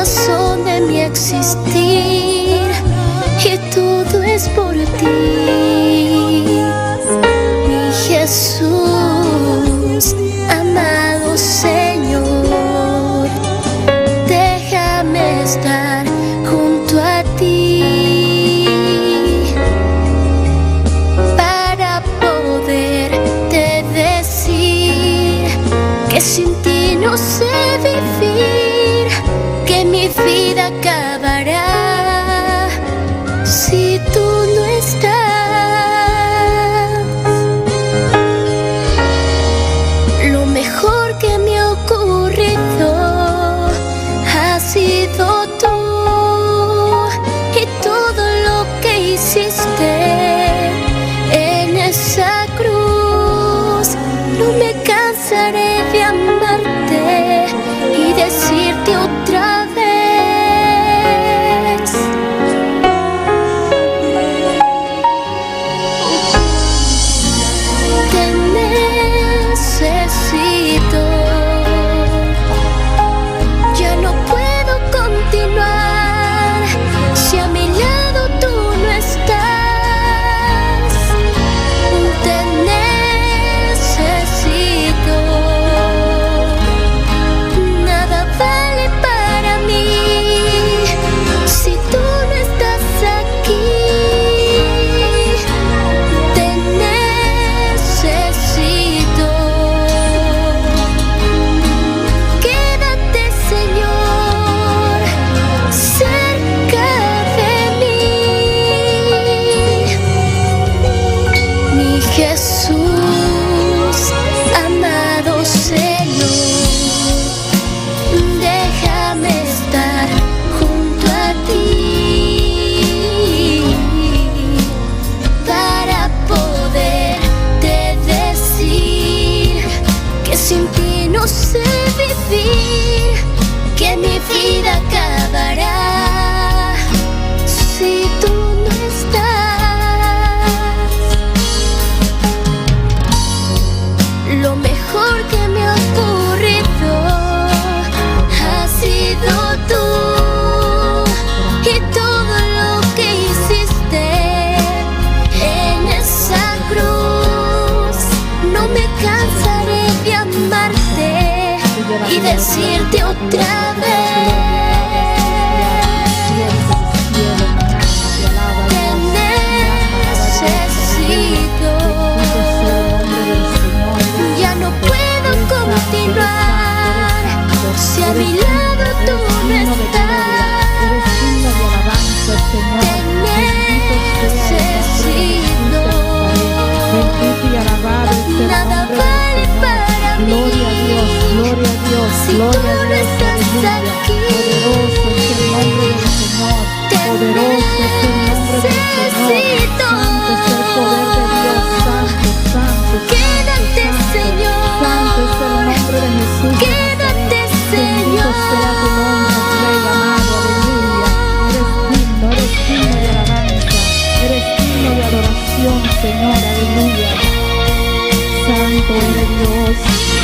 razón de mi existir, y todo es por ti, mi Jesús, amado Señor. Déjame estar junto a ti para poderte decir que sin ti no sé vivir, que mi vida acabará si tú no estás. Lo mejor que me ha ocurrido ha sido tú, y todo lo que hiciste en esa cruz. No me cansaré de amarte y decirte otra vez: te necesito. Ya no puedo continuar si a mi lado tú no estás. Te necesito. Nada vale para mí si tú no estás aquí. Te necesito. Quédate, Señor, cerca de mí, mi Jesús, amado Señor. Déjame estar junto a ti para poderte decir que sin ti no sé vivir, que mi vida acabará si tú no estás. Lo mejor que me ha ocurrido ha sido tú, y todo lo que hiciste en esa cruz. No me cansaré de amarte y decirte otra vez: te necesito. Ya no puedo continuar si a mi lado tú no estás. Te necesito. Nada vale para mí si tú no estás aquí. Te necesito. Quédate, Señor. Quédate, Señor. Señor, aleluya. Santo eres Dios,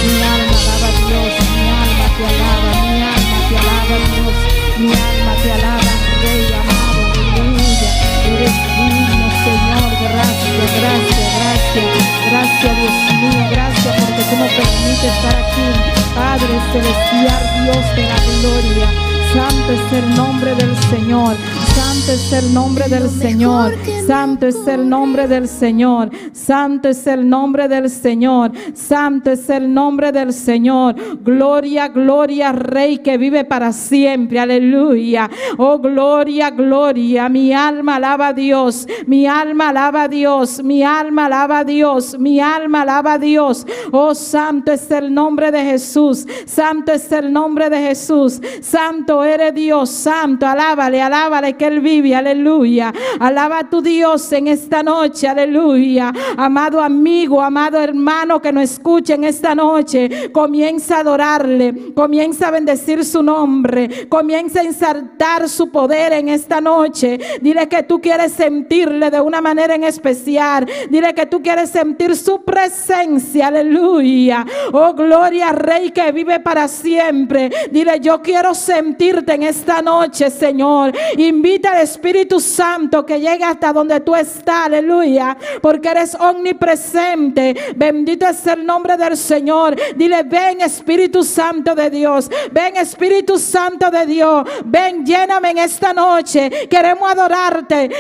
mi alma alaba a Dios, mi alma te alaba, mi alma te alaba, Dios, mi alma te alaba, Rey amado, aleluya. Eres digno, Señor, gracias, gracias, gracias, gracias, Dios mío, gracias porque tú nos permites estar aquí, Padre celestial, Dios de la gloria. Santo es el nombre del Señor. Santo es el nombre del Señor. Santo es el nombre del Señor. Santo es el nombre del Señor. Santo es el nombre del Señor. Gloria, gloria, Rey que vive para siempre. Aleluya. Oh, gloria, gloria. Mi alma alaba a Dios. Mi alma alaba a Dios. Mi alma alaba a Dios. Mi alma alaba a Dios. Oh, santo es el nombre de Jesús. Santo es el nombre de Jesús. Santo eres Dios. Santo. Alábale, alábale que Él vive. Aleluya. Alaba a tu Dios en esta noche. Aleluya. Amado amigo, amado hermano que nos escuche en esta noche, comienza a adorarle, comienza a bendecir su nombre, comienza a exaltar su poder en esta noche. Dile que tú quieres sentirle de una manera en especial. Dile que tú quieres sentir su presencia. Aleluya. Oh, gloria al Rey que vive para siempre. Dile, yo quiero sentir sentirte en esta noche, Señor. Invita al Espíritu Santo que llegue hasta donde tú estás, aleluya, porque eres omnipresente. Bendito es el nombre del Señor. Dile: ven, Espíritu Santo de Dios, ven, Espíritu Santo de Dios, ven, lléname en esta noche. Queremos adorarte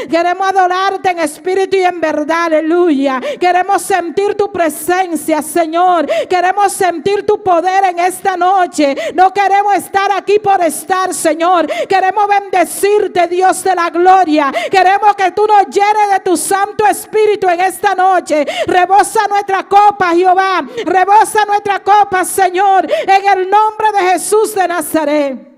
en espíritu y en verdad, aleluya. Queremos sentir tu presencia, Señor. Queremos sentir tu poder en esta noche. No queremos estar aquí por estar, Señor. Queremos bendecirte, Dios de la gloria. Queremos que tú nos llenes de tu Santo Espíritu en esta noche. Rebosa nuestra copa, Jehová. Rebosa nuestra copa, Señor, en el nombre de Jesús de Nazaret.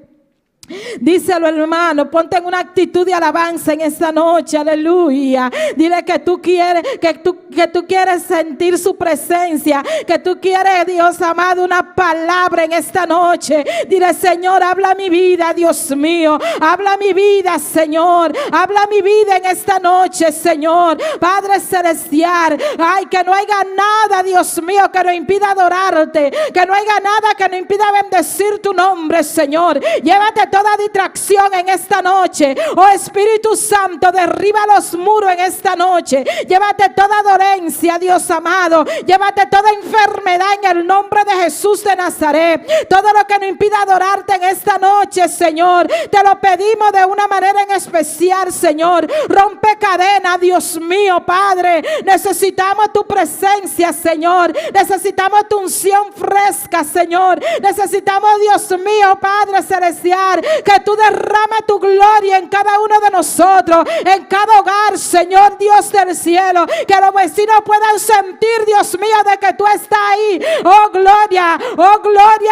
Díselo, hermano, ponte en una actitud de alabanza en esta noche, aleluya. Dile que tú quieres, que tú quieres sentir su presencia, que tú quieres, Dios amado, una palabra en esta noche. Dile: Señor, habla mi vida, Dios mío, habla mi vida, Señor, habla mi vida en esta noche, Señor. Padre celestial, ay, que no haya nada, Dios mío, que nos impida adorarte, que no haya nada que nos impida bendecir tu nombre, Señor. Llévate toda distracción en esta noche. Oh Espíritu Santo, derriba los muros en esta noche. Llévate toda dolencia, Dios amado. Llévate toda enfermedad en el nombre de Jesús de Nazaret. Todo lo que nos impida adorarte en esta noche, Señor, te lo pedimos de una manera en especial, Señor. Rompe cadena, Dios mío, Padre. Necesitamos tu presencia, Señor. Necesitamos tu unción fresca, Señor. Necesitamos, Dios mío, Padre celestial, que tú derrames tu gloria en cada uno de nosotros, en cada hogar, Señor Dios del cielo. Que los vecinos puedan sentir, Dios mío, de que tú estás ahí. Oh gloria,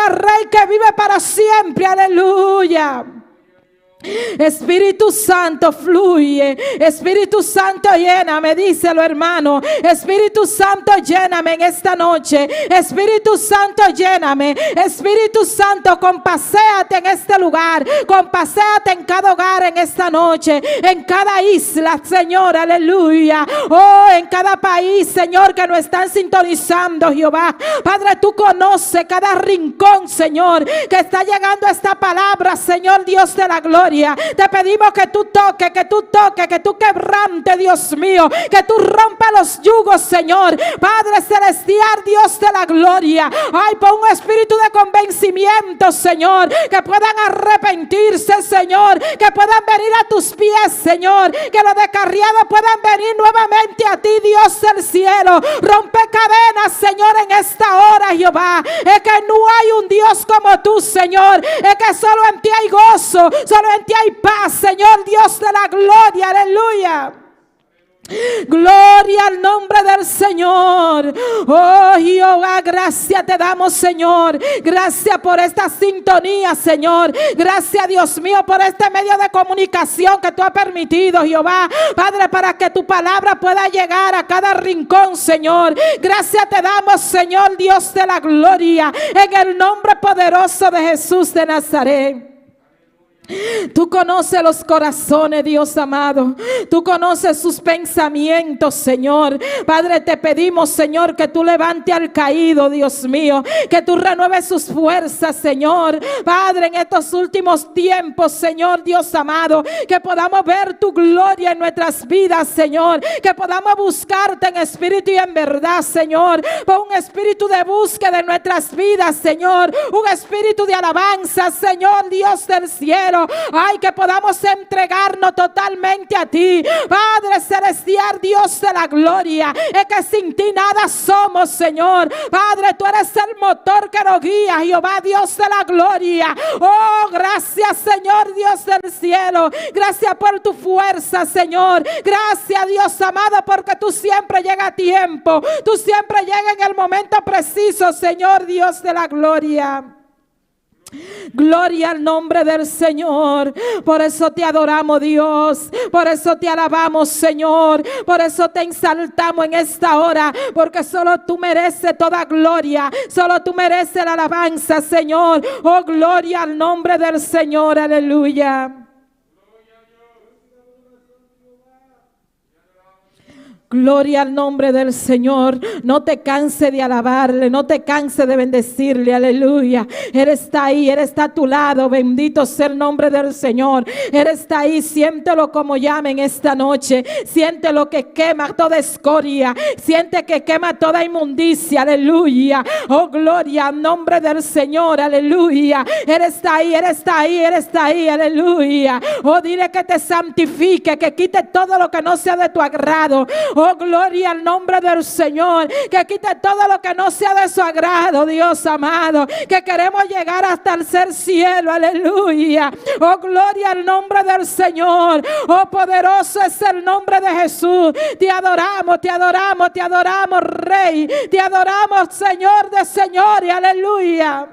Rey que vive para siempre, aleluya. Espíritu Santo, fluye. Espíritu Santo, lléname, díselo, hermano. Espíritu Santo, lléname en esta noche. Espíritu Santo, lléname. Espíritu Santo, compaséate en este lugar. Compaséate en cada hogar en esta noche, en cada isla, Señor, aleluya. Oh, en cada país, Señor, que nos están sintonizando, Jehová. Padre, tú conoces cada rincón, Señor, que está llegando esta palabra, Señor Dios de la gloria. Te pedimos que tú toques, que tú quebrantes, Dios mío, que tú rompas los yugos, Señor. Padre celestial, Dios de la gloria. Ay, pon un espíritu de convencimiento, Señor, que puedan arrepentirse, Señor, que puedan venir a tus pies, Señor, que los descarriados puedan venir nuevamente a ti, Dios del cielo. Rompe cadenas, Señor, en esta hora, Jehová. Es que no hay un Dios como tú, Señor. Es que solo en ti hay gozo, solo en ti hay paz, Señor Dios de la gloria, aleluya. Gloria al nombre del Señor. Oh Jehová, gracias te damos, Señor. Gracias por esta sintonía, Señor. Gracias, Dios mío, por este medio de comunicación que tú has permitido, Jehová, Padre, para que tu palabra pueda llegar a cada rincón, Señor. Gracias te damos, Señor Dios de la gloria, en el nombre poderoso de Jesús de Nazaret. Tú conoces los corazones, Dios amado. Tú conoces sus pensamientos, Señor. Padre, te pedimos, Señor, que tú levantes al caído, Dios mío. Que tú renueves sus fuerzas, Señor. Padre, en estos últimos tiempos, Señor Dios amado, que podamos ver tu gloria en nuestras vidas, Señor. Que podamos buscarte en espíritu y en verdad, Señor. Pon un espíritu de búsqueda en nuestras vidas, Señor. Un espíritu de alabanza, Señor Dios del cielo. Ay, que podamos entregarnos totalmente a ti, Padre celestial, Dios de la gloria. Es que sin ti nada somos, Señor. Padre, tú eres el motor que nos guía, Jehová, Dios de la gloria. Oh, gracias, Señor Dios del cielo. Gracias por tu fuerza, Señor. Gracias, Dios amado, porque tú siempre llegas a tiempo. Tú siempre llegas en el momento preciso, Señor Dios de la gloria. Gloria al nombre del Señor. Por eso te adoramos, Dios. Por eso te alabamos, Señor. Por eso te exaltamos en esta hora, porque solo tú mereces toda gloria. Solo tú mereces la alabanza, Señor. Oh, gloria al nombre del Señor. Aleluya. Gloria al nombre del Señor. No te canse de alabarle, no te canse de bendecirle. Aleluya. Él está ahí, Él está a tu lado. Bendito sea el nombre del Señor. Él está ahí. Siéntelo como llamen esta noche. Siente lo que quema toda escoria. Siente que quema toda inmundicia. Aleluya. Oh, gloria al nombre del Señor. Aleluya. Él está ahí, Él está ahí, Él está ahí. Aleluya. Oh, dile que te santifique, que quite todo lo que no sea de tu agrado. Oh, gloria al nombre del Señor. Que quite todo lo que no sea de su agrado, Dios amado. Que queremos llegar hasta el ser cielo. Aleluya. Oh, gloria al nombre del Señor. Oh, poderoso es el nombre de Jesús. Te adoramos, te adoramos, te adoramos, Rey. Te adoramos, Señor de señores. Aleluya.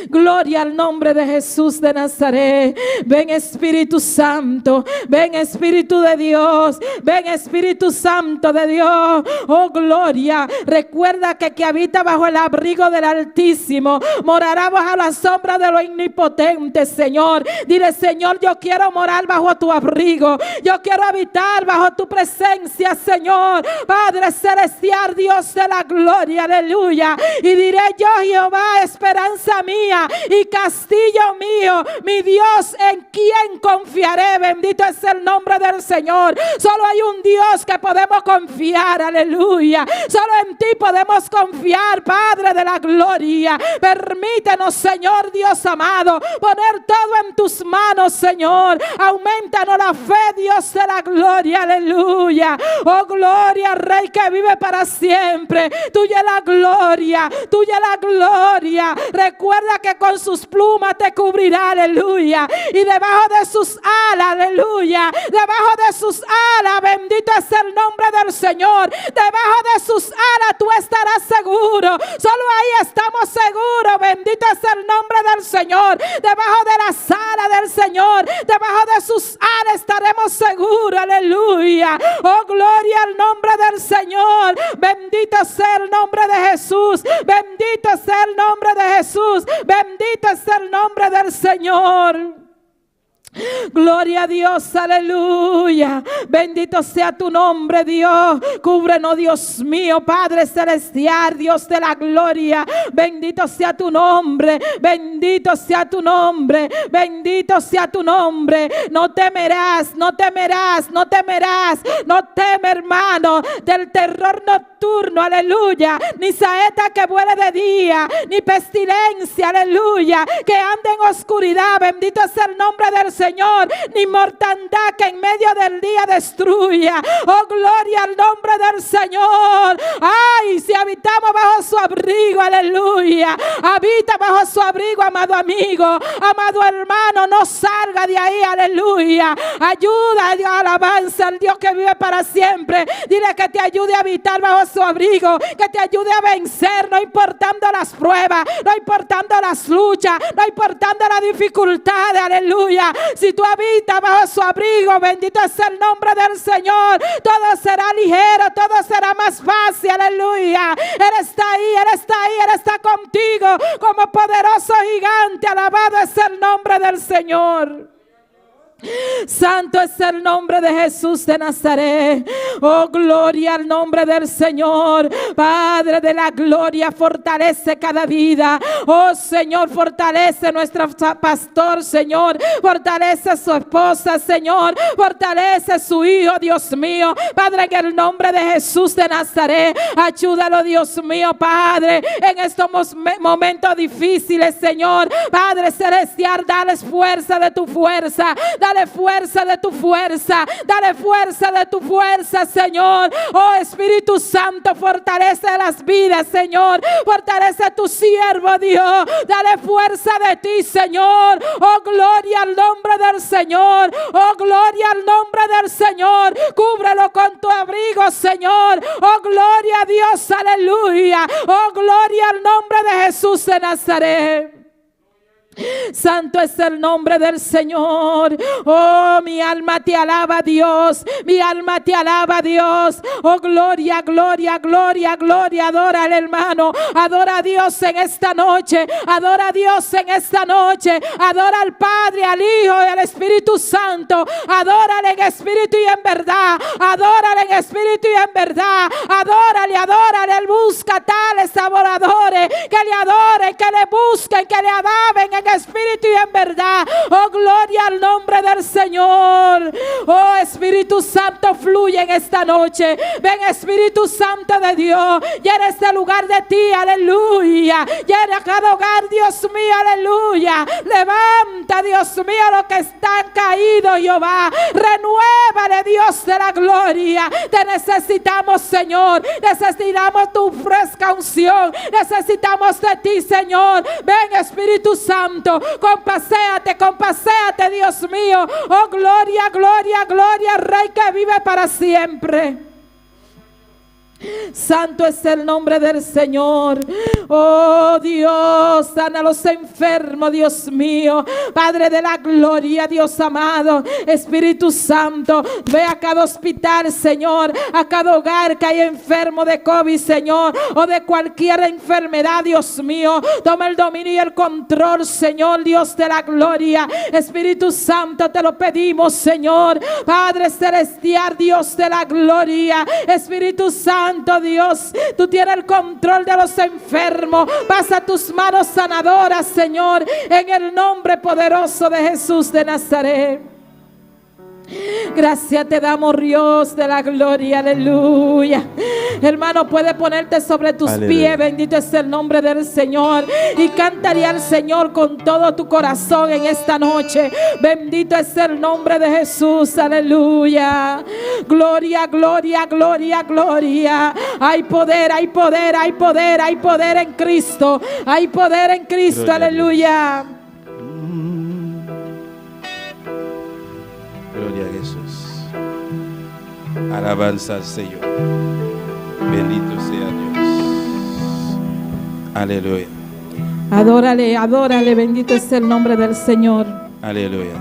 Gloria al nombre de Jesús de Nazaret. Ven Espíritu Santo, ven Espíritu de Dios, ven Espíritu Santo de Dios. Oh, gloria. Recuerda que habita bajo el abrigo del Altísimo morará bajo la sombra de lo omnipotente, Señor. Dile, Señor, yo quiero morar bajo tu abrigo. Yo quiero habitar bajo tu presencia, Señor. Padre celestial, Dios de la gloria, aleluya. Y diré yo, Jehová, esperanza mía y castillo mío, mi Dios, en quien confiaré. Bendito es el nombre del Señor. Solo hay un Dios que podemos confiar, aleluya. Solo en ti podemos confiar, Padre de la gloria. Permítenos, Señor Dios amado, poner todo en tus manos, Señor. Aumentanos la fe, Dios de la gloria, aleluya. Oh, gloria, Rey que vive para siempre. Tuya la gloria, tuya la gloria. Recuerda que con sus plumas te cubrirá, aleluya. Y debajo de sus alas, aleluya. Debajo de sus alas, bendito es el nombre del Señor. Debajo de sus alas tú estarás seguro. Solo ahí estamos seguros. Bendito es el nombre del Señor. Debajo de las alas del Señor, debajo de sus alas estaremos seguros, aleluya. Oh, gloria al nombre del Señor. Bendito sea el nombre de Jesús. Bendito sea el nombre de Jesús. Bendito es el nombre del Señor. Gloria a Dios, aleluya. Bendito sea tu nombre, Dios. Cúbrenos, Dios mío, Padre celestial, Dios de la gloria. Bendito sea tu nombre. Bendito sea tu nombre. Bendito sea tu nombre. No temerás, no temerás, no temerás. No teme, hermano, del terror nocturno, aleluya. Ni saeta que vuele de día, ni pestilencia, aleluya, que ande en oscuridad. Bendito es el nombre del Señor, ni mortandad que en medio del día destruya. Oh, gloria al nombre del Señor. Ay, si habitamos bajo su abrigo, aleluya. Habita bajo su abrigo, amado amigo, amado hermano, no salga de ahí, aleluya. Ayuda a Dios, alabanza al Dios que vive para siempre. Dile que te ayude a habitar bajo su abrigo, que te ayude a vencer, no importando las pruebas, no importando las luchas, no importando las dificultades, aleluya. Si tú habitas bajo su abrigo, bendito es el nombre del Señor. Todo será ligero, todo será más fácil, aleluya. Él está ahí, Él está ahí, Él está contigo como poderoso gigante. Alabado es el nombre del Señor. Santo es el nombre de Jesús de Nazaret. Oh, gloria al nombre del Señor. Padre de la gloria, fortalece cada vida. Oh, Señor, fortalece nuestro pastor, Señor. Fortalece a su esposa, Señor. Fortalece a su hijo, Dios mío. Padre, en el nombre de Jesús de Nazaret, ayúdalo, Dios mío, Padre, en estos momentos difíciles, Señor. Padre celestial, dale fuerza de tu fuerza. Dale fuerza de tu fuerza. Dale fuerza de tu fuerza, Señor. Oh, Espíritu Santo, fortalece las vidas, Señor. Fortalece a tu siervo, Dios. Dale fuerza de ti, Señor. Oh, gloria al nombre del Señor. Oh, gloria al nombre del Señor. Cúbrelo con tu abrigo, Señor. Oh, gloria a Dios, aleluya. Oh, gloria al nombre de Jesús de Nazaret. Santo es el nombre del Señor. Oh, mi alma te alaba, Dios. Mi alma te alaba, Dios. Oh, gloria, gloria, gloria, gloria. Adora al hermano. Adora a Dios en esta noche. Adora a Dios en esta noche. Adora al Padre, al Hijo y al Espíritu Santo. Adórale en espíritu y en verdad. Adórale en espíritu y en verdad. Adórale, adórale. Él busca tales adoradores que le adoren, que le busquen, que le alaben en espíritu y en verdad. Oh, gloria al nombre del Señor. Oh, Espíritu Santo, fluye en esta noche. Ven, Espíritu Santo de Dios, llena este lugar de ti, aleluya. Llena cada hogar, Dios mío, aleluya. Levanta, Dios mío, los que están caídos, Jehová. Renuévale, Dios de la gloria. Te necesitamos, Señor. Necesitamos tu fresca unción. Necesitamos de ti, Señor. Ven, Espíritu Santo, compaséate, compaséate, Dios mío. Oh, gloria, gloria, gloria, Rey que vive para siempre. Santo es el nombre del Señor. Oh, Dios, sana a los enfermos, Dios mío. Padre de la gloria, Dios amado. Espíritu Santo, ve a cada hospital, Señor, a cada hogar que hay enfermo de COVID, Señor, o de cualquier enfermedad, Dios mío. Toma el dominio y el control, Señor, Dios de la gloria. Espíritu Santo, te lo pedimos, Señor. Padre celestial, Dios de la gloria. Espíritu Santo, Dios, tú tienes el control de los enfermos. Pasa tus manos sanadoras, Señor, en el nombre poderoso de Jesús de Nazaret. Gracias te damos, Dios de la gloria, aleluya. Hermano, puede ponerte sobre tus pies. Bendito es el nombre del Señor. Y cántale al Señor con todo tu corazón en esta noche. Bendito es el nombre de Jesús, aleluya. Gloria, gloria, gloria, gloria. Hay poder, hay poder, hay poder, hay poder en Cristo. Hay poder en Cristo, gloria, aleluya. Gloria a Jesús. Alabanza al Señor. Bendito sea Dios. Aleluya. Adórale, adórale. Bendito es el nombre del Señor. Aleluya.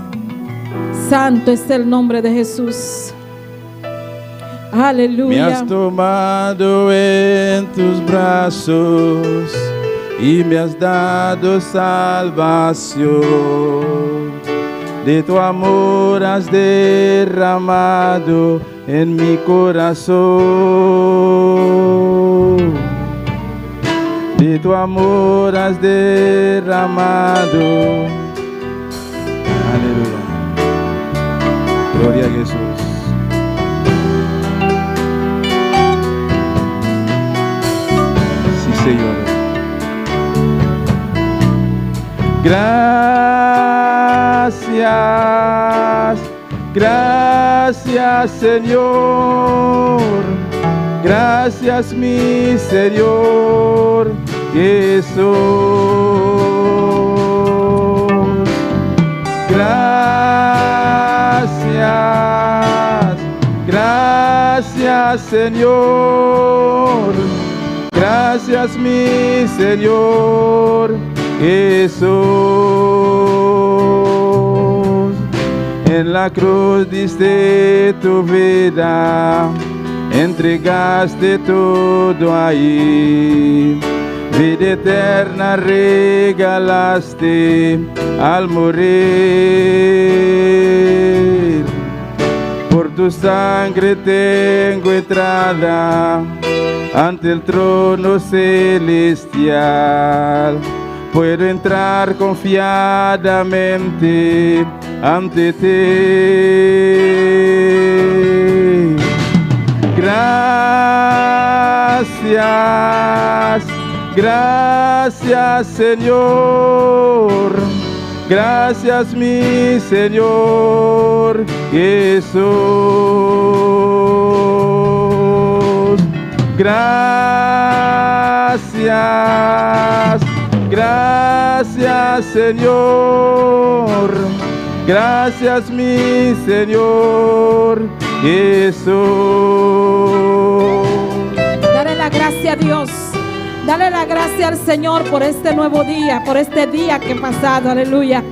Santo es el nombre de Jesús. Aleluya. Me has tomado en tus brazos y me has dado salvación. De tu amor has derramado en mi corazón. De tu amor has derramado. Aleluya. Gloria a Jesús. Sí, Señor. Gracias, gracias, Señor. Gracias, mi Señor Jesús. Gracias, gracias, Señor. Gracias, mi Señor Jesús. En la cruz diste tu vida, entregaste todo ahí. Vida eterna regalaste al morir. Por tu sangre tengo entrada ante el trono celestial. Puedo entrar confiadamente ante ti. Gracias, gracias, Señor. Gracias, mi Señor Jesús. Gracias, gracias, Señor. Gracias, mi Señor Jesús. Dale la gracia a Dios. Dale la gracia al Señor por este nuevo día, por este día que ha pasado, aleluya.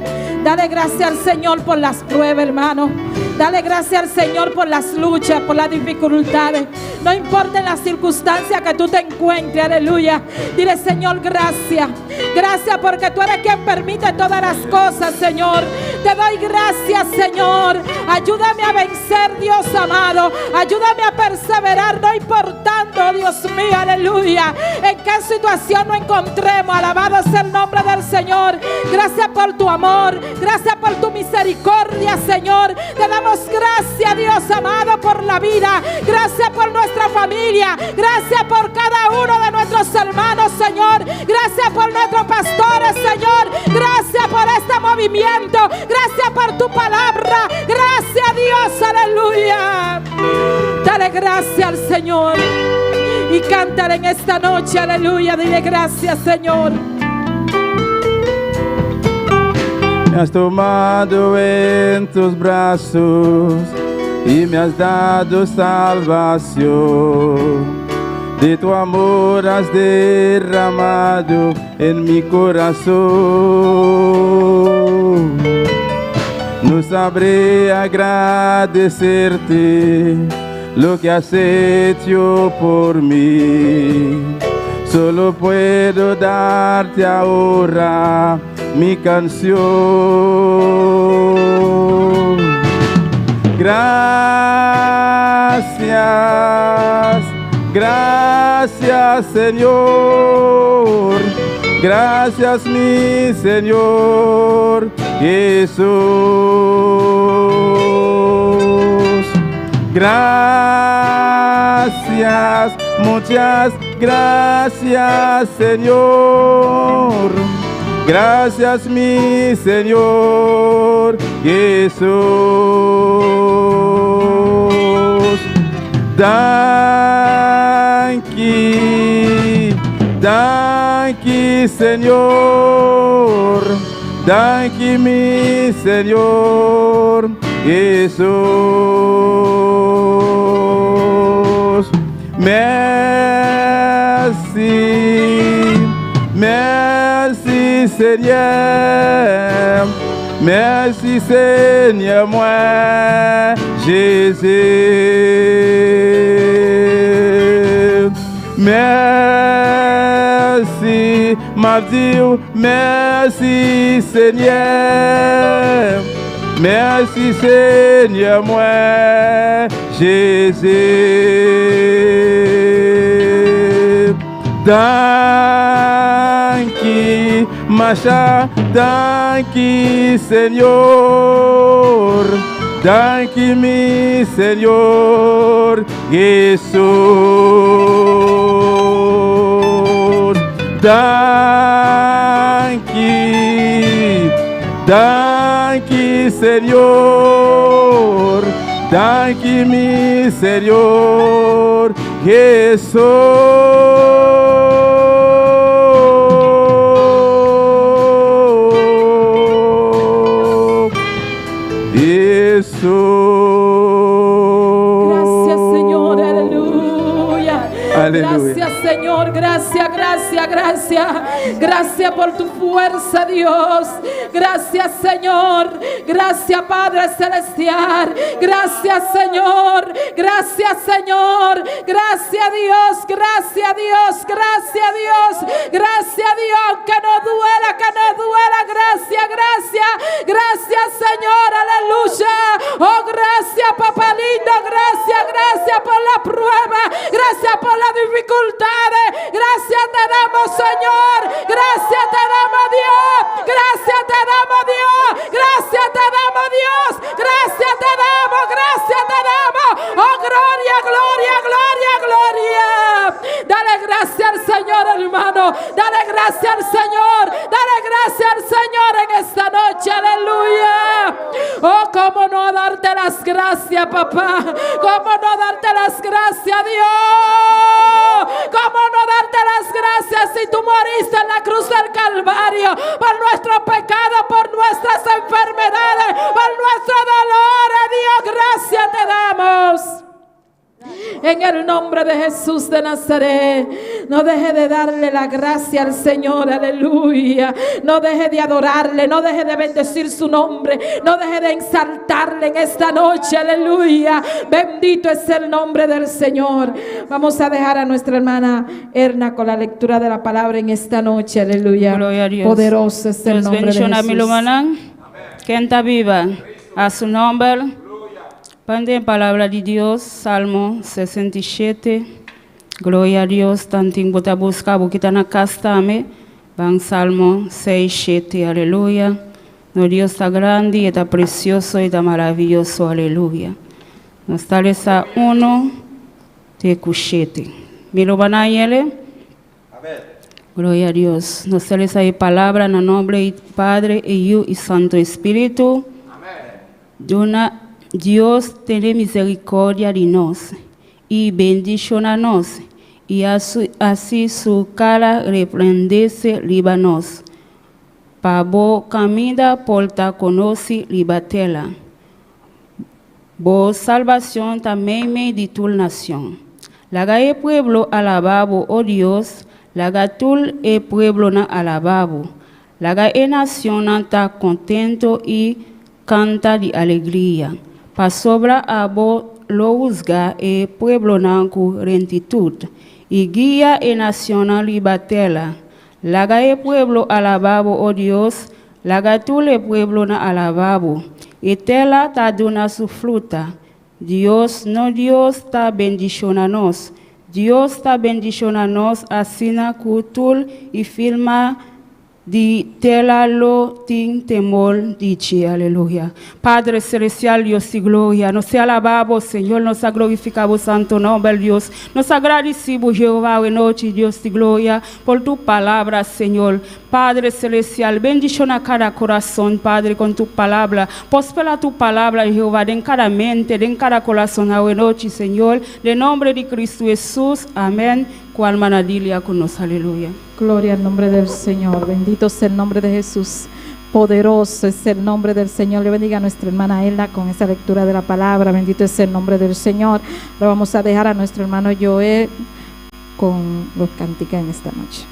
Dale gracias al Señor por las pruebas, hermano. Dale gracias al Señor por las luchas, por las dificultades. No importa las circunstancias que tú te encuentres, aleluya. Dile, Señor, gracias. Gracias porque tú eres quien permite todas las cosas, Señor. Te doy gracias, Señor. Ayúdame a vencer, Dios amado. Ayúdame a perseverar, no importando, Dios mío, aleluya, en qué situación nos encontremos. Alabado sea el nombre del Señor. Gracias por tu amor. Gracias por tu misericordia, Señor. Te damos gracias, Dios amado, por la vida. Gracias por nuestra familia. Gracias por cada uno de nuestros hermanos, Señor. Gracias por nuestros pastores, Señor. Gracias por este movimiento. Gracias por tu palabra. Gracias, Dios, aleluya. Dale gracias al Señor. Y cántale en esta noche, aleluya. Dile gracias, Señor. Me has tomado en tus brazos y me has dado salvación. De tu amor has derramado en mi corazón. No sabré agradecerte lo que has hecho por mí. Solo puedo darte ahora mi canción. Gracias, gracias, Señor. Gracias, mi Señor Jesús. Gracias, muchas gracias, Señor. Gracias, mi Señor Jesús. Thank you, Señor. Thank you, mi Señor Jesús. Merci, merci, Seigneur. Merci, Seigneur, moi, Jésus. Merci, ma Dieu, merci, Seigneur. Merci, Seigneur, moi, Jésus. Thank you, Masha, thank you, Señor. Thank you, mi Señor Jesús. Thank you, Señor. Thank you, mi Señor Jesús. Gracias, Señor, aleluya. Aleluya. Gracias, Señor, gracias, gracias, gracias. Gracias por tu fuerza, Dios. Gracias, Señor. Gracias, Padre Celestial. Gracias, Señor. Gracias, Señor. Gracias, Dios. Gracias, Dios. Gracias, Dios. Gracias, Dios. Que no duela, que no duela. Gracias, gracias. Gracias, Señor. Aleluya. Oh, gracias, papá lindo. Gracias, gracias por la prueba. Gracias por las dificultades. Gracias te damos, Señor. Gracias te damos, Dios. Gracias te damos, Dios. Gracias te damos, Dios. Gracias te damos. Gracias te damos. Oh, gloria, gloria, gloria, gloria. Dale gracias al Señor, hermano. Dale gracias al Señor. Dale gracias al Señor en esta noche. Aleluya. Oh, cómo no darte las gracias, papá. Cómo no darte las gracias, Dios. Cómo no darte las gracias si tú moriste en la cruz del Calvario por nuestros pecados, por nuestras enfermedades, por nuestro dolor. Dios, gracias te damos. En el nombre de Jesús de Nazaret. No deje de darle la gracia al Señor, aleluya. No deje de adorarle, no deje de bendecir su nombre, no deje de exaltarle en esta noche, aleluya. Bendito es el nombre del Señor. Vamos a dejar a nuestra hermana Erna con la lectura de la palabra en esta noche, aleluya. Gloria a Dios. Poderoso es el nombre de Jesús. ¿Quién está viva? A su nombre. Pande palabra de Dios, Salmo 67. Gloria a Dios. Tanting bota busca bukita na castame. Van Salmo 67. Aleluya. No Dios está grande y está precioso y está maravilloso. Aleluya. Nos está esa 1 de cuchete. Milo banayele. Gloria a Dios. Nos está esa palabra en el nombre del Padre, Hijo y Santo Espíritu. Dios tiene misericordia de nos y bendicionanos, y así su cara resplandece libanos. Pabo camina porta conoce libatela. Vos salvación también me de tu nación. Laga el pueblo alababo, oh Dios, laga tul el pueblo na alababo. Laga el nación está contento y canta de alegría. Pa sobra a bo lo juzga el pueblo na cu rentitud, y guía el nacional libatela. Laga el pueblo alababo, oh Dios, laga tul el pueblo na alababo. Y tela ta dona su fruta. Dios ta bendicionanos. Dios ta bendicionanos asina kutul y firma di tela lo tin temor dice, aleluya. Padre celestial, Dios y gloria, nos alabamos, Señor, nos glorificamos, santo nombre, Dios. Nos agradecemos, Jehová, en noche, Dios y gloria, por tu palabra, Señor. Padre celestial, bendiciona cada corazón, Padre, con tu palabra. Prospera tu palabra, Jehová, en cada mente, en cada corazón, en noche, Señor. En nombre de Cristo Jesús, amén. Cual manadilia con nos, aleluya. Gloria al nombre del Señor. Bendito sea el nombre de Jesús. Poderoso es el nombre del Señor. Le bendiga a nuestra hermana Elda con esa lectura de la palabra. Bendito es el nombre del Señor. Ahora vamos a dejar a nuestro hermano Joel con los cánticos en esta noche.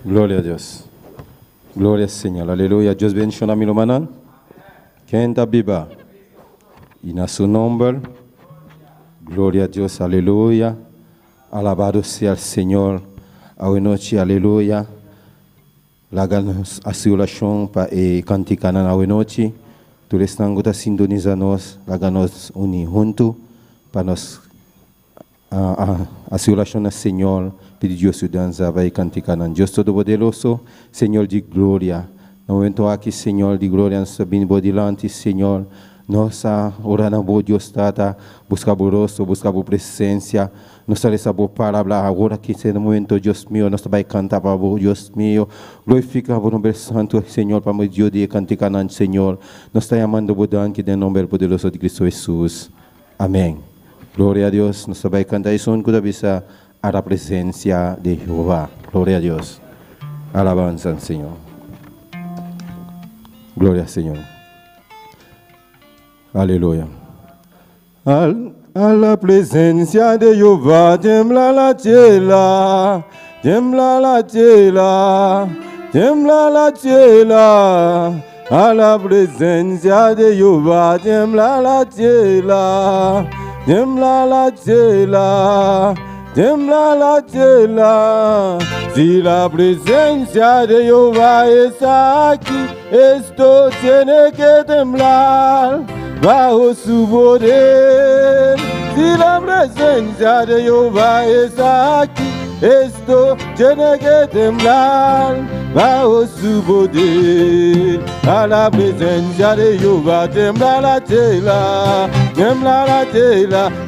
Gloria a Dios. Gloria al Señor. Aleluya. Dios bendiga a mi hermana. ¿Quién está viva? Y en su nombre. Gloria a Dios. Aleluya. Alabado sea el Señor. Hoy noche. Aleluya. La ganas asolación para cantar hoy noche. Tú les están gota sintonizarnos. La ganas unir juntos para nos asolación al Señor. Pedir Dios su danza vai cantar. Dios Todopoderoso, Señor de gloria. No momento aqui, Señor de gloria, nos subimos delante, Señor. Nossa orando por Deus tata, buscar por rosto, buscar por presença. Nossa essa boa palavra agora que no momento, Deus meu, nós vai cantar para o Deus meu. Glorifica o nome santo, Senhor, para o Deus de cantar, Senhor. Nós estamos amando o dan que tem nome poderoso de Cristo Jesus. Amém. Glória a Deus. Nós vai cantar isso toda vez a la presencia de Jehová. Gloria a Dios. Alabanza al Señor. Gloria al Señor. Aleluya. A la presencia de Jehová tiembla la tierra, tiembla la tierra, tiembla la tierra. A la presencia de Jehová tiembla la tierra, tiembla la tierra. Tiembla la tierra, si la presencia de Jehová está aquí, esto tiene que temblar bajo su poder. Si la presencia de Jehová está aquí, esto tiene que temblar bajo su poder. A la presencia de Jehová tembla la tierra,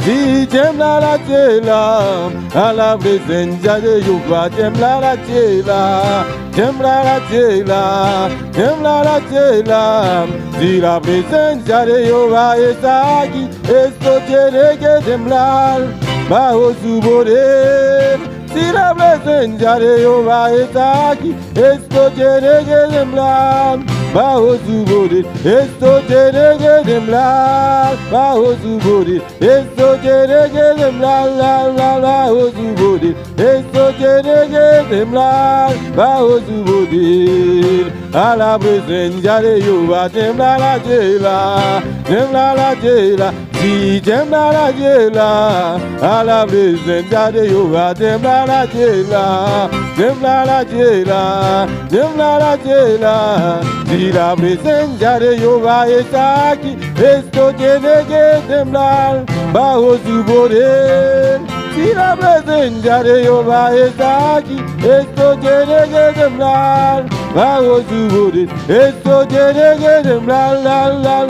sí, tembla la tierra. A la presencia de Jehová tembla la tierra, tembla la tierra, tembla la tierra. Si la presencia de Jehová está aquí, esto tiene que temblar bajo su poder. Si la presencia de Jehová está aquí, esto tiene que temblar bajo su poder. Esto tiene que temblar bajo su poder. Esto tiene que temblar bajo su poder. Esto tiene que temblar bajo su poder. A la presencia de Jehová tembla la tierra, tembla la tierra. Si tembla la tierra, a la presencia de Jehová tembla la tierra, tembla la tierra, tembla la tierra. Si la presencia de Jehová está aquí, esto tiene que temblar bajo su poder. Si la presencia de Jehová está aquí, esto tiene que temblar bajo su poder. Esto tiene que temblar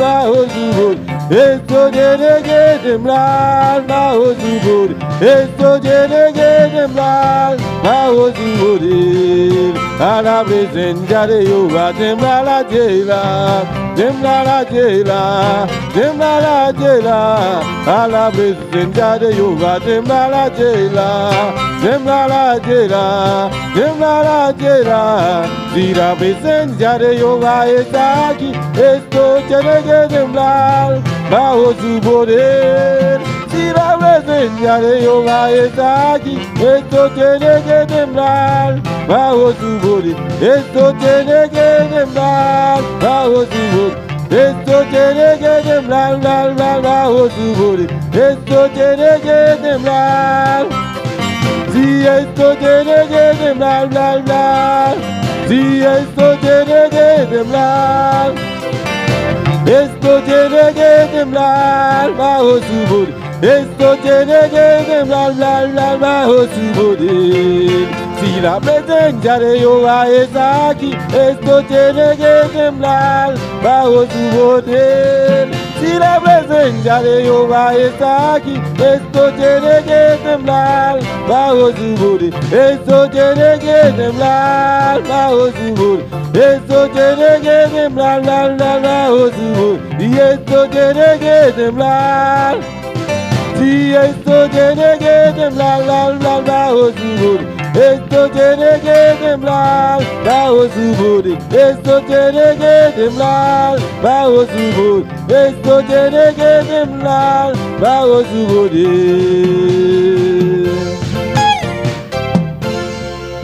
bajo su poder. Esto tiene que temblar bajo su poder. Esto tiene que temblar bajo su poder. A la presencia de Jehová tembla la tierra, tembla la tierra, tembla la tierra. A la presencia de Jehová tembla la tierra, tembla la tierra, tembla la tierra. Si la presencia de Jehová está aquí, esto tiene que temblar bajo su poder. Si la presencia de Jehová está aquí, esto tiene que temblar bajo su poder. Esto tiene que temblar bajo su poder. Esto tiene que temblar bajo su poder. Esto tiene que temblar. Si esto tiene que temblar, si esto tiene que temblar. Esto tiene que temblar bajo su poder. Esto tiene que temblar bajo su poder. Si la presencia de Jehová está aquí, esto tiene que temblar bajo su poder. Si la presencia de Jehová está aquí, esto tiene que temblar bajo su poder. Esto tiene que temblar bajo su poder. Esto tiene que temblar bajo su poder. Y esto tiene que temblar. Si esto tiene que temblar bajo su poder. Esto tiene que temblar bajo su poder. Esto tiene que temblar bajo su poder. Esto tiene que temblar bajo su poder.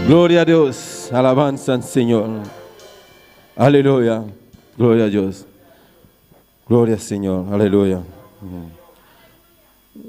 Gloria a Dios, alabanza al Señor. Aleluya, gloria a Dios. Gloria al Señor, aleluya.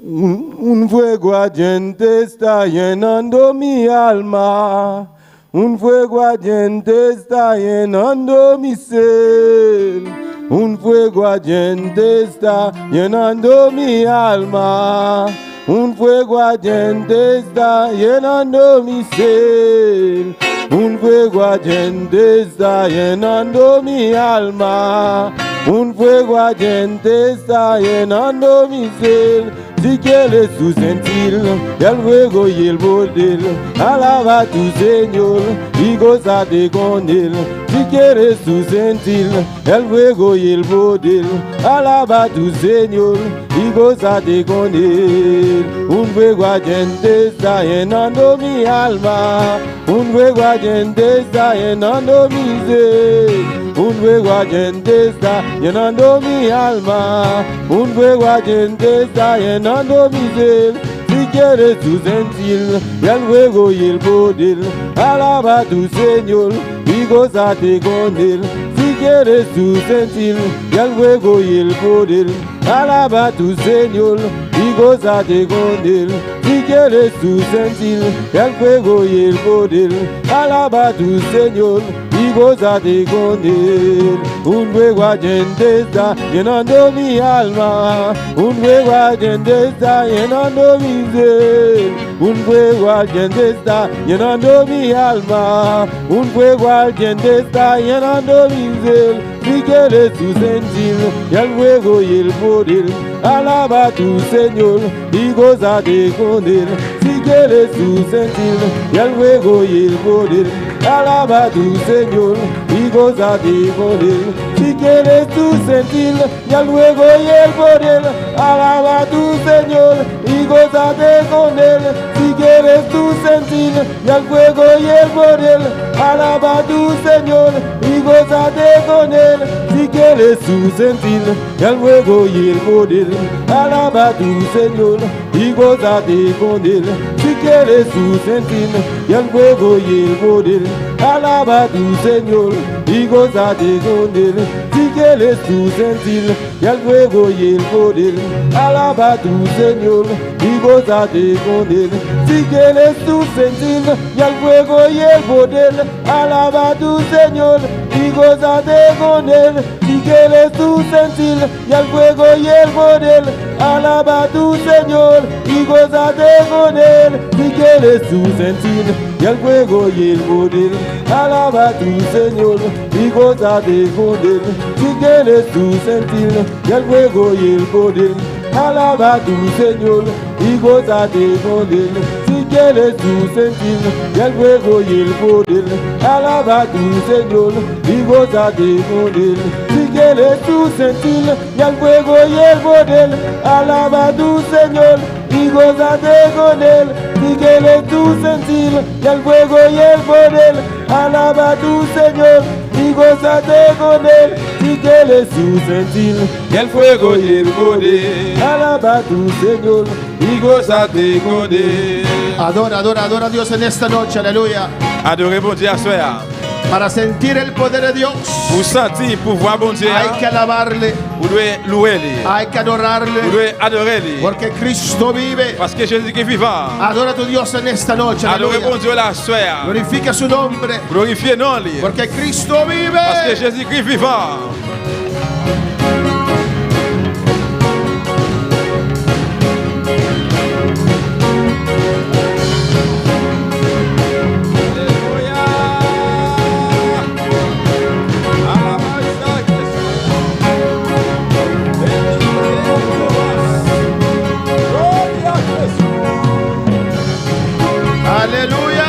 Un fuego ardiente está llenando mi alma. Un fuego ardiente está llenando mi ser. Un fuego ardiente está llenando mi alma. Un fuego ardiente está llenando mi ser. Un fuego ardiente está llenando mi alma. Un fuego ardiente está llenando mi ser. Si quieres tu sentir el fuego y el poder, alaba a tu Señor y gózate con Él. Si quieres tu sentir el fuego y el poder, alaba a tu Señor y gózate con Él. Un fuego ardiente está llenando mi alma. Un fuego ardiente está llenando mi ser. Un fuego ardiente está llenando mi alma. Un fuego ardiente está llenando mi ser. Si quieres tu sentir el fuego y el poder, alaba a tu Señor y gózate con Él. Si quieres tu sentir el fuego y el poder, alaba a tu Señor y y goza de con él. Si quieres tú sentir el fuego y el poder, alaba a tu Señor y gózate con él. Un fuego ardiente está llenando mi alma, un fuego ardiente está llenando mi ser. Un fuego ardiente está llenando mi alma, un fuego ardiente está llenando mi ser. Si quieres tú sentir el fuego y el poder, alaba a tu Señor y gózate con él. Si quieres tú sentir el fuego y el poder, alaba a tu Señor y gózate con él. Si quieres tú sentir el fuego y el poder, alaba a tu Señor y gózate con él. Si quieres tú sentir el fuego y el poder, alaba a tu Señor y gózate con él. Si quieres tú sentir el fuego y el poder, alaba a tu Señor y gózate con él. Si quieres tú sentir el fuego y el poder, alaba a tu Señor y gózate con él. Si quieres tú sentir el fuego y el poder, alaba a tu Señor y gózate con él. Si quieres tú sentir el fuego y el poder, alaba a tu Señor y gózate con él. Si quieres tú sentir el fuego y el poder, alaba a tu Señor y gózate con él. Si quieres tú sentir el fuego y el poder, alaba a tu Señor y gózate con él. Si quieres tú sentir el fuego y el poder, alaba a tu Señor y gózate con él. Si quieres tú sentir el fuego y el poder, alaba a tu Señor y gózate con él. Si quieres tú sentir el fuego y el poder, alaba a tu Señor y gózate con él. Si quieres tú sentir el fuego y el poder, alaba a tu Señor y gózate con él. Si quieres tú sentir el fuego y el poder, alaba a tu Señor y gózate con él. Adora, adora, adora a Dios en esta noche, aleluya. Adorez bon Dieu à soir. Para sentir el poder de Dios, Pour sentir pouvoir bon Dieu, hay que alabarle, vous devez louer lui. hay que adorarle, Vous devez adorer lui. porque Cristo vive. Parce que Jésus est vivant. Adora a tu Dios en esta noche, Adorez bon aleluya. Dieu la soir. Glorifica su nombre, Glorifiez non lui. porque Cristo Parce que vive. Jésus-Christ est vivant. Aleluya.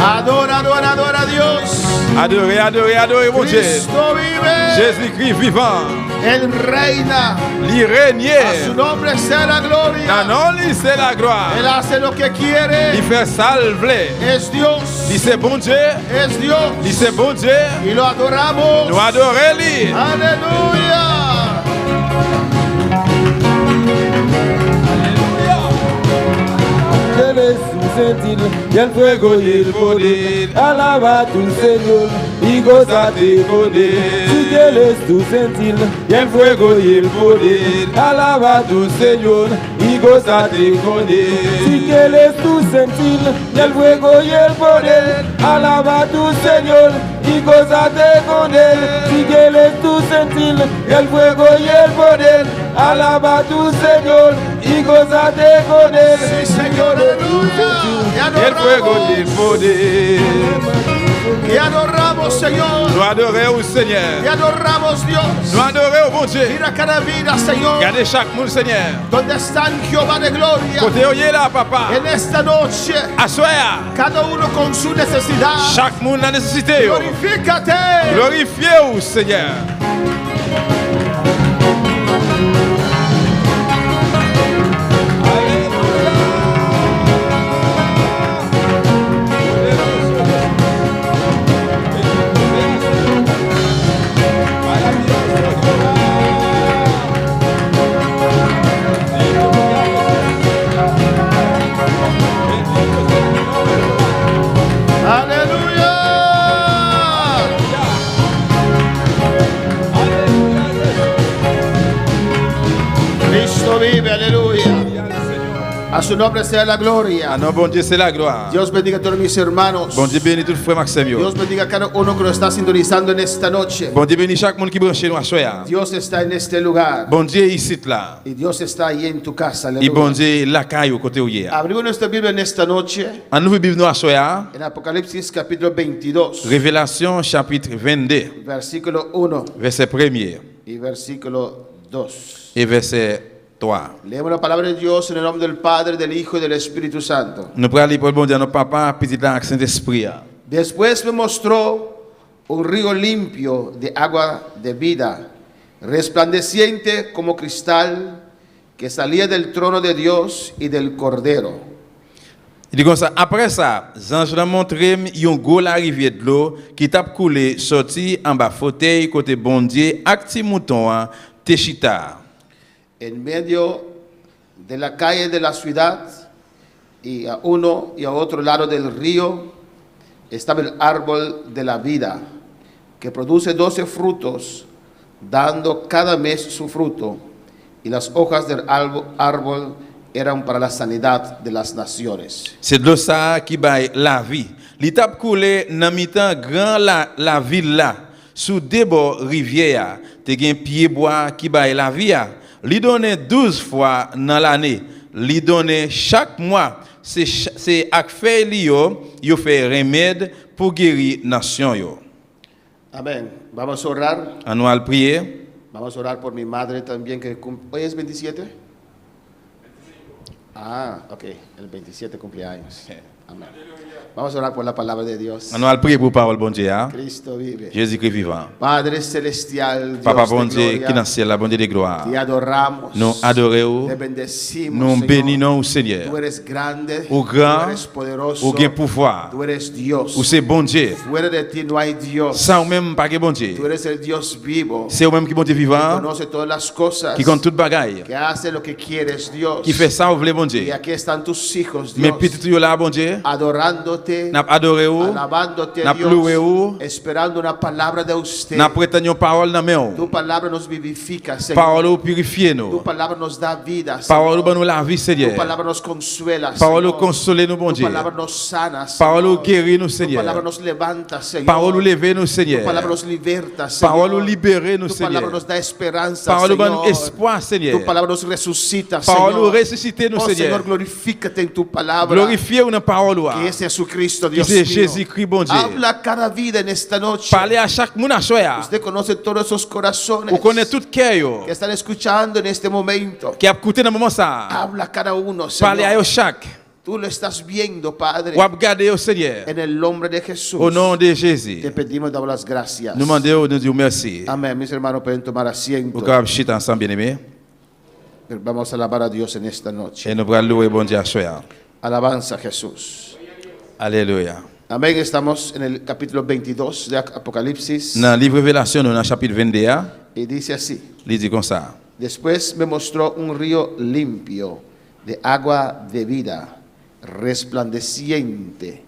Adora, adora, adora a Dios. Adorez, adorez, adorez mon Dieu. Cristo vive. Jésus-Christ vivant. Él reina. Il règne. A su nombre sea la gloria. Non, lui c'est la gloire. Él hace lo que quiere. Il fait salver. Es Dios. Il c'est bon Dieu. Es Dios. Il c'est bon Dieu. Y lo adoramos. Nous adorons lui. Aleluya. Quieres tú sentir el fuego y el poder, alaba a tu Señor y gózate con él. Si quieres tú sentir el fuego y el poder, alaba a tu Señor y gózate con él. Si quieres tú sentir el fuego y el poder, alaba a tu Señor y gózate con él. Si quieres tú sentir el fuego y el poder, alaba a tu Señor y gózate con él. Sí, Señor, aleluya. Y El fuego y el adoramos. poder. Y adoramos, Señor. Nous adorons au Seigneur. Y adoramos, Dios. Nous adorons au bon Dieu. Mira cada vida, Señor. Regardez chaque monde, Seigneur. Donde están Jehová de gloria. Côté où il est là, papa. En esta noche, Assoya. cada uno con su necesidad. Chaque monde a nécessité. Glorifícate. Glorifiez-vous, Seigneur. Aleluya. su nombre sea la gloria. Ah non, bon Dieu, c'est la gloire. Dios bendiga a todos mis hermanos. Bon Dieu bénit tout le frère Maxime. Dios bendiga a cada uno que lo está sintonizando en esta noche. Bon Dieu bénit chaque monde qui branche nous à soya. Dios está en este lugar. Bon Dieu ici là. Y Dios está ahí en tu casa. Et bon Aleluya. Dieu la caille au côté où il y a. Abrimos nuestra Biblia en esta noche. En nous Bible nous à soya. En Apocalipsis capítulo 22. Révélation chapitre 22, Versículo 1 verset 1er y versículo 2. et verset 3. Leemos la palabra de Dios en el nombre del Padre, del Hijo y del Espíritu Santo. Nous prenons pour le bon Dieu, notre papa, petit là, Saint-Esprit. Después me mostró un río limpio de agua de vida, resplandeciente como cristal, que salía del trono de Dios y del Cordero. Il dit comme ça, après ça, Jean m'a montré une grosse rivière de l'eau qui tape coulé, sorti en bas fauteuil côté bon Dieu, acti mouton, téchita. En medio de la calle de la ciudad y a uno y a otro lado del río estaba el árbol de la vida, que produce 12 frutos, dando cada mes su fruto, y las hojas del árbol eran para la sanidad de las naciones. C'est de l'eau ça qui baille la vie. Li tape coulé dans mi-temps grand la ville là, sous des bords rivière, te gen pied bois qui baille la vie. Li donne 12 fois dans l'année. Li donne chaque mois. C'est ak fè li yo fait remède pour guérir nation yo. Amén. Vamos a orar. On nous al prier. Vamos a orar por mi madre también, que hoy es 27. Ah, ok, el 27 cumpleaños. Amén. Vamos a orar por la palabra de Dios. On nous al prier pour parole bon Dieu. Hein? Cristo vive. Jésus-Christ vivant. Padre celestial, Dios Papa de bon Dieu qui dans gloria, le ciel, la bon Dieu de gloire. te adoramos, Nous adorons, te bendecimos, nous Señor. bénissons Seigneur. Tú eres grande, Ou grand, tú eres poderoso, ou gen pouvoir, tú eres Dios. ou c'est bon Dieu. Fuera de ti no hay Dios. Sans ou même pas que bon Dieu. Tú eres el Dios vivo, C'est ou même qui bon Dieu vivant, conoce todas las cosas, qui compte toute bagaille, que hace lo que quieres, Dios. qui fait ça ou vle bon Y Dieu. aquí están tus hijos, Mais Dios, petit yo là bon Dieu, adorándote, n'a adoré ou, alabándote, n'a loué Dios, ou, esperando una palabra de usted. n'a prétendu parole dans main Tu ou. palabra nos vivifica, Señor. Parole ou purifier Tu nous. palabra nos da vida, Parole ou Señor. ban nous la vie Tu Seigneur. palabra nos consuela, Parole ou Señor. consoler nous bon Tu Dieu. palabra nos sana, Parole ou Señor. guérir nous Tu palabra Seigneur. nos levanta, Señor. Parole ou lever nous Tu palabra Seigneur. nos liberta, Señor. Parole ou libérer nous Tu palabra Seigneur. nos da esperanza, Parole ou ban Señor. espoir Tu Seigneur. palabra nos resucita, Parole ou Señor. ressusciter nous Oh, Señor, Seigneur. glorifícate en tu palabra. Glorifier ou dans parole ou. Que es Jesucristo, Qui Dios c'est mío. Jésus-Christ bon Dieu. Habla cada vida en esta noche. Parler à chaque monde à soya. Usted conoce todos esos corazones Ou connaît tout cœur yo. que están escuchando en este momento. Qui a écouté dans moment ça. Habla cada uno, Parler à Señor. yo chaque. Tú lo estás viendo, Padre. Ou regarder au Seigneur. En el nombre de Jesús. Au nom de Jésus. Te pedimos, damos las gracias. Nous demandons, nous disons merci. Amén. Mis hermanos pueden tomar asiento. Nous allons chiter ensemble, bien-aimés. Vamos a alabar a Dios en esta noche. Et nous allons louer bon Dieu à soya. Alabanza a Jesús. Alléluia. Amén. Estamos en el capítulo 22 de Apocalipsis. Dans le livre Révélation, nous dans le chapitre 21, Y dice así. il dit comme ça. Después me mostró un río limpio de agua de vida, resplandeciente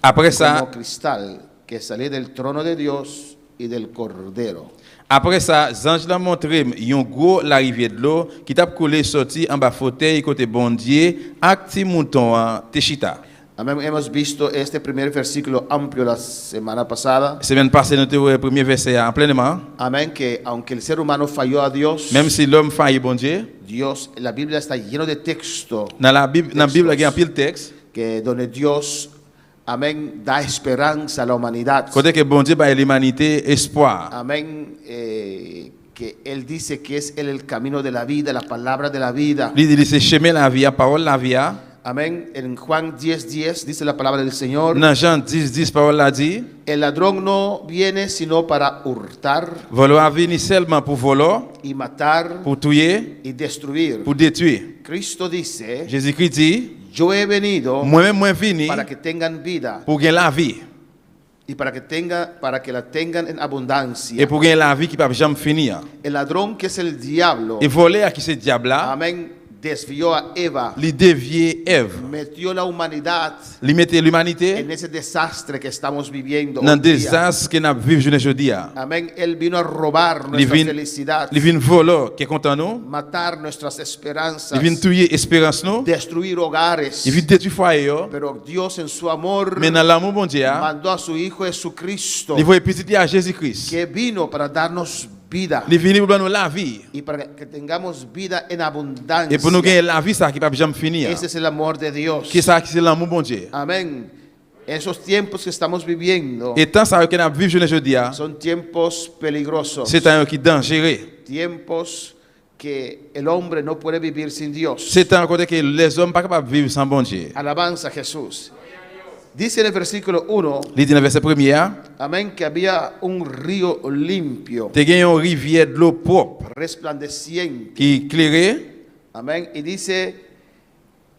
Après ça, como cristal, que salía del trono de Dios y del Cordero. après ça, Zange l'a montré une gros la rivière de l'eau qui t'a coulé sorti en bas fauteuil côté bon Dieu, acti mouton téchita. Amén. Hemos visto este primer versículo amplio la semana pasada. Semaine passée, nous avons le premier verset en pleinement. Amén. Que aunque el ser humano falló a Dios, Même si l'homme faillit bon Dieu, Dios, la Biblia está lleno de texto dans la Bible, il y a un pile texte. que donde Dios, amén, da esperanza a la humanidad. Côté que bon Dieu ba l'humanité espoir. Amén. Que Él dice que es Él el camino de la vida, la palabra de la vida. Il dit c'est chemin la vie, parole la vie. Amén. En Juan 10:10 dice la palabra del Señor. Dans Jean 10, parole la dit, El ladrón no viene sino para hurtar voler a venir seulement pour voler, y matar pour tuer, y destruir. pour détruire. Cristo dice, Jésus-Christ dit, yo he venido moi-même moi venu para que tengan vida pour gagner la vie y para que la tengan en abundancia. et pour gagner la vie qui peut jamais finir. El ladrón, que es el diablo, Et voler à qui c'est diable là, amén, desvió a Eva, li dévié Ève, metió la humanidad li mette l'humanité en ese desastre que estamos viviendo dans hoy día. désastre que n'a vivre journée aujourd'hui. Amén. Él vino a robar Li nuestra vin felicidad, li vin voler qui est content nous, matar nuestras esperanzas, li vin tuer espérance nous, destruir hogares. li vin détruire foyer yo. Pero Dios en su amor Mais dans l'amour bon Dieu, mandó a su Hijo Jesucristo, li voye petit à Jésus-Christ. que vino para darnos vida Li vini pour nous la vie y para que tengamos vida en et abundancia. pour nous gagner la vie ça qui pas jamais finir. Ese es el amor de Dios. Qui ça qui c'est l'amour bon Dieu. Amén. Esos tiempos que estamos viviendo Et tant ça que n'a vivre journée aujourd'hui, son tiempos peligrosos. c'est un qui dangereux. Tiempos que el hombre no puede vivir sin Dios. C'est un côté que les hommes pas capables de vivre sans bon Dieu. Alabanza a Jesús. Dice en el versículo 1, Il dit dans le verset 1er, amén, que había un río limpio, te gagne une rivière de l'eau propre resplandeciente. qui éclairée. Amén. Y dice,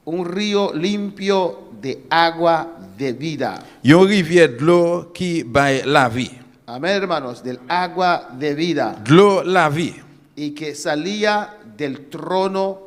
un río limpio de agua de vida. Une rivière de l'eau qui baille la vie. Amén, hermanos, del agua de vida. De l'eau la vie. Y que salía del trono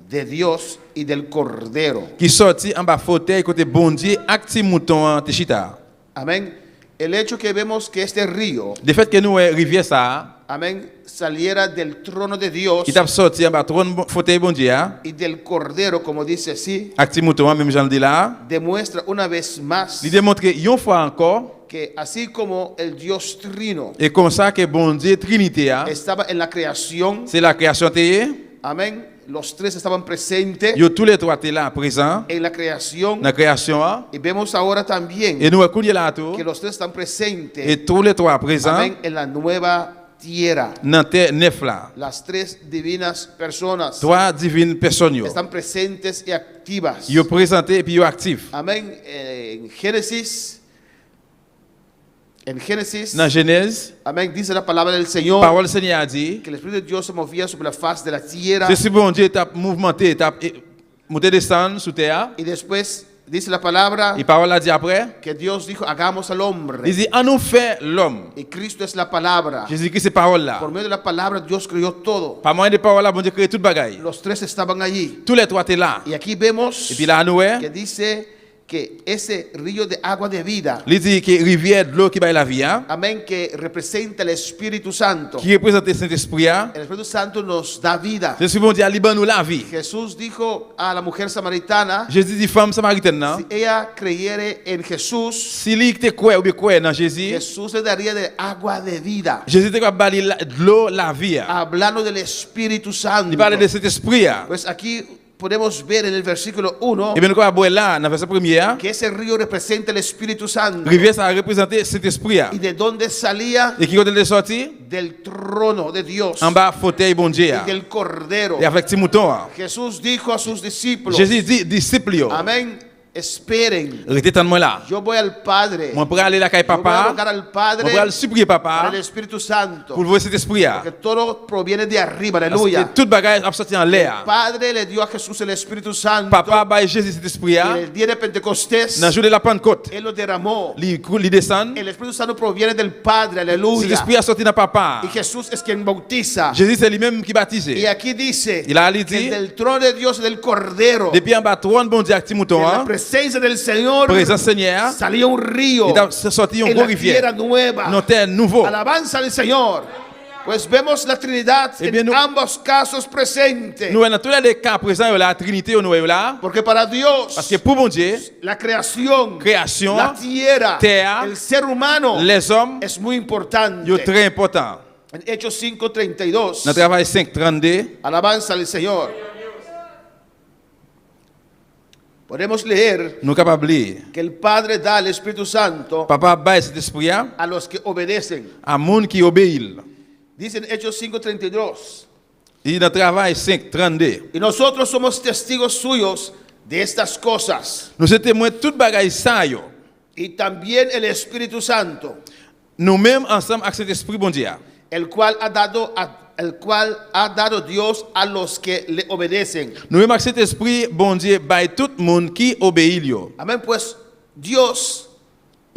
de Dios y del Cordero. Qui sorti en bas fauteuil côté bon Dieu avec ti mouton te chita. Amén. El hecho que vemos que este río, De fait que nous rivière ça amén, saliera del trono de Dios qui t'a sorti en bas trône fauteuil bon Dieu y del Cordero, como dice así, avec ti mouton même Jean dit là. demuestra una vez más Il démontre une fois encore que así como el Dios Trino et comme ça que bon Dieu Trinité estaba en la creación, c'est la création te amén, los tres estaban presentes yo tous les trois étaient là présents en la creación, dans la création y vemos ahora también et nous écoutons là tout que los tres están presentes, et tous les trois présents amén, en la nueva tierra. dans terre neuf là. Las tres divinas personas Trois divines personnes yo. están presentes y activas. Yo présenté et puis yo actif. Amén. En Génesis, Dans Genèse, amén, dice la palabra del Señor parole Seigneur a dit, que el Espíritu de Dios se movía sobre la faz de la tierra, c'est si bon Dieu t'a mouvementé, t'a monté descendre sur terre. y después dice la palabra Et parole a dit après, que Dios dijo, hagamos al il hombre. dit en nous fait l'homme. Y Cristo es la palabra. Jésus-Christ c'est parole là. Por medio de la palabra Dios creó todo. Par moyen de parole là, bon Dieu crée toute bagaille. Los tres estaban allí. Tous les trois étaient là. Y aquí vemos Et puis là nous que dice que ese río de agua de vida, il dit que rivière de l'eau qui baille la vie, hein, amén, que representa el Espíritu Santo. qui représente le Saint-Esprit, hein. El Espíritu Santo nos da vida. C'est si bon Dieu a libéré nous la vie. Jesús dijo a la mujer samaritana, Jésus dit femme samaritaine là, si ella creyere en Jesús, si lui te croit ou bien croit dans Jésus, Jesús le daría de agua de vida. Jésus te capable de l'eau la vie. Hablando del Espíritu Santo. Il parle de cet esprit. Pues aquí podemos ver en el versículo 1 Et bien nous avons là dans le verset premier, que ese río representa el Espíritu Santo. rivière ça a représenté cet esprit. ¿Y de dónde salía? Et qui est sorti Del trono de Dios en bas fauteuil bon Dieu. y del Cordero. Et avec petit mouton. Jesús dijo a sus discípulos, Jésus dit disciples yo, amén, esperen, restez tant moi là. yo voy al Padre, Moi pour aller là chez yo voy a papa, rogar al moi Padre pour aller supplier para papa el Espíritu Santo, pour voir cet esprit. que todo proviene de arriba, Parce aleluya. que toute bagaille a sorti en El l'air. Padre le dio a Jesús el Espíritu Santo Papa baille Jésus cet esprit y en el día de Pentecostés dans le jour de la Pentecôte. Él lo derramó. Il descend. El Espíritu Santo proviene del Padre, Cet aleluya. esprit a sorti dans papa. Y Jesús es quien bautiza. Jésus c'est lui-même qui baptise. Y aquí dice Il a que dit del trono de Dios y del Cordero, depuis en bas trône bon Dieu avec petit mouton, en la presencia del Señor, présent Seigneur, salía un río il a sorti un en gros la tierra rivière. nueva. Nos terres nouveau. Alabanza al Señor. Pues vemos la Trinidad Eh bien, en nous- ambos casos presente. Nous dans tous les cas présents la Trinité nous est là Porque para Dios, parce que pour bon Dieu, la creación, création, la tierra, terre, el ser humano les hommes, es muy importante. yo très important. En Hechos 5:32, Dans travail 5:32, alabanza al Señor. Podemos leer nous capable lire. que el Padre da al Espíritu Santo Papa baille cet esprit a los que obedecen. à monde qui obéit. Dice en Hechos 5:32, Il dans travail 5:32. y nosotros somos testigos suyos de estas cosas, Nous sommes témoins de toute bagaille ça yo. y también el Espíritu Santo, Nous-mêmes ensemble avec cet esprit bon Dieu. el cual ha dado Dios a los que le obedecen. Nous-mêmes avec cet esprit bon Dieu baille tout le monde qui obéit yo. Amén. Pues Dios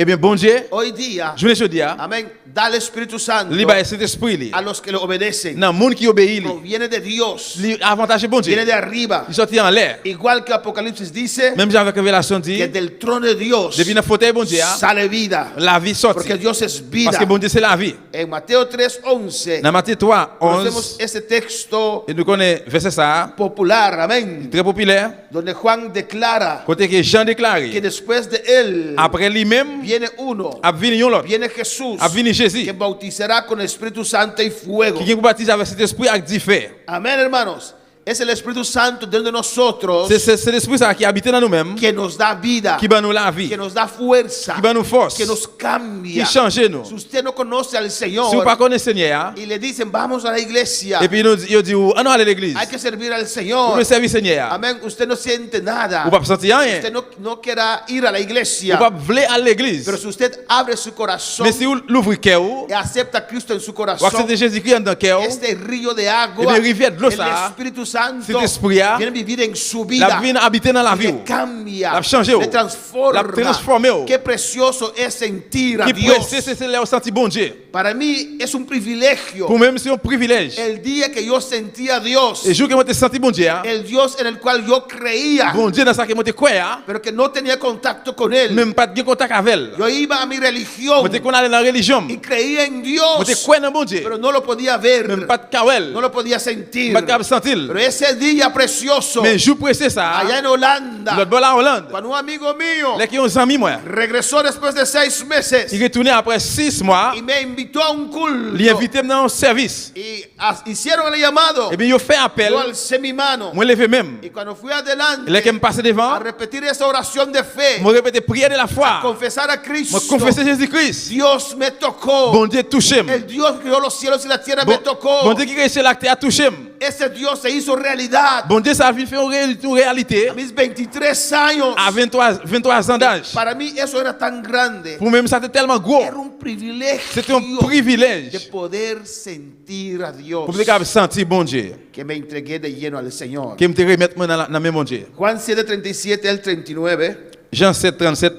Eh bien, bon Dieu, hoy día, je voulais dire, amén, da el Espíritu Santo li ba cet esprit a los que le obedecen. nan moun qui obéit li, Proviene de Dios, li avantage bon Dieu. viene de arriba. Il sorti en l'air. Igual que Apocalipsis dice Même avec révélation dit, que del trono de Dios depuis dans fauteuil bon Dieu, sale vida. la vie sorti. Porque Dios es vida. Parce que bon Dieu c'est la vie. En Mateo 3:11 Dans Matthieu 3, conocemos 11, ese texto et nous connaissons verset ça, popular, amén, très populaire, donde Juan declara côté que Jean que déclaré, después de él après lui-même, viene uno, a venu yon l'autre, viene Jesús, a venu Jésus, que bautizará con Espíritu Santo y fuego. qui vient baptiser avec cet esprit avec du feu. Amén, hermanos. Es el Espíritu Santo dentro de nosotros C'est l'esprit ça qui habite dans nous-mêmes, que nos da vida, qui va nous la vie, que nos da fuerza, qui va nous force, que nos cambia. qui change nous. Si usted no conoce al Si vous ne Señor connaissez Seigneur, y le dicen vamos a la iglesia, et puis il dit, ah non, allez à l'église, hay que servir al vous Señor. le servir Seigneur, Amén. Usted no siente nada. vous ne pouvez pas sentir rien, Usted no quiera ir a la vous iglesia. ne pouvez pas vouloir à l'église. Pero si usted abre su corazón Mais si vous l'ouvrez cœur, vous y acepta a Cristo en su corazón, acceptez Jésus-Christ dans le cœur, este río de et agua, bien rivière de l'eau el ça, Espíritu Santo cet esprit là, viene a vivir en su la vida, vie habiter dans la vie, le cambia, la change, le transforma. la transforme. Qué precioso es sentir a qui Dios. presse, c'est là où sentir bon Dieu. Para mí es un privilegio Pour même c'est un privilège. el día que yo sentí a Dios, Et jour que moi te senti bon Dieu, el Dios en el cual yo creía, bon Dieu dans ça que moi te crois, pero que no tenía contacto con él. même pas de contact avec elle. Yo iba a mi religión Moi te connais dans la religion, y creía en moi Dios, te crois dans bon Dieu, pero no lo podía ver, même pas de kawel, no lo podía sentir. pas de sentir. Pero ese día precioso, Mais jour pressé ça, allá en Holanda, l'autre bol en Hollande, cuando un amigo mío les qui ont amis moi, regresó después de 6 meses il retourné après 6 mois, y me invitó a un culto, il invité dans un service. y hicieron el llamado, Et bien il fait appel, yo alcé mi mano, moi levé même. y cuando fui adelante Les qui me passent a devant, repetir esa oración de fe, moi répéter prière de la a foi, confesar a moi Cristo, confesser Jésus-Christ. Dios me tocó, Bon Dieu touché. el Dios que creó los cielos y la tierra me tocó, Bon Dieu qui créé la terre a touché. ese Dios se hizo realidad. Bon Dieu ça a fait une réalité A mis 23 años, à 23 ans d'âge. para mí eso era tan grande, Pour même ça c'était tellement gros. era un privilegio C'était un de privilège poder sentir a Dios, pour que sentir bon Dieu. que me entregué de lleno al Señor. Qui me te remettre dans la même bon Dieu. Juan 7:37 al 39, Jean 7, 37,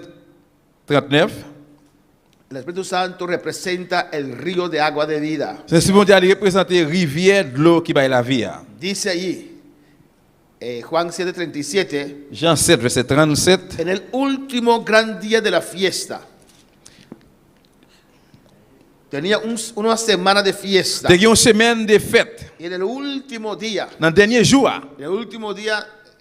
39. el Espíritu Santo representa el río de agua de vida. C'est si bon Dieu il représente rivière de l'eau qui baille la vie. Dice allí, Juan 7:37, Jean 7, verset 37. en el último gran día de la fiesta, tenía una semana de fiesta, T'as une semaine de fête. y en el último día, Dans le dernier jour,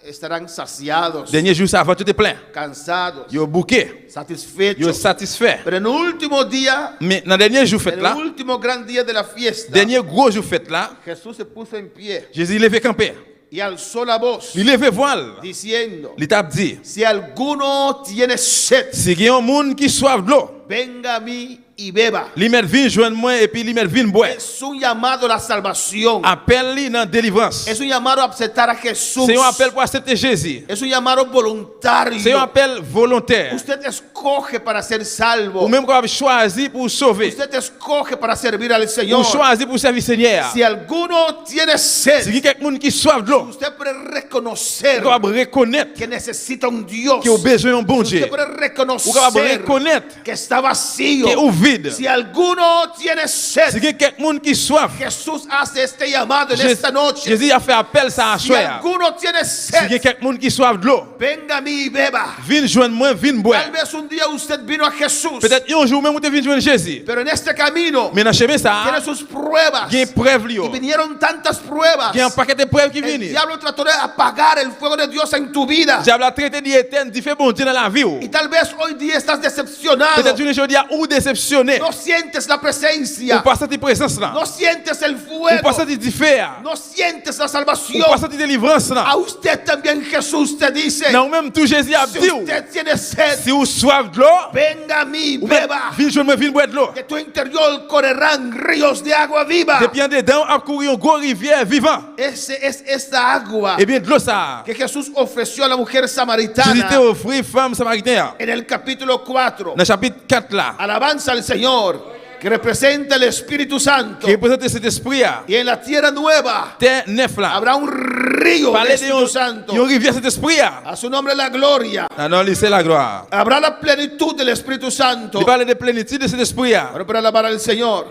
estarán saciados, dernier jour ça va tout est plein. cansados, Yo bouquet, yo satisfechos. satisfait. Pero en el último día, Mais dans le dernier jour en fête el là, último gran día de la fiesta, dernier gros jour fête là, Jesús se puso en pie Jésus il levé camper. y alzó la voz Il levé voile. diciendo, Il t'a dit, si alguno tiene sed, si il y a un monde qui soif de l'eau, venga a mí y beba. il met vin joindre moi et puis il met vin boire. Es un llamado a la salvación. Appelle lui dans délivrance. Es un llamado a aceptar a Jesús. C'est un appel pour accepter Jésus. Es un llamado voluntario. C'est un appel volontaire. Usted escoge para ser salvo. Ou même qu'on a choisi pour sauver. Usted escoge para servir al Señor. Ou choisi pour servir Seigneur. Si alguno tiene sed, Si quelqu'un qui soif de l'eau, usted puede reconocer qu'on va reconnaître que necesita un Dios. qu'il a besoin d'un bon Dieu. Usted puede Ou qu'on va reconocer reconnaître que está vacío. qu'il est vide. Si alguno tiene Si sed, quelqu'un qui soif, Jesús hace este llamado en esta noche. Jésus a fait appel ça à Si soir. alguno tiene Si sed, quelqu'un qui soif de l'eau, venga a mí y beba. viens joindre moi, viens boire. Tal vez un día usted vino a Jesús, Peut-être un jour même vous devez joindre Jésus. pero en este camino Mais dans le chemin ça, tiene sus pruebas. il y a une preuve. Y vinieron tantas pruebas. Il y a un paquet de preuves qui El viennent. diablo trató de apagar el fuego de Dios en tu vida. Diable a traité d'éternel, d'y faire bon Dieu dans la vie. Y tal vez hoy día estás decepcionado. Peut-être une chose ou déceptionné. No sientes la Ou presencia. pas sentir présence là. No sientes el Ou fuego. pas sentir différent. No sientes la Ou salvación. pas sentir délivrance là. A usted también Jesús te dice, Non, même tout Jésus a si dit. usted tiene sed, Si vous soif de l'eau, venga a mí, ou bien beba. viens joindre moi, viens boire de l'eau. Que tu interior correrán ríos de agua viva. Depuis en dedans, a courir une grosse rivière vivant. Ese es esta agua Et bien de l'eau ça. que Jesús ofreció a la mujer Jésus samaritana t'a offert femme samaritaine. en el capítulo 4. Dans le chapitre 4 là. Alabanza al Señor. que representa el Espíritu Santo. qui représente cet esprit là. Y en la tierra nueva Terre neuf là. habrá un río del Parler Espíritu Santo. de rivière cet esprit là. A su nombre la gloria. Ah non, lui, c'est la gloire. Habrá la plenitud del Espíritu Santo. Il parle de plénitude de cet esprit là. Ahora para alabar al Señor.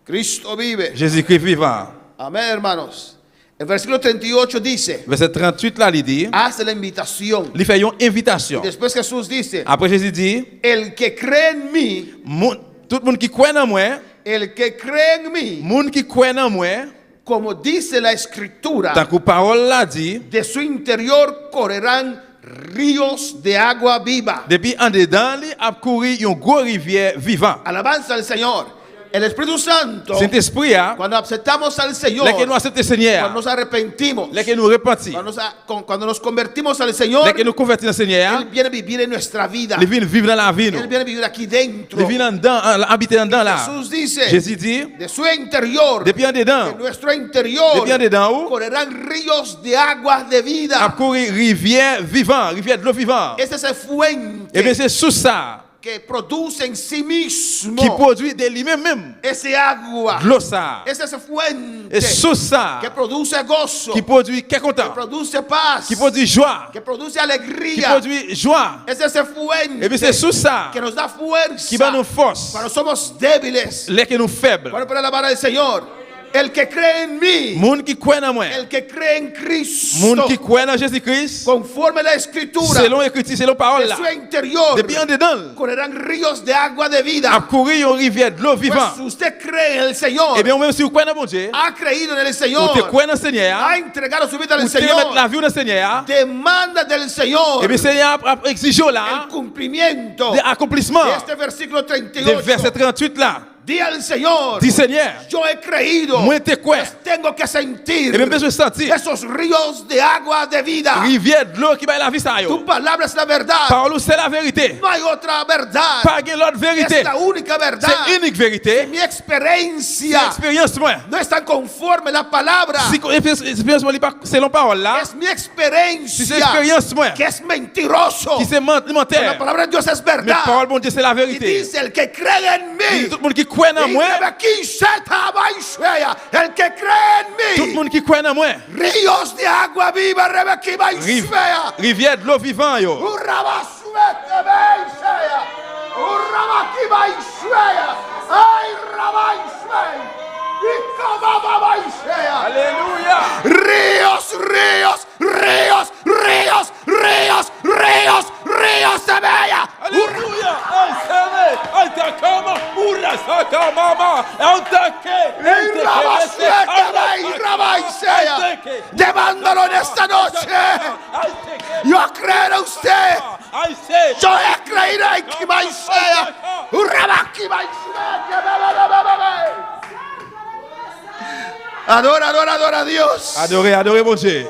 Cristo vive. Jésus-Christ vivant. Amén, hermanos. El versículo 38 dice, Verset 38 là, il dit, hace la invitación. il fait une invitation. Después Jesús dice, Après Jésus dit, el que cree en mí, tout le monde qui croit en moi, el que cree en mí, monde qui croit en moi, como dice la Escritura, tant que parole l'a dit, de su interior correrán ríos de agua viva. depuis en dedans, il a couru une grosse rivière vivante. Alabanza al Señor. El Espíritu Santo, Saint-Esprit, cuando aceptamos al Señor, les que nous acceptons le Seigneur, cuando nos arrepentimos, les que nous repentons, cuando nos convertimos al Señor, les que nous convertissons au Seigneur, Él viene a vivir en nuestra vida. ils viennent vivre dans la vie. Él viene a vivir aquí dentro. Ils viennent dedans, habiter dedans là. Jesús dice, Jésus dit, de su interior, depuis en de dedans, nuestro interior, depuis en dedans, où correrán ríos de agua de a vida. couru rivière vivante, rivière de l'eau vivante. Ese es el fuente Et bien c'est sous ça que produce en sí mismo qui produit de lui-même même ese agua. de l'eau ça. Ese es el fuente Et sous ça que produce gozo, qui produit qu'est que content, produce paz, qui produit joie, que produce qui alegría. produit joie. Ese es el Et fuente bien c'est sous ça que nos da fuerza qui va nous force, cuando somos débiles. les que nous faibles. Bueno, para alabar al Señor. El que cree en mí, Monde qui croit en moi, el que cree en Cristo, monde qui croit en Jésus-Christ, conforme a la Escritura, selon l'écriture, selon parole de là, su interior depuis en dedans, correrán ríos de agua de a vida. courir une rivière de l'eau Pues vivante. usted cree en el Señor, Et bien même si vous croyez en bon Dieu, ha creído en el vous te Señor, croyez dans le Seigneur, ha entregado su vida al vous te mettre la Señor, vie dans le Seigneur, demanda del Señor et bien Seigneur a exigé là, el cumplimiento des accomplissements, de este versículo des 38. versets 38 là. Di al Señor, Dis Seigneur, yo he creído, moi te crois, pues tengo que sentir et bien besoin de sentir, esos ríos de agua de vida. rivière de l'eau qui va la vie ça Tu yo. palabra es la verdad. Parole c'est la vérité. No hay otra verdad. Pas gain l'autre vérité. Es la única verdad. C'est unique vérité. Mi C'est experiencia expérience moi. no es tan conforme la palabra. Si expérience moi selon parole là, Es mi si c'est experiencia expérience moi que es mentiroso. qui c'est La menteur. palabra de Dios es Mais verdad. parole bon Dieu c'est la Y vérité. dice el que cree en Et mí. tout le monde qui croit en moi, El que cree en tout le mí. monde qui croit en moi, Ríos de agua viva, Rebequiba y Shea. rivière de l'eau vivant yo. Urrabasuete Beisea. Urrabaquiba y Shea. Ay, Rabai Shea. Y Kababa y Shea. Alléluia. Ríos, ríos, ríos, ríos, ríos, ríos, ríos de Bella. Alléluia. Ay sene, ay takama, ura sakamama, antake. Llevándolo en esta noche. Yo creo en usted. Ay sé. Yo he creído en Kimaisea. Adora, adora, adora a Dios. Adorez mon Dieu.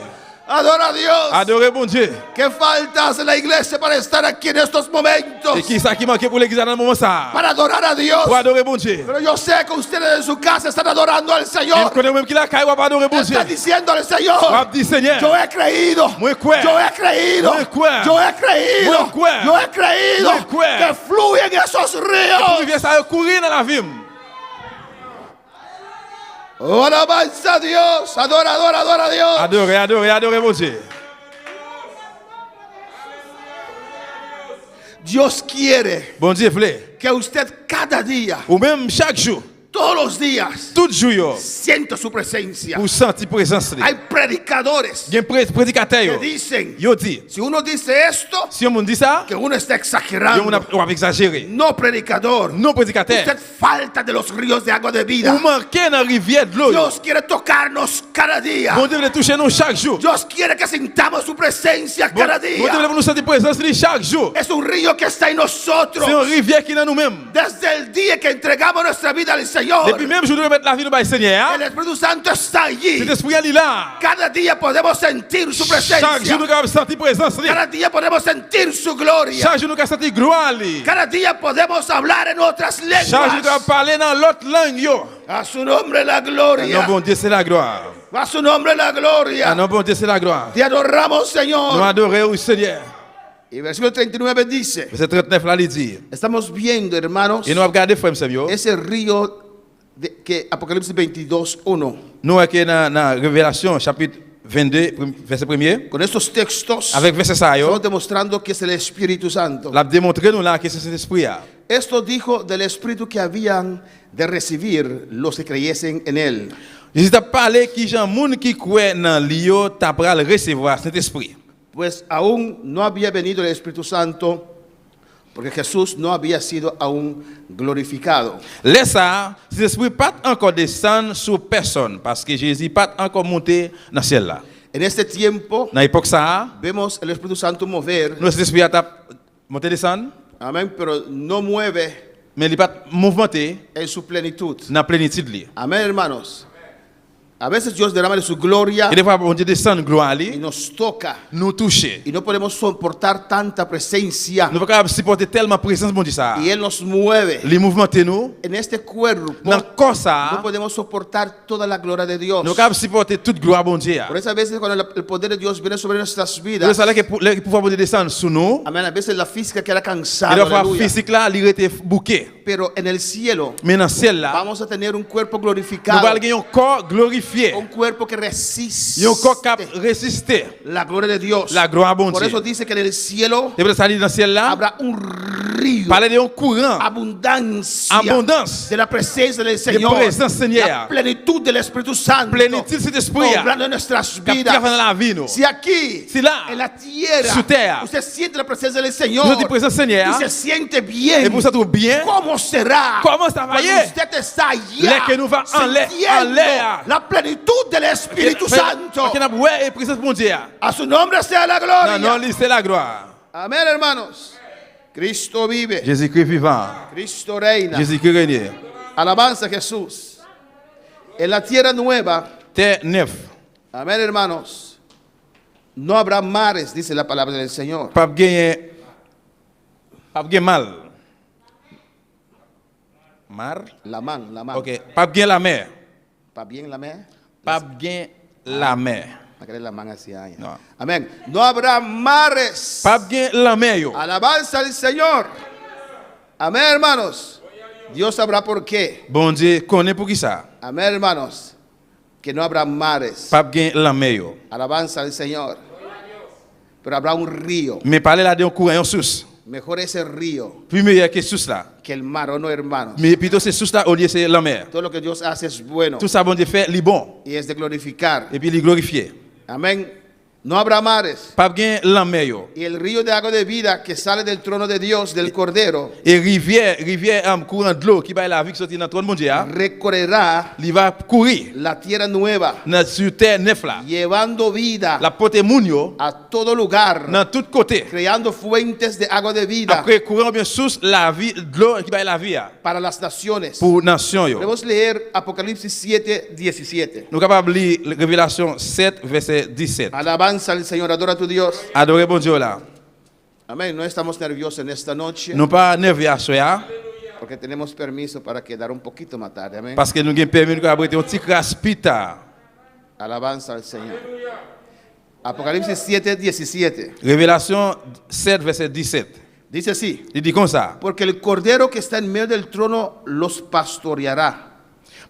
Adora a Dios. Adorez mon Dieu. ¿Qué falta hace la iglesia para estar aquí en estos momentos? Et qui ça qui manque pour l'église dans le moment ça? Para adorar a Dios. Pour adorer mon Dieu. Pero yo sé que ustedes en su casa están adorando al Il Señor. connaît même qu'il a caillou pour adorer mon Dieu. Están diciendo al On Señor. dit Seigneur. Yo he creído. Muy cruel. Yo he creído. Muy cruel. Yo he creído. Muy cruel. Yo he creído Muy cruel. que fluyen esos Pour ríos. vivre ça courir dans la vie. Oh, alabanza a Dios. Adora, adora, adora a Dios. Adorez mon Dieu. Dios quiere Bon Dieu voulait. que usted cada día, Ou même chaque jour, todos los días, tout jour yo, sienta su presencia. pour sentir présence. Hay predicadores Il y a un prédicateur que yo. dicen, Yo dit, si uno dice esto, si on dit ça, que uno está yo exagerando. on a exagéré. No predicador. Non prédicateur. Usted falta de los ríos de agua de vida. Ou manquer dans la rivière de l'eau. Dios quiere tocarnos cada día. Bon Dieu veut toucher nous chaque jour. Dios quiere que sintamos su presencia cada Bon Dieu día. veut nous sentir présence de chaque jour. Es un río que está en nosotros. C'est une rivière qui est dans nous-mêmes. Desde el día que entregamos nuestra vida al Señor, Depuis même jour de mettre la vie dans le Seigneur, el Espíritu Santo está allí. cet esprit est là. Cada día podemos sentir su Chaque jour presencia. nous avons senti présence. Cada día podemos sentir su gloria. Chaque jour nous avons senti gloire. Cada día podemos hablar en otras Chaque jour nous avons lenguas. parlé dans l'autre langue. Yo. A su nombre la Non, gloria. bon Dieu, c'est la gloire. A su nombre la gloria. Non, bon Dieu, c'est la gloire. Te adoramos, Nous Señor. adorons au Seigneur. Y versículo 39 dice, Verset 39 là, il dit. estamos viendo, hermanos, Et nous avons regardé, frère Samuel. ese río que Apocalipsis 22, 1. Nous avons dans Révélation, chapitre 22, verset 1er. Con estos textos Avec verset ça, estamos demostrando que es el Espíritu Santo. l'a démontré nous là que c'est cet esprit. Esto dijo del Espíritu que habían de recibir los que creyesen en él. Jésus t'a parlé qui gens moun qui croit dans l'io t'a pral recevoir cet esprit. Pues aún no había venido el Espíritu Santo porque Jesús no había sido aún glorificado. Laisse ça, cet esprit pas encore descendre sur personne parce que Jésus pas encore monté dans ciel là. En este tiempo Dans l'époque ça, vemos el Espíritu Santo mover, nous cet esprit a monté descendre, amén, pero no mueve mais il pas mouvementé en su plenitud. dans plénitude li. Amén, hermanos. A veces Dios derrama de su gloria Et des fois bon Dieu descend gloire y li, nos toca nous toucher. y no podemos soportar tanta presencia Nous pas capable supporter tellement présence bon Dieu ça. y Él nos mueve. Les mouvementés nous En este cuerpo dans corps no ça, podemos soportar toda la gloria de Dios. nous capable supporter toute gloire bon Dieu. Por eso a veces cuando el poder de Dios viene sobre nuestras C'est vidas, ça là que le pouvoir bon Dieu descendre sur nous. amén, a veces la física queda Et cansada, des fois aleluya. physique là, il était bouquet. Pero en el cielo Mais dans ciel là, vamos a tener un cuerpo nous glorificado, allons gagner un corps glorifié. un cuerpo que resiste Un corps qui résister la gloria de Dios. la gloire bon Por Dieu. eso dice que en el cielo Et pour ça dit dans ciel là, habrá un río, parler de un courant, abundancia abondance, de la presencia del Señor, presencia del Señor. la plenitud del Espíritu Santo, plénitude cet esprit obrando en nuestras qui a fait dans vidas. la vie nous. Si aquí, Si là, en la tierra, sur terre, usted siente la presencia del Nous Señor sommes présents Seigneur, y se siente et bien, pour ça tout bien, ¿cómo será comment ça va cuando y usted está Les allá que nous va en l'air, sintiendo la plenitud del Espíritu Santo? Qui n'a ouais et présence bon Dieu. A su nombre sea la Non, gloria. non, lui, c'est la gloire. Amén, hermanos. Cristo vive, Jésus-Christ vivant, Cristo reina. Jésus-Christ règne. Alabanza a Jesús. En la tierra nueva, Terre neuf, amén, hermanos, no habrá mares, dice la palabra del Señor. pas gagner mal. Mar? La man. OK, pas gagner la mer. ¿Para bien la mer? Pas gagner la mer. ¿Para qué la man hacia allá? No. Amén. No habrá mares. Pas gagner la mer yo. Alabanza al Señor. Amén, hermanos. Dios sabrá por qué. Bon Dieu connaît pour qui ça. Amén, hermanos. Que no habrá mares. Pas gagner la mer yo. Alabanza al Señor. Pero habrá un río. Mais parler là de un courant, un source. Mejor ese río Plus meilleur que source là. que el mar, ¿o no, hermanos? Mais plutôt c'est source là au lieu c'est la mer. Todo lo que Dios hace es bueno Tout ça bon Dieu fait, li bon. y es de glorificar. Et puis il glorifié. Amén. No habrá mares. Pas gagner la mer yo. Y el río de agua de vida que sale del trono de Dios, del Cordero, Et rivière courant de l'eau qui va la vie qui sortit dans le trône bon Dieu, recorrerá il va courir la tierra nueva, sur terre neuf là. llevando vida La porte moun yo a todo lugar, dans tout côté. creando fuentes de agua de vida Après courant bien source la vie de l'eau qui va la vie para las naciones. pour nation yo. Podemos leer Apocalipsis 7, 17. Nous capables de lire Révélation 7 verset 17. Alabanza al Señor, adora a tu Dios. Adorez bon Dieu là. Amén. No estamos nerviosos en esta noche Nous pas nerveux à soir porque tenemos permiso para quedar un poquito más tarde. Amén. parce que nous avons permis de abriter un petit craspita. Alabanza al Señor. Apocalipsis 7, 17. Révélation 7 verset 17. Dice así: Il dit comme ça. porque el cordero que está en medio del trono los pastoreará.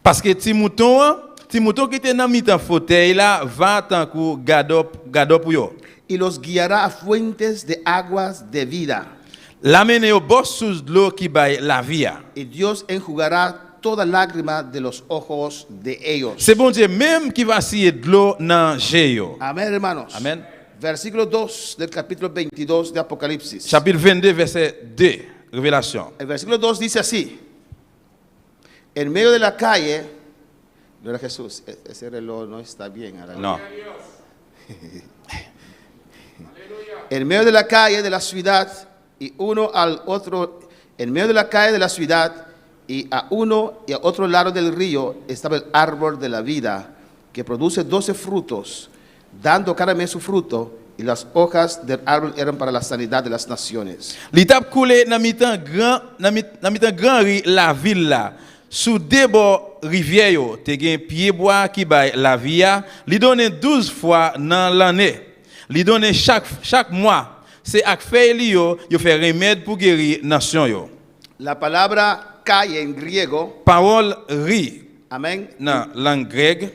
Parce que ti mouton qui était dans mi-temps fauteuil là va tant que gado pour yo. Y los guiará a fuentes de aguas de vida. L'amener au bord sous l'eau qui baille la vie. Y Dios enjugará toda lágrima de los ojos de ellos. C'est bon Dieu même qui va scier de l'eau dans géo. Amén, hermanos. Amen. Versículo 2 del capítulo 22 de Apocalipsis. Chapitre 22 verset 2 Révélation. El versículo 2 dice así: en medio de la calle, gloria a Jesús, ese reloj no está bien. Non. En medio de la calle de la ciudad y uno al otro, en medio de la calle de la ciudad y a uno y a otro lado del río estaba el árbol de la vida que produce 12 frutos, dando cada mes su fruto, y las hojas del árbol eran para la sanidad de las naciones. L'étape coulée dans mi-temps grand la ville là. Sous débord rivière yo, te gen pied bois qui baille la vie, li donne 12 fois dans l'année. Li donne chaque mois c'est avec feuille yo fait remède pour guérir nation yo. La palabra calle en griego, Parole ri amén, dans langue grecque,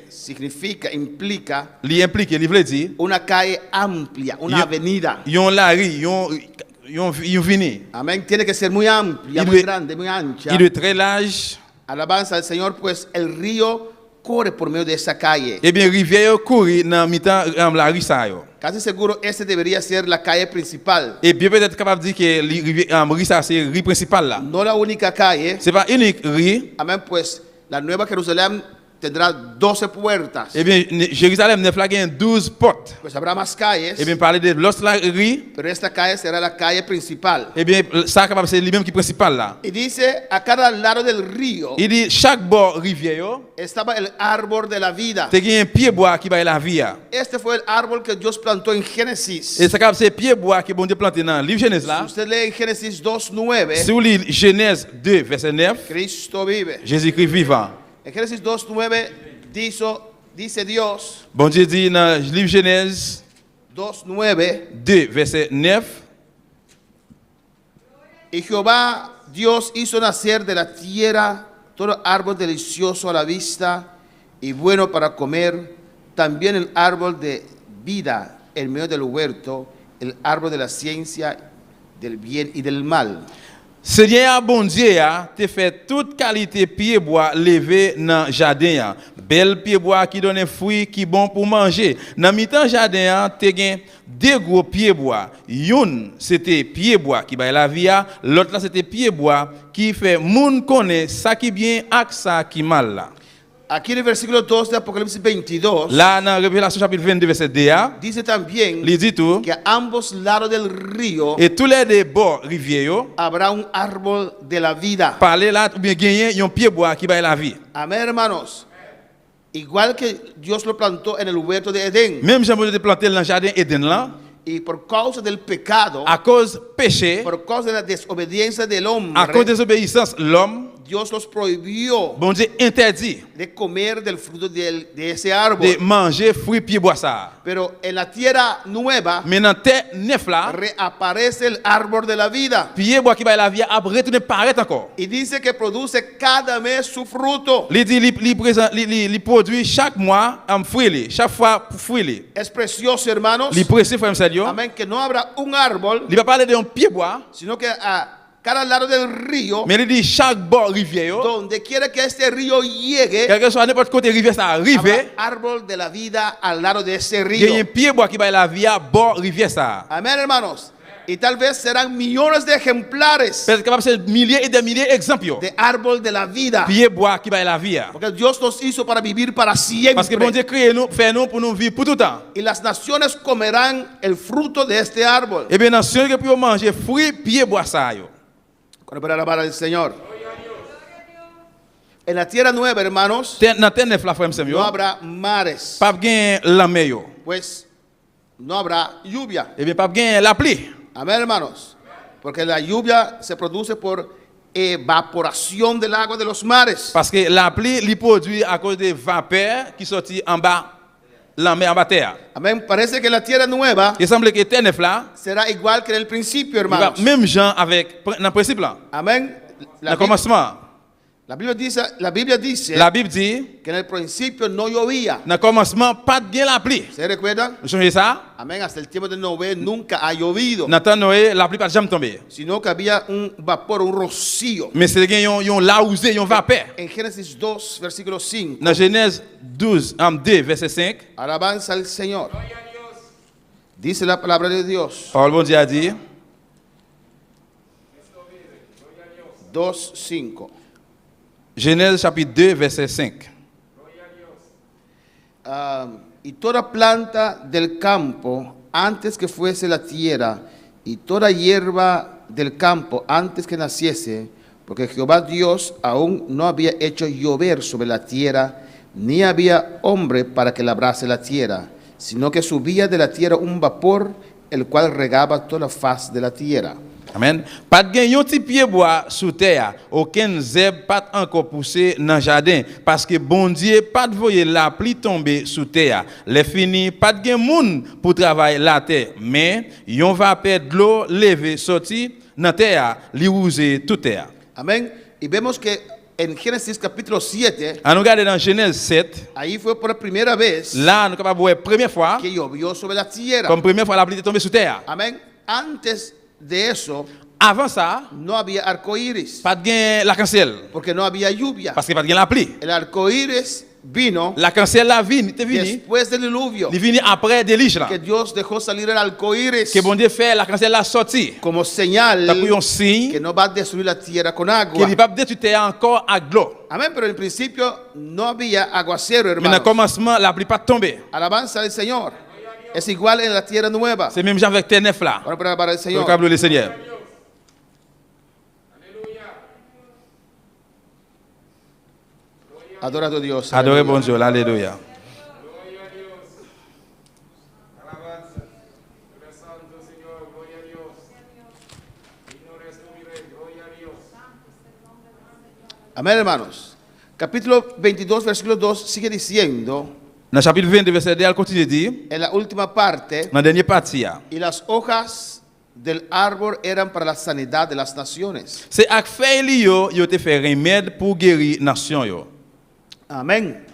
implica li implique, li veut dire una calle amplia, una Yo- avenida. yon la ri, yon vini. Amén, tiene que ser muy amplia, Y muy de- grande, muy ancha. Il est très large. Alabanza al Señor, pues el río corre por medio de esa calle. Eh bien, rivière courir dans mi-temps la ri sa yo. Casi seguro esta debería ser la calle principal. Et bien peut-être capable de dire que ri sa c'est ri principal là. No la única calle. C'est pas unique ri. Amén, pues la Nueva Jerusalén tendrá 12 puertas. Eh bien, Jérusalem neuf là gagne 12 portes. Pues habrá más calles, Eh bien, parler de l'autre la ri, pero esta calle será la calle principal. eh bien, ça capable c'est lui-même qui principal là. Y dice, a cada lado del río Il dit chaque bord rivière yo, estaba el árbol de la vida. te gagne un pied bois qui va la vie. Este fue el árbol que Dios plantó en Génesis. Et ça capable c'est pied bois qui bon Dieu planté dans le livre Genèse Si là. usted lee en Génesis 2:9, Si vous lisez Genèse 2 verset 9, Cristo vive. Jésus-Christ vivant. En Génesis 2:9 dice Dios, Bon Dieu dit dans le livre Genèse 2:9, 2 verset 9, y Jehová Dios hizo nacer de la tierra todo árbol delicioso a la vista y bueno para comer, también el árbol de vida en medio del huerto, el árbol de la ciencia del bien y del mal. Seigneur bon Dieu a te fait toute qualité pied bois levé dans jardin. Bel pied bois qui donne fruit qui bon pour manger. Dans mi-temps jardin te gen deux gros pieds bois. Yon c'était pied bois qui bail la vie, l'autre là c'était pied bois qui fait moun connaît ça qui bien ak ça qui mal là. Aquí en el versículo 2 de Apocalipsis 22, Là dans Révélation chapitre 22 verset 2, dice también il dit tout que a ambos lados del río et tous les deux bords rivière yo habrá un árbol de la vida. parler là ou bien gagner un pied bois qui bail la vie. Amén, hermanos. Igual que Dios lo plantó en el huerto de Edén, Même Jean Dieu planté dans le jardin Éden là y por causa del pecado, à cause péché, por causa de la desobediencia del à hombre, cause de désobéissance, l'homme, Dios los prohibió bon Dieu interdit de comer del fruto de ese árbol. de manger fruit pied bois ça. Pero en la tierra nueva Mais dans terre neuf là, reaparece el árbol de la vida pied bois qui va la vie a retourné paraître encore. y dice que produce cada mes su fruto. Il dit il produit chaque mois un fruit, chaque fois fruit. Es precioso, hermanos. Il précise frère Sergio, Amén, que no habrá un árbol, il va parler d'un pied bois, sino que a cada lado del río, mais il dit chaque bord rivière, donde quiera que este río llegue, quel que soit n'importe côté rivière ça arrive, habrá árbol de la vida al lado de ese il y a un río. pied bois qui va la vie à bord rivière ça. Amén, hermanos. Y tal vez serán millones de ejemplares Peut-être capable c'est milliers et des milliers d'exemples. de árbol de la vida. Pied bois qui va la vie. Porque Dios nos hizo para vivir para Parce que bon siempre. Dieu crée nous, fait nous pour nous vivre pour tout le temps. Y las naciones comerán el fruto de este árbol. Et bien, dans ce que pour manger fruit, pied bois ça yo. Cuando para alabar al Señor. En la tierra nueva, hermanos, Dans terre neuf la frère Samuel. no habrá mares, Pas gain la mer yo. pues no habrá lluvia. Et bien pas gain la pluie. Amén, hermanos. Porque la lluvia se produce por evaporación del agua de los mares. Parce que la pluie li produit à cause des vapeurs qui sortent en bas la mer en bas terre. Amén. Parece que la tierra nueva Il semble que terre neuf là, será igual que en el principio, il va hermanos. même gens avec dans le principe là. Amén. Dans le commencement, La Biblia dice la Bible dit que en el principio no llovía. dans le commencement pas de gain la pluie. ¿Se recuerdan? Vous savez ça? Amén. Hasta el tiempo de Noé nunca ha llovido, Dans temps Noé, la pluie pas jamais tombé. sino que había un vapor, un rocío. Mais c'est gain yon lausé, yon vapeur. En Génesis 2, versículo 5. Dans Genèse 12, 2, verset 5, Alabanza al Señor. Dice la palabra de Dios. parole bon Dieu a dit, 2:5. Genèse chapitre 2, verset 5. Y toda planta del campo antes que fuese la tierra, y toda hierba del campo antes que naciese, porque Jehová Dios aún no había hecho llover sobre la tierra, ni había hombre para que labrase la tierra, sino que subía de la tierra un vapor, el cual regaba toda la faz de la tierra. Amen. Pas de yon ti pied bois sous terre, aucun zèbre pas encore poussé dans le jardin parce que bon Dieu pas de voyer la pluie tomber sous terre. Les fini pas de moun pour travailler la terre, mais yon va perdre l'eau lever sorti dans terre, li rouser toute terre. Amén. Y vemos que en Génesis capítulo 7, On regarde dans Genèse 7, ahí fue por primera vez là nous capable voir première fois que llovió sobre la tierra. comme première fois la pluie est tombée sous terre. Amén. Antes de eso Avant ça, no había arco iris pas de l'arc-en-ciel porque no había lluvia. parce que pas de la pluie. El arco iris vino L'arc-en-ciel la vini, te vini, después del diluvio, il vini après déluge là. que Dios dejó salir el arco iris Que bon Dieu fait l'arc-en-ciel la sorti. como señal T'as pris un signe que no va a destruir la tierra con qu'il agua. n'est pas détruit terre encore à l'eau. Amén, pero en principio no había aguacero, Mais dans le hermanos. commencement, la pluie pas tombée. Alabanza al Señor. Es igual en la tierra nueva. C'est même genre avec terre neuf là. Vamos a poner para el Le Señor. câble le Seigneur. Adora a tu Dios. Adorez Aleluya. bon Dieu, alléluia. Amén, hermanos. Capítulo 22, versículo 2 sigue diciendo, Dans le chapitre 22, verset 2, elle continue de dire, en la última parte, dans la dernière partie, y las hojas del árbol eran para la sanidad de las naciones. c'est avec feuille li yo te fait remède pour guérir nation yo. Amén.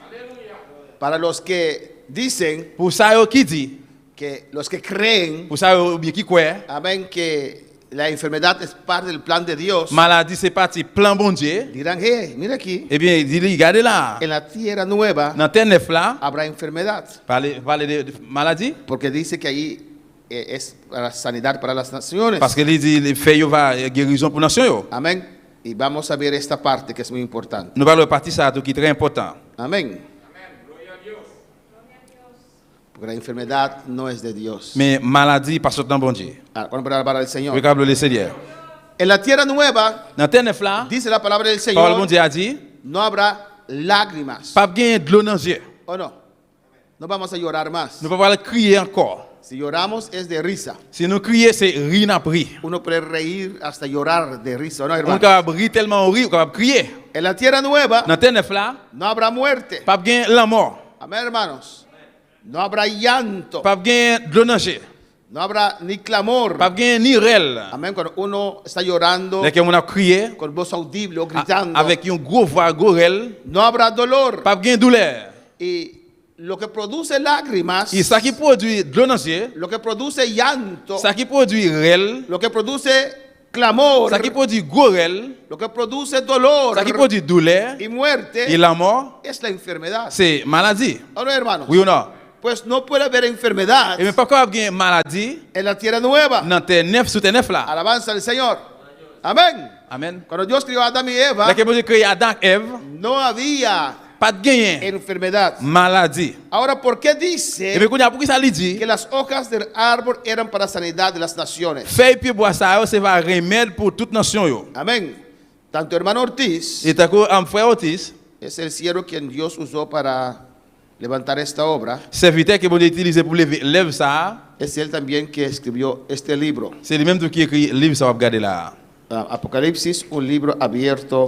Para los que dicen Pour ça yo qui dit, que los que creen, pour ça yo bien qui croit, amén, que la enfermedad es parte del plan de Dios, maladie c'est parti plan bon Dieu. dirán, hey, mira aquí, Eh bien, dis-lui, regardez là, en la tierra nueva dans terre neuf là, habrá enfermedad, parler de maladie. porque dice que ahí es para sanidad para las naciones. Parce que il dit, les feuilles yo va guérison pour nation yo. Amén. Y vamos a ver esta parte que es muy importante. Nous parlons de partie ça qui est très important. Amén. Porque la enfermedad no es de Dios. Mais maladie pas sortant bon Dieu. Vamos a poner para el Señor. Regarde le Seigneur. En la tierra nueva, Dans terre neuf là, dice la palabra del parole bon Señor, Dieu a dit, no habrá lágrimas. pas gagner de l'eau dans les yeux. ¿O no? No vamos a llorar más. Nous ne pouvons pas crier encore. Si lloramos es de risa. Si nous crions, c'est rire n'a pris. Uno puede reír hasta llorar de risa, ¿o no, On est hermano? capable de rire tellement on rit, on est capable de crier. En la tierra nueva, Dans terre neuf là, no habrá muerte. pas gagner la mort. Amén, hermanos. No habrá llanto. Pas gagner de l'eau dans les yeux. No habrá ni clamor. Pas gagner ni rel. Amén. Cuando uno está llorando Dès qu'on a crié, con voz audible o gritando, avec une grosse voix, gros rel, no habrá dolor. pas gagner douleur. Y lo que produce lágrimas, Et ça qui produit de l'eau dans les yeux, lo que produce llanto, ça qui produit rel, lo que produce clamor, ça qui produit gros rel, lo que produce dolor ça qui produit douleur y muerte, et la mort, es la enfermedad. c'est maladie. ¿O no, hermanos? Oui ou non? Pues no puede haber enfermedad Et même pas capable de gagner maladie en la tierra nueva. dans terre neuf, sous terre neuf là. Alabanza al Señor. Amén. Amen. Cuando Dios crió a Adán y Eva, Là que bon Dieu créé Adam et Ève, no había pas de gagner enfermedad. maladie. Ahora, ¿por qué Et dice bien, pourquoi ça lui dit? que las hojas del árbol eran para sanidad de las naciones? Feuille puis bois ça, c'est un remède pour toute nation yo. Amén. Tanto hermano Ortiz Et tant que frère Otis, es el siervo quien Dios usó para levantar esta obra. serviteur que bon Dieu utilisé pour lever lève ça, Es él también que escribió este libro. c'est lui-même qui écrit livre ça va regarder là. Apocalipsis, un libro abierto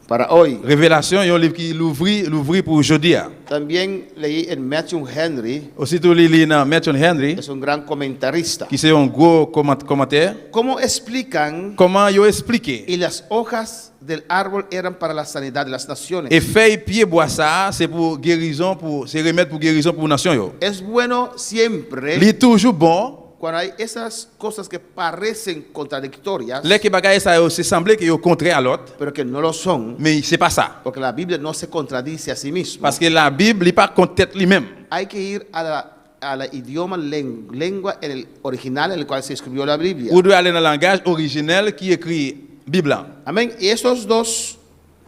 para hoy. Révélation, un livre qui l'ouvrit pour aujourd'hui. También leí en Matthew Henry, Aussitôt li dans Merton Henry, es un gran comentarista. qui c'est un gros commentaire, ¿Cómo explican? comment yo expliquer? Y las hojas del árbol eran para la sanidad de las naciones. Et feuille pied bois ça, c'est pour guérison pour c'est remède pour guérison pour nation yo. Es bueno siempre Li toujours bon. cuando hay esas cosas que parecen contradictorias, Les que bagaille ça c'est semblé que yo contraire à l'autre, pero que no lo son, mais c'est pas ça. porque la Biblia no se contradice a sí misma. Parce que la Bible n'est pas contre tête lui-même. Hay que ir a la idioma, lengua en el original en el cual se escribió la Biblia. Ou doit aller dans le langage originel qui écrit Bible. Amén. Y esos dos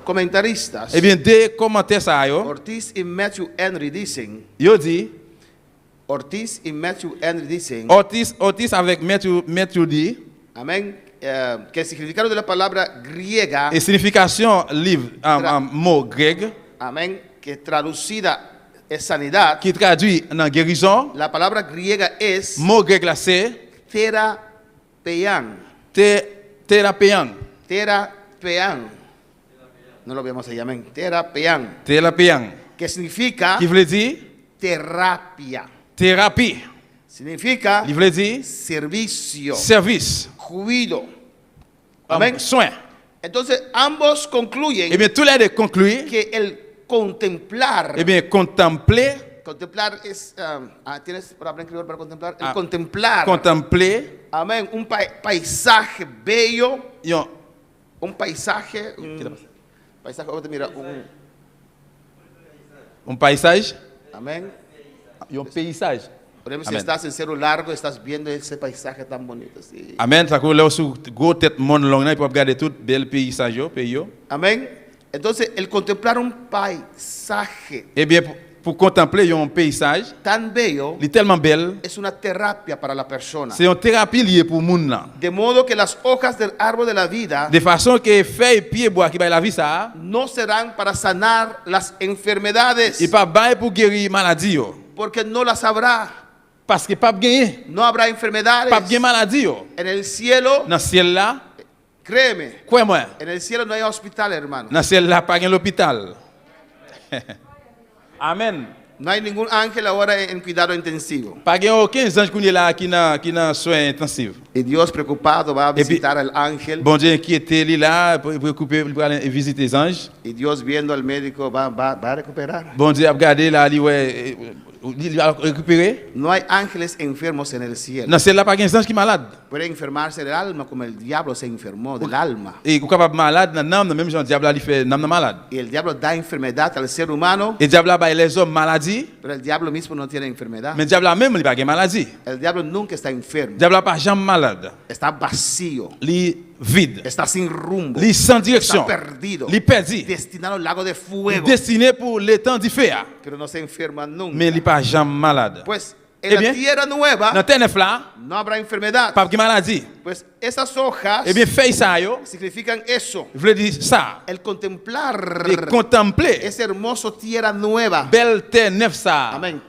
comentaristas, Eh bien, deux commentaires ça yo, Ortiz y Matthew Henry dicen, yo dit Ortiz y Matthew Henry dicen, Otis avec Matthew dit amén, que el significado de la palabra griega, et signification livre mot grec amén, que traducida es sanidad, qui traduit dans guérison, la palabra griega es mot grec là c'est therapeian. Terapeang. Terapean. No lo vemos ahí, amén. Terapean. Terapeang. Que significa Qui veut dire terapia. thérapie. Significa Il veut dire servicio, service. cuido. Amén. Soin. Entonces, ambos concluyen Eh bien, tous les deux concluent. que el contemplar, Eh bien, contempler. contemplar es, ¿tienes palabra en criollo para contemplar? El Ah, contemplar, Contempler. amén, un paisaje bello, Yon, un paisaje, mira, un paysage. amén. Un paysage. Por ejemplo, si Amén. estás en Cerro Largo, estás viendo ese paisaje tan bonito. Sí. Amen. Ça coule là sur gros tête monde long là, il peut regarder tout bel paysage yo, pays yo. Amén. Entonces, el contemplar un paisaje Eh bien, pour contempler un paysage, tan bello il est tellement belle. es una terapia para la persona. C'est une thérapie liée pour moun là. De modo que las hojas del árbol de la vida De façon que feuille pied bois qui baille la vie ça, no serán para sanar las enfermedades, il pas bail pour guérir maladie yo. porque no las habrá. Parce que pas gagner, No habrá enfermedades. pas gagner maladie yo. En el cielo, Dans ciel là, créeme, quoi moi? en el cielo no hay hospital, hermano. Dans ciel là pas gain l'hôpital. Amen. No hay ningún ángel ahora en cuidado intensivo. Pas gain aucun ange qui est là qui n'a soins intensifs. Y Dios preocupado va a puis- visitar al ángel. Bon Dieu inquiété lui là pour couper pour aller visiter les anges. Y Dios viendo al médico va a recuperar. Bon Dieu a regardé là lui ouais il a récupéré. No hay ángeles enfermos en el cielo. Dans ciel là pas gain ange qui malade. Puede enfermarse del alma como el diablo se enfermó del alma. Et ou capable malade dans l'âme même Jean diable il fait l'âme malade. Y el diablo da enfermedad al ser humano, Et diable là les hommes maladie, pero el diablo mismo no tiene enfermedad. mais diable là même il pas gain maladie. El diablo nunca está enfermo. Diable là pas jamais malade. Está vacío. Li vide. Está sin rumbo. Li sans direction. Está perdido. Li perdu. Destinado al lago de fuego. Destiné pour le temps du feu. Pero no se enferma nunca. Mais il pas jamais malade. Pues en Eh la bien, tierra nueva dans terre neuf là, no habrá enfermedad. pas de maladie. Pues esas hojas Eh bien, feuille ça yo, significan eso. je veux dire ça. El contemplar Et contempler ese hermoso tierra nueva. belle terre neuf ça. Amén.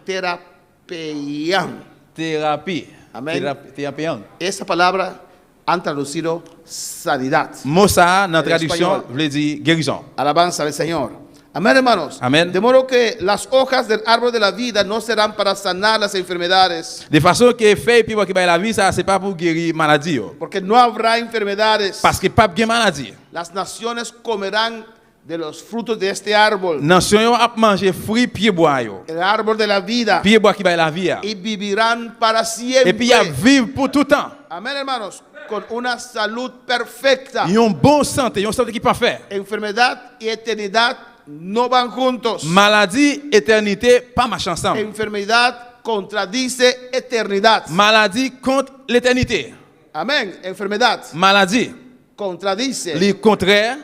Terapian. Thérapie. Amén. Thérapie. Esa palabra han traducido sanidad. Mot ça dans En traduction espagnol. veut dire guérison. Alabanza al Señor. Amén, hermanos. Amén. De modo que las hojas del árbol de la vida no serán para sanar las enfermedades, De façon que feuille puis qui baille la vie ça c'est pas pour guérir maladie yo. porque no habrá enfermedades. Parce que pas de maladie. Las naciones comerán de los frutos de este árbol, Nation yo a manger fruit pied bois yo. el árbol de la vida, Pied bois qui baille la vie. y vivirán para Et puis il y a siempre. vivre pour tout temps. Amén, hermanos. Con una salud perfecta. Ils ont bon santé, ils ont santé qui pas faire. Enfermedad y eternidad no van juntos. Maladie, éternité, pas marcher ensemble. Enfermedad contradice eternidad. Maladie contre l'éternité. Amén. Enfermedad Maladie, contradice le contraire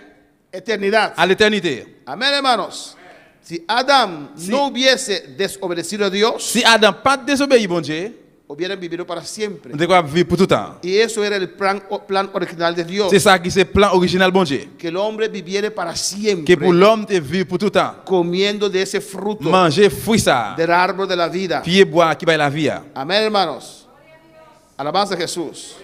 eternidad. à l'éternité. Amén, hermanos. Si Adán no hubiese desobedecido a Dios, Si Adam pas désobéi bon Dieu, hubieran vivido para siempre. on devrait vivre pour tout temps. Y eso era el plan original de Dios. C'est ça qui c'est le plan original bon Dieu. Que el hombre viviera para Que siempre, pour l'homme de vivre pour tout temps. comiendo de ese fruto Manger fruit ça. del árbol de la vida. Pied bois qui baille la vie. Amén, hermanos. Alabanza a Jesús.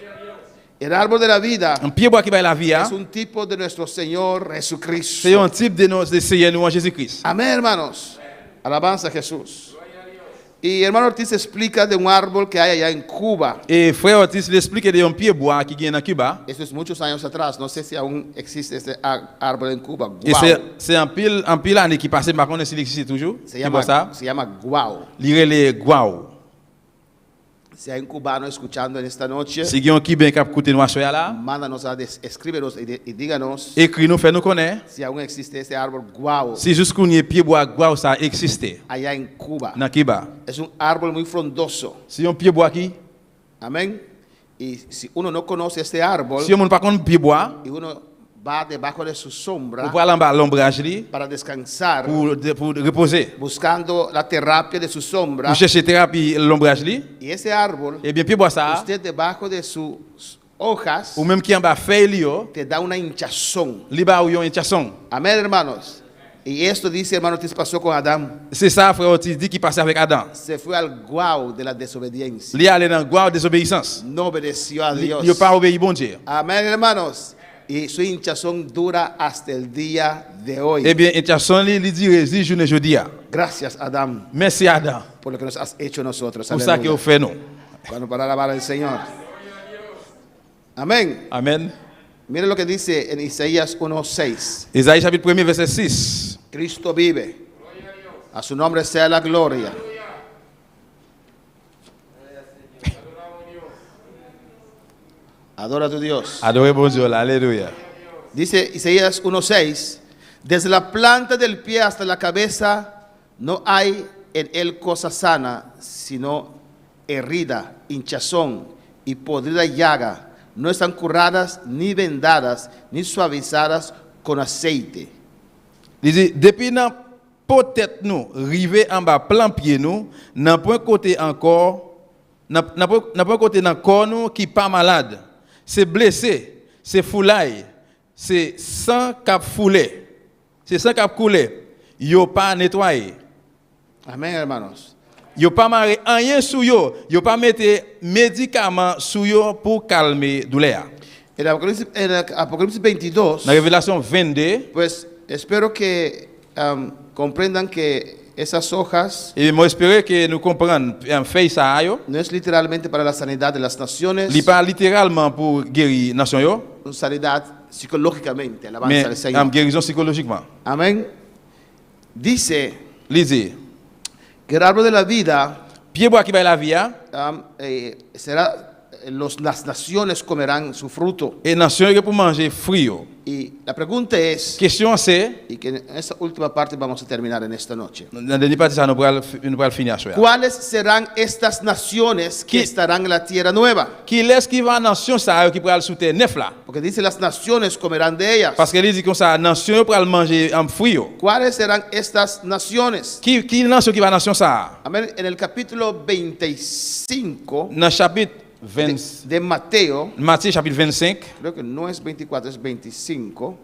El árbol de la vida Un pied bois qui baille la vie, es un tipo de nuestro Señor Jesucristo. c'est un type de Seigneur nous en Jésus-Christ. Amén, hermanos. Alabanza a Jesús. Y hermano Ortiz explica de un árbol que hay allá en Cuba. Et frère Ortiz l'explique de un pied bois qui vient dans Cuba. Esto es muchos años atrás. No sé si aún existe este árbol en Cuba. Et Guau. c'est en pile année qui passe, par contre, s'il existe toujours. Se Tu vois ça? llama guau. Lire les guau. Si hay un cubano escuchando en esta noche, Si yon qui bien cap côté nous soya là, mándanos escríbenos y díganos écrit nous fait nous connaître. si aún existe este árbol guau Si jusqu'on y pied bois guau ça existe allá en Cuba. dans Cuba. Es un árbol muy frondoso. Si yon pied bois qui, Amén. Y si uno no conoce este árbol si yon moun pas connaît pied bois, y uno va debajo de su ou sombra pour aller en bas l'ombrage li para descansar, pour reposer. buscando la terapia de su sombra, Pour chercher thérapie l'ombrage li, y ese árbol, et bien pied bois ça usted debajo de sus hojas, ou même qui en bas feuille li yo, te da una hinchazón. li ba ou yon chasson. Amén, hermanos. Y esto dice, hermano, que pasó con Adán. C'est ça, frère Otis dit qui passait avec Adam. Se fue al guau de la desobediencia. Il est allé dans le gloire désobéissance. No obedeció a Il Dios. n'a pas obéi bon Dieu. Amén, hermanos. Y su hinchazón dura hasta el día de hoy. Eh bien, intention il dit résiste journée jeudi. Gracias, Adán, Merci Adam por lo que nos has hecho nosotros. pour ça que Aleluya. vous faites nous. Bueno, para alabar al Señor. Amén. Amen. Mire lo que dice en Isaías 1:6. Isaïe chapitre 1 verset 6. Cristo vive. A su nombre sea la gloria. Adora a tu Dios. Adorez bon Dieu, alléluia. Dice Isaías 1:6, desde la planta del pie hasta la cabeza no hay en él cosa sana, sino herida, hinchazón y podrida llaga. No están curadas, ni vendadas, ni suavizadas con aceite. Il dit depuis dans peut-être nous river en bas plan pied nous, n'a point côté encore n'a point côté dans corps nous qui pas malade. C'est blessé, c'est foulaille, c'est sang cap foulé. C'est sang cap coulé. Yo pas nettoyé. Amén, hermanos. Yo pas maré rien sous yo, yo pas mettre médicament sous yo pour calmer douleur. En Apocalipsis 22, Dans Révélation 22, pues espero que comprendan que esas hojas et moi espérer que nous comprenions fait ça yo. no es literalmente para la sanidad de las naciones, Il pas littéralement pour guérir nation yo, sanidad psicológicamente, alabanza mais al Señor. guérison psychologiquement. Amén. Dice Lisez. que el árbol de la vida Pied bois qui va la vie, será, las naciones comerán su fruto. et nation yo pour manger fruit yo. Y la pregunta es, Question c'est, y que en esta última parte vamos a terminar en esta noche, dans la dernière partie ça nous pourra finir ça. ¿cuáles serán estas naciones que ¿Qué? estarán en la tierra nueva? Qui laisse qui va nation ça qui pourra le soutenir neuf là. Porque dice las naciones comerán de ellas. Parce que il dit comme ça nation yo pourra manger en fruit yo. ¿Cuáles serán estas naciones? Qui nation qui va nation ça? Amén. En el capítulo 25 Dans chapitre 20 de Mateo, Matthieu chapitre 25, creo que no es 24, es 25.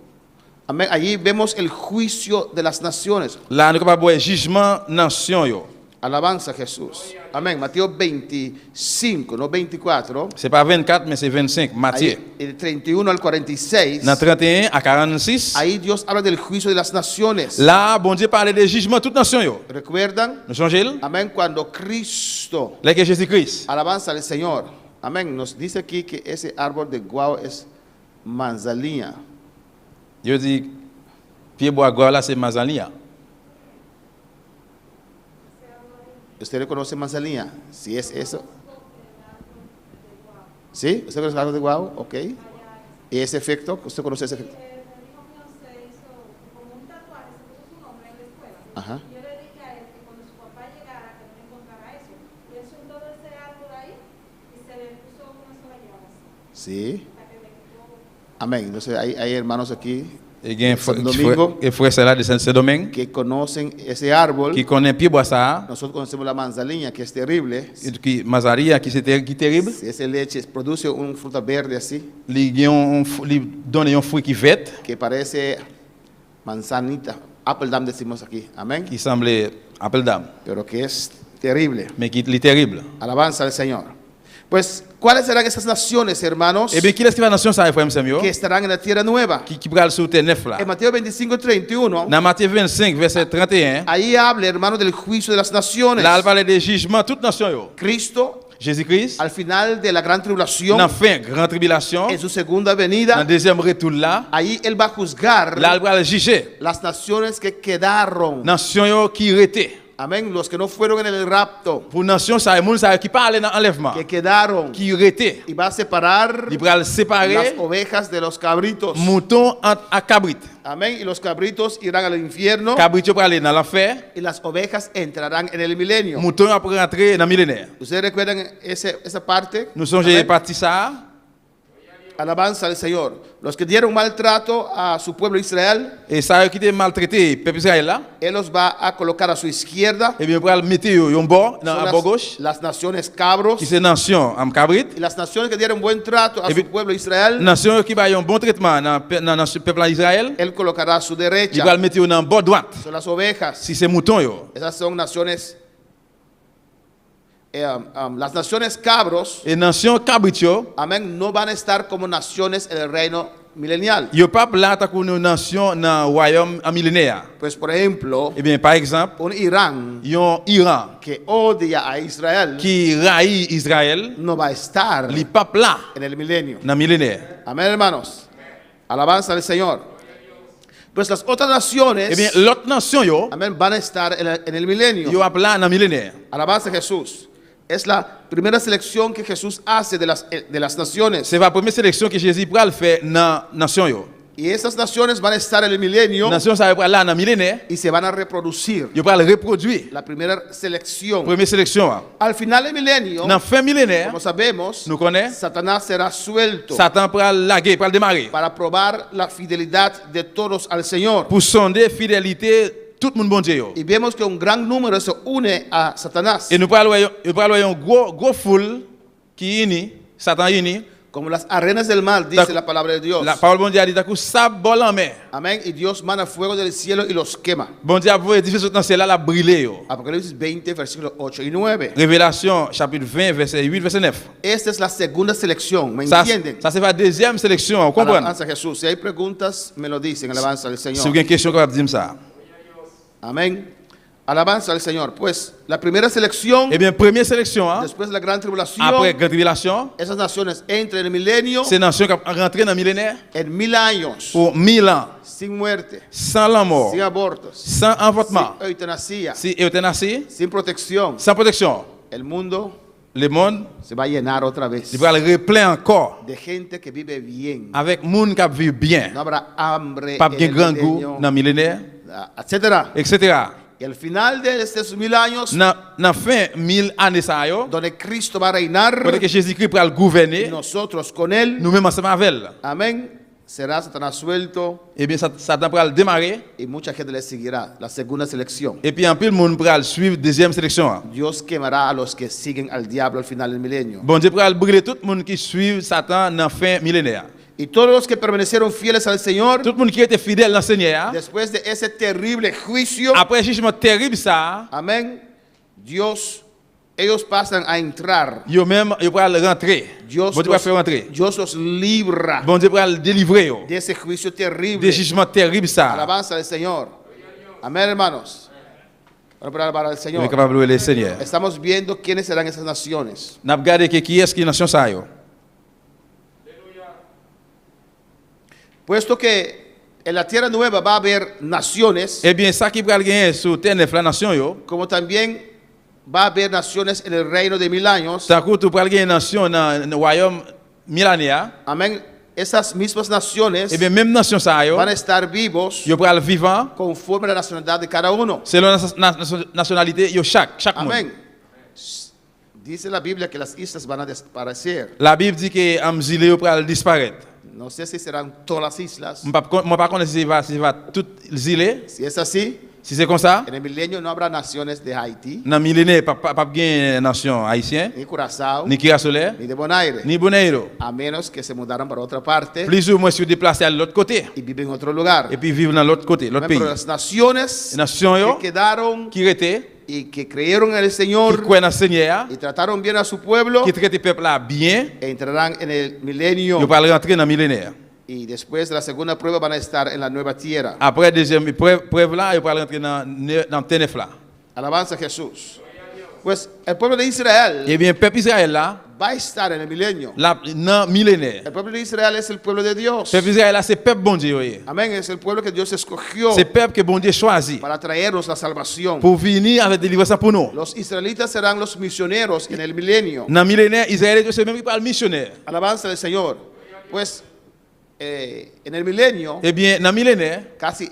Amén. Allí vemos el juicio de las naciones. là nous capable voir jugement nation yo. Alabanza a Jesús. Amén. Mateo 25, no 24. C'est pas 24 mais c'est 25 Matthieu. Ahí, el 31 al 46. Dans 31 à 46, Ahí Dios habla del juicio de las naciones. là bon Dieu parlait de jugement toute nation yo. ¿Recuerdan? Nous changez Amén. Cuando Cristo, là que Jésus-Christ. alabanza al Señor. Amén. Nos dice aquí que ese árbol de guau es manzanilla. Yo dis pied bois gros là c'est Mazalia. ¿Usted reconoce manzanilla? Si es eso. ¿Sí? ¿Usted conoce el árbol de guau? Ok. ¿Y ese efecto? ¿Usted conoce ese efecto? Ajá. Yo le dije a él que cuando su papá llegara, que no encontrara eso. Y él soltó de ese árbol ahí y se le puso una sola llave. Sí. Amén. Entonces hay hermanos aquí Et gen Domingo. frère là de Saint-Domingue que conocen ese árbol. qui connaît pied bois ça, Nosotros conocemos la manzanilla, que es terrible. qui Mazalia qui c'était qui terrible. Si esa leche produce una fruta verde así, Li donne un fruit qui vert que parece manzanita. Apple dam decimos aquí. Amén. qui semble apple dame Pero que es terrible. mais qui est terrible. Alabanza al Señor. Pues, ¿cuáles serán esas naciones, hermanos, Et bien qui est-ce qui va nation ça frère Samuel que estarán en la tierra nueva? qui pral sur terre neuf là. En Mateo 25, 31, Dans Matthieu 25 verset 31, ahí habla, hermano, del juicio de las naciones. là il parle de jugement toute nation yo. Cristo, Jésus-Christ al final de la gran tribulación, dans fin grande tribulation, en su segunda dans venida, deuxième retour là, ahí Él va a juzgar là il va juger las naciones que quedaron. nation yo qui rete. Amén. Los que no fueron en el rapto, Pour nation ça moun ça qui parle dans enlèvement, que quedaron. qui rete. Y va a separar Il va las séparer ovejas de los cabritos. mouton à cabrit. Amén. Y los cabritos irán al infierno Cabrit yo pour aller dans l'enfer, y las ovejas entrarán en el milenio. mouton après rentrer dans millénaire. ¿Ustedes recuerdan esa parte? Nous songeons Amén. parti ça, Alabanza al Señor. Los que dieron maltrato a su pueblo Israel, Et ça qui était maltraité peuple Israël là, Él los va a colocar a su izquierda. et bien pour le mettre yon bord dans Son la bord gauche, las naciones cabros. qui c'est nation am cabrit, Y las naciones que dieron buen trato a Et su puis- pueblo Israel, nation qui va yon bon traitement dans peuple d'Israël, Él colocará a su il va derecha. le mettre dans bord droite. Son las ovejas. Si c'est mouton yo. Esas son naciones. Las naciones cabros, Et nation cabrit yo, amén, no van a estar como naciones en el reino milenial. yo pas là ta une nation dans royaume en millénaire. Pues, por ejemplo, Eh bien par exemple, un Irán yon Iran que odia a Israel qui raït Israël, no va a estar li pas là en el milenio. dans millénaire. Amén, hermanos. Alabanza al Señor. Pues las otras naciones, Eh bien l'autre nation yo, amén, van a estar en el milenio. yo là dans millénaire. Alabanza a Jesús. Es la primera selección que Jesús hace de las naciones. C'est la première sélection que Jésus pral faire dans nation yo. Y esas naciones van a estar en el milenio Nation ça va là dans millénaire, y se van a reproducir. yo pral reproduire. La primera selección. Première sélection. Al final del milenio, Dans fin millénaire, como sabemos, nous connaît, Satanás será suelto Satan pral laguer, pral démarrer para probar la fidelidad de todos al Señor. pour sonder fidélité tout le monde bon Dieu yo. Y vemos que un gran número se une a Satanás. Et nous pral voir un gros foule qui uni, Satan uni. Como las arenas del mar, dice la palabra de Dios. La parole bon Dieu a dit que sable bol en mer. Amén. Y Dios manda fuego del cielo y los quema. Bon Dieu a voué édifice dans ciel là la brûler yo. Apocalipsis 20, versículos 8 y 9. Révélation chapitre 20 verset 8 verset 9. Esta es la segunda selección. ¿Me Ça entienden? c'est la deuxième sélection, on comprend. Alabanza a Jesús. Si hay preguntas, me lo dicen. Alabanza al Si vous Señor. avez une question capable de dire ça. Amén. Alabanza al Señor. Pues la primera selección, Eh bien première sélection hein, después de la gran tribulación, après grande révélation, esas naciones entran en el milenio c'est nation qui a rentré dans millénaire en 1000 años, pour 1000 ans, sin muerte, sans la mort, sin abortos, sans avortement, sin eutanasia, sans euthanasie, sin protección. sans protection. El mundo Le monde, se va a llenar otra vez il va le replein encore de gente que vive bien. avec monde qui vit bien, No habrá hambre pas en de el grand goût milenio, dans millénaire, etcétera. etc. Y al final de estos 1000 años, Dans fin 1000 années ça yo, donde Cristo va a reinar, quand que Jésus-Christ va y gouverner, nosotros con él, nous-mêmes ensemble avec elle. amén, será Satanás suelto Eh bien Satan va démarrer y mucha gente le seguirá. La segunda selección. et puis en plus le monde va suivre deuxième sélection. Dios quemará a los que siguen al diablo al final del milenio. Bon Dieu va brûler tout le monde qui suit Satan dans fin millénaire. Y todos los que permanecieron fieles al Señor, Tout le monde qui était fidèle dans le Seigneur, después de ese terrible juicio, après le jugement terrible ça, amén, ellos pasan a entrar. yo même yo va rentrer. Dios Bon Dieu va faire rentrer. Dios los libra Bon Dieu va le délivrer yo. de ese juicio Des terrible. jugements terribles ça. Alabanza al Señor. Amén, hermanos. Vamos a alabar al On est Señor. capable de louer le Seigneur. Estamos viendo quiénes serán esas naciones. N'a regardé qui est-ce qui nation ça yo. Puesto que en la tierra nueva va a haber naciones, Eh bien ça qui va gagner sur terre neuf la nation yo. como también va a haber naciones en el reino de 1000 años. Tant que tu pral gagner nation dans le royaume millénaire, Amén. Esas mismas naciones eh bien même nation ça yo, van a estar vivos yo pral vivant conforme a la nacionalidad de cada uno. selon la nationalité yo chaque monde. Amén. Dice la Biblia que las islas van a desaparecer. La Bible dit que Amzile yo pral disparaître. No sé si serán todas las islas. Moi pas connais si va toutes les îles. Si es así, Si c'est comme ça, en el milenio no habrá naciones de Haití, dans millénaire pas gain nation haïtien, ni Curazao, ni Kira Solaire, ni de Bonaire, ni Bonaire. a menos que se mudaran para otra parte Plus ou moins se déplacer à l'autre côté y viven en otro lugar. et puis vivre dans l'autre côté, l'autre Pero pays. las naciones Nation yo que quedaron qui était y que creyeron en el qui Señor croit dans le Seigneur, y trataron bien a su pueblo, qui traite le peuple là bien, entrarán en el milenio. yo pas rentrer dans millénaire. Y después de la segunda prueba van a estar en la nueva tierra. Après deuxième preuve là, yo pas rentrer dans tenef là. Alabanza a Jesús. Pues el pueblo de Israel Eh bien peuple Israël là, va a estar en el milenio. là dans millénaire. El pueblo de Israel es el pueblo de Dios. Peuple Israël là c'est peuple bon Dieu. Oui. Amén. Es el pueblo que Dios escogió C'est peuple que bon Dieu choisit para traernos la salvación. pour venir avec délivrance pour nous. Los israelitas serán los misioneros en el milenio. Dans millénaire, Israël c'est même pas le missionnaire. Alabanza del Señor. Pues en el milenio, Eh bien dans millénaire, casi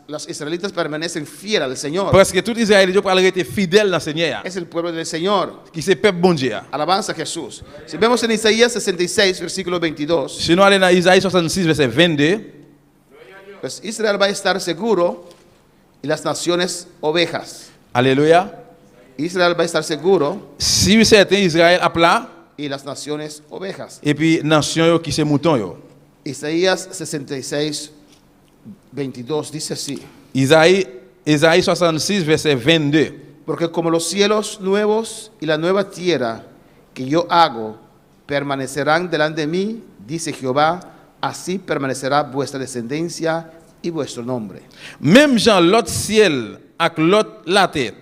los israelitas permanecen fieles al Señor. Parce que tout Israël yo pral rete fidèle dans Seigneur. Es el pueblo del Señor. Qui c'est peuple bon Dieu. Alabanza a Jesús. Si vemos en Isaías 66, versículo 22, Si nous allons dans Isaïe 66 verset 22, pues Israel va a estar seguro y las naciones ovejas. alléluia. Israel va a estar seguro Si certain Israël a plat y las naciones ovejas. et puis nation yo qui c'est mouton yo. Isaías 66, 22 dice así. Isaïe 66 verset 22. Porque como los cielos nuevos y la nueva tierra que yo hago permanecerán delante de mí, dice Jehová, así permanecerá vuestra descendencia y vuestro nombre. Même Jean l'autre ciel ak l'autre la terre.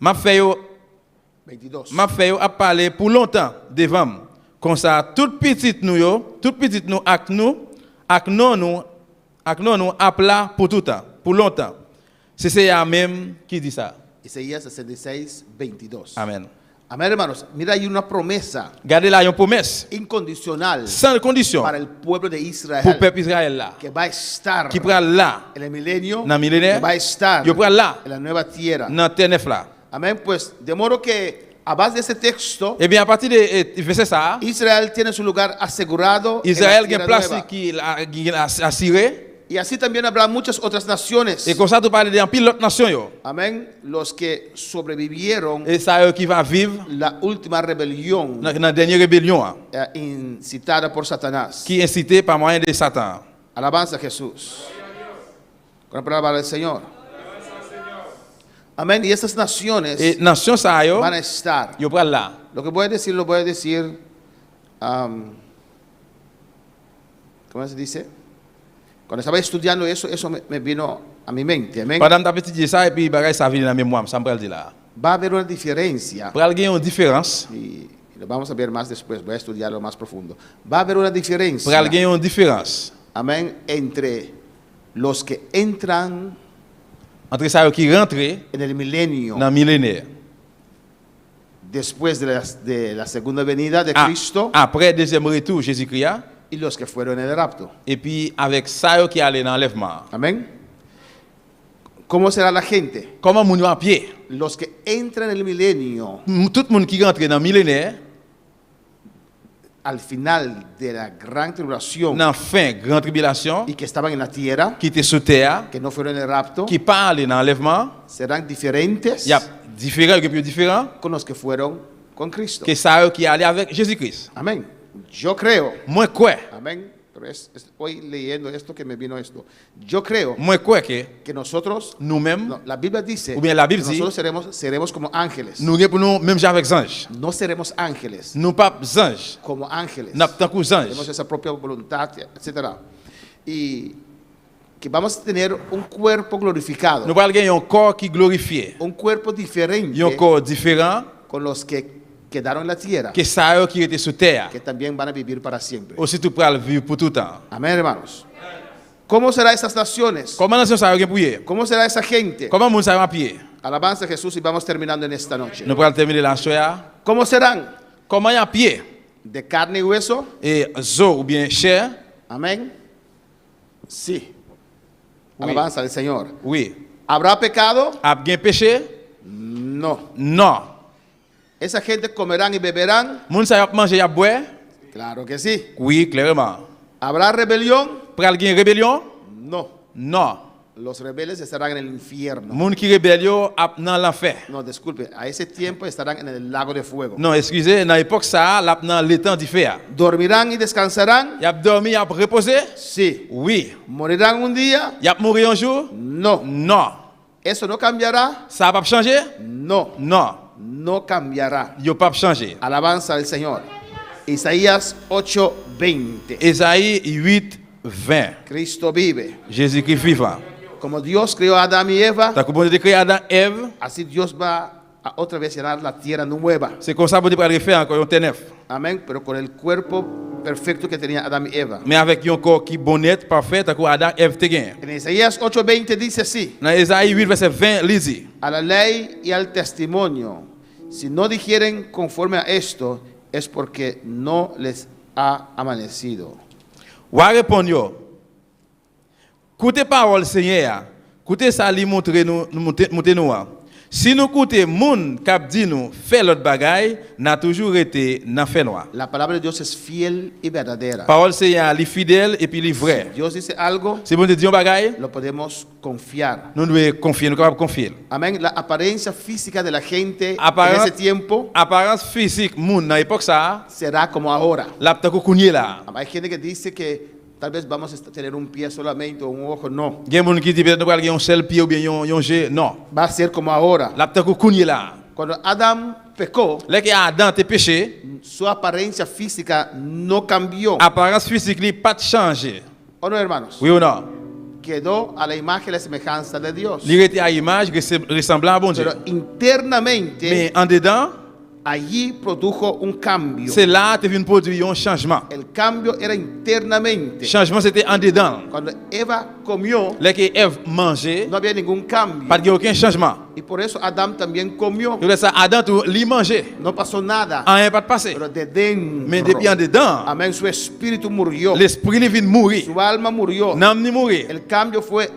M'a fait yo 22. a parler pour longtemps devant. Comme ça toute petite nous yo, toute petite nous ak non nous a plat pour tout temps, pour longtemps. C'est ça même qui dit ça. Isaías 66, 22. Amen. Amén, hermanos. Mira, hay una promesa Gardez là une promesse incondicional sans condition para el pueblo de pour Israel peuple Israël là. que va a estar Qui prend là en el milenio, dans millénaire, que va a estar yo prend là en la nueva tierra. dans terre neuf là. Amén, pues de modo que a base de ese texto, Eh bien à partir de verset ça, Israel tiene su lugar asegurado Israël en la gagne tierra place nueva. qui assuré Y así también habrá muchas otras naciones. et comme ça tu parles de pile l'autre nation yo. Amén. Los que sobrevivieron Et ça qui va vivre la última rebelión dans la dernière rébellion hein, incitada por Satanás. qui est incité par moyen de Satan. Alabanza a Jesús. Con la palabra del Señor. Amén. Y estas naciones Et nation ça yo, van a estar. yo prend là. Lo que voy a decir, lo voy a decir. ¿Cómo se dice? Cuando estaba estudiando eso me vino a mi mente. Amén. Pendant ta petite ça et puis bagay ça vient dans mémoire, ça me pral dire là. Va a haber una diferencia. Pral gagner une différence. Y lo vamos a ver más después. Voy a estudiarlo más profundo. Va a haber una diferencia. Pral gagner une différence Amén. Entre los que entran entre ça qui rentre en el milenio dans millénaire. después de la segunda venida de Ah, Cristo après deuxième retour Jésus-Christ hein, y los que fueron en el rapto. et puis avec ça yo qui allait dans l'enlèvement. Amén. ¿Cómo será la gente? Comment moun yo à pied? Los que entran en el milenio Tout le monde qui rentre dans millénaire, al final de la gran tribulación dans fin grande tribulation, y que estaban en la tierra, qui était sous terre, que no fueron en el rapto, qui parle dans l'enlèvement, serán diferentes il y a différents que plus différents con los que fueron con Cristo. que ça yo qui allait avec Jésus-Christ. Amén. Yo creo. Moi quoi? Amén. Pero hoy leyendo esto que me vino esto. Yo creo Moi quoi que que nosotros, nous-mêmes, no, la Biblia dice Ou bien la Bible que dit- nosotros seremos como ángeles. nous pour nous même avec anges. No seremos ángeles Nous pas anges. como ángeles. Nous tant que Tenemos anges. esa propia voluntad, etcétera. Y que vamos a tener un cuerpo glorificado, Nous pas gagner un corps qui glorifié. un cuerpo diferente Un corps différent con los que quedaron en la tierra, que ça yo qui était sous terre. que también van a vivir para siempre. Aussi tu pral vivre pour tout temps. Amén, hermanos. ¿Cómo serán esas naciones? Comment nation ça yo pour y? ¿Cómo será esa gente? Comment moun ça va pied? Alabanza a Jesús y vamos terminando en esta noche. Nous pral terminer la soirée. ¿Cómo serán? Comment y a pied? ¿De carne y hueso? Et zo ou bien chair? Amén. Sí. Oui. Alabanza al Señor. Oui. ¿Habrá pecado? A bien péché? No. Non. ¿Esa gente comerán y beberán? Moun ça y a manger y a boire? Claro que sí. Oui, clairement. ¿Habrá rebelión? Pral gen rébellion? No. Non. Los rebeldes estarán en el infierno. Moun qui rébellion a dans l'enfer. No, disculpe, a ese tiempo estarán en el lago de fuego. Non, excusez, dans l'époque ça, là dans l'étang du fer. ¿Dormirán y descansarán? Y a dormi, y a reposé? Sí. Oui. ¿Morirán un día? Y a mourir un jour? No. Non. ¿Eso no cambiará? Ça va pas changer? No. Non. No cambiará. Yo pas changer. Alabanza al Señor. Isaías 8:20. Esaïe 8:20. Cristo vive. Jésus-Christ vivant. Como Dios creó a Adán y Eva, T'as compris de créer Adam, Ève? así Dios va a otra vez llenar la tierra nueva. C'est comme ça que vous devez refaire encore un ténèbres. Amén. Pero con el cuerpo perfecto que tenía Adán y Eva. Mais avec un corps qui bonnet, parfait, t'as Adam, Ève te gagne. En Isaías 8:20 dice así: Dans Esaïe 8, verset 20, lisez. a la ley y al testimonio, si no dijeren conforme a esto, es porque no les ha amanecido. Ou répondre yo. Écoutez parole Seigneur. Écoutez ça li montrer nous monter nous. Si nous écoutons moun k'ap di nous faire l'autre bagaille, n'a toujours été n'a fait noir. La palabra de Dios es fiel y verdadera. Parole Seigneur, li fidèle et puis li vrai. Dios dice algo, Si bon Dieu dit un bagaille, lo podemos confiar. nous devons confier, nous capables confier. Amén. La apariencia física de la gente Apparent- en ese tiempo Apparence physique moun dans l'époque ça, será como ahora. la pta ko kounye là. Hay gente que dice que tal vez vamos a tener un pie solamente o un ojo. No, Gen moun ki dit peut-être nous pral gen un seul pied ou bien yon jeu. Non. va a ser como ahora. La pta ko kounye là. Cuando Adam pecó, Là que Adam te péché, su apariencia física no cambió. apparence physique li pas changé. ¿O no, hermanos? Oui ou non? Quedó a la imagen y la semejanza de Dios. Li rete à image ressemblant à bon Dieu. Pero internamente, Mais en dedans, allí produjo un cambio. c'est là que tu viens produire un changement. El cambio era internamente. Changement c'était en dedans. Cuando Eva comió, Là que Ève mangeait, no había ningún cambio. pas de aucun changement. Y por eso Adán también comió. Et là ça Adam tout li mangeait. No pasó nada. Rien pas de passé. Pero de dentro. Mais depuis en dedans, Amén. Su espíritu murió. l'esprit li vient mourir. Su alma murió. N'am ni mourir. El cambio fue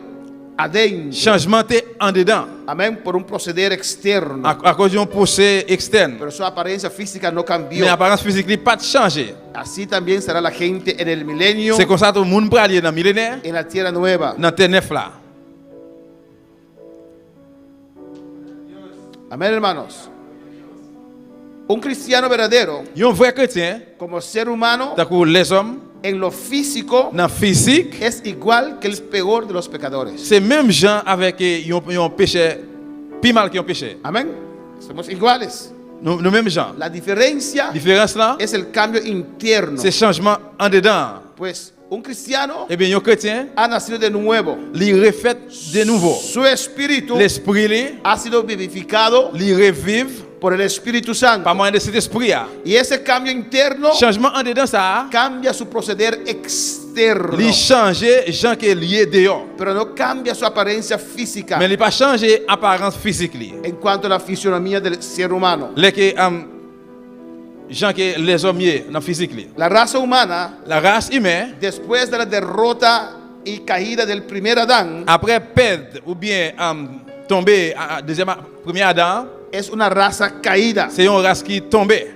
adentro. Changement était en dedans. Amén. Por un proceder externo. À cause d'un procès externe. Pero su apariencia física no Mais cambió. l'apparence physique li pas changé. Así también será la gente en el milenio, C'est comme ça que tout le monde peut aller dans le millénaire, en la tierra nueva. dans terre neuf là. Amén, hermanos. Un cristiano verdadero, Un vrai chrétien, como ser humano, tant que les hommes, en lo físico, dans le physique, es igual que el peor de los pecadores. c'est même gens avec un péché, plus mal qu'un péché. Amén. Somos iguales. Nous mêmes gens. La diferencia La différence là, es el cambio interno. c'est changement en dedans. Pues un cristiano Eh bien, un chrétien, ha nacido de nuevo. il refait de nouveau. Su espíritu L'esprit, li ha sido vivificado revive por el Espíritu Santo. par moyen de cet esprit. Y ese cambio interno Changement en dedans ça, cambia su proceder externo. il change gens qui est lié dehors. Pero no cambia su apariencia física Mais il pas changer apparence physique li. en cuanto a la fisionomía del ser humano. Les que gens qui les hommes liés dans physique li. La raza humana, La race humaine después de la derrota y caída del primer Adán, après perdre ou bien tomber deuxième premier Adam, es una raza caída. c'est une race qui tombée.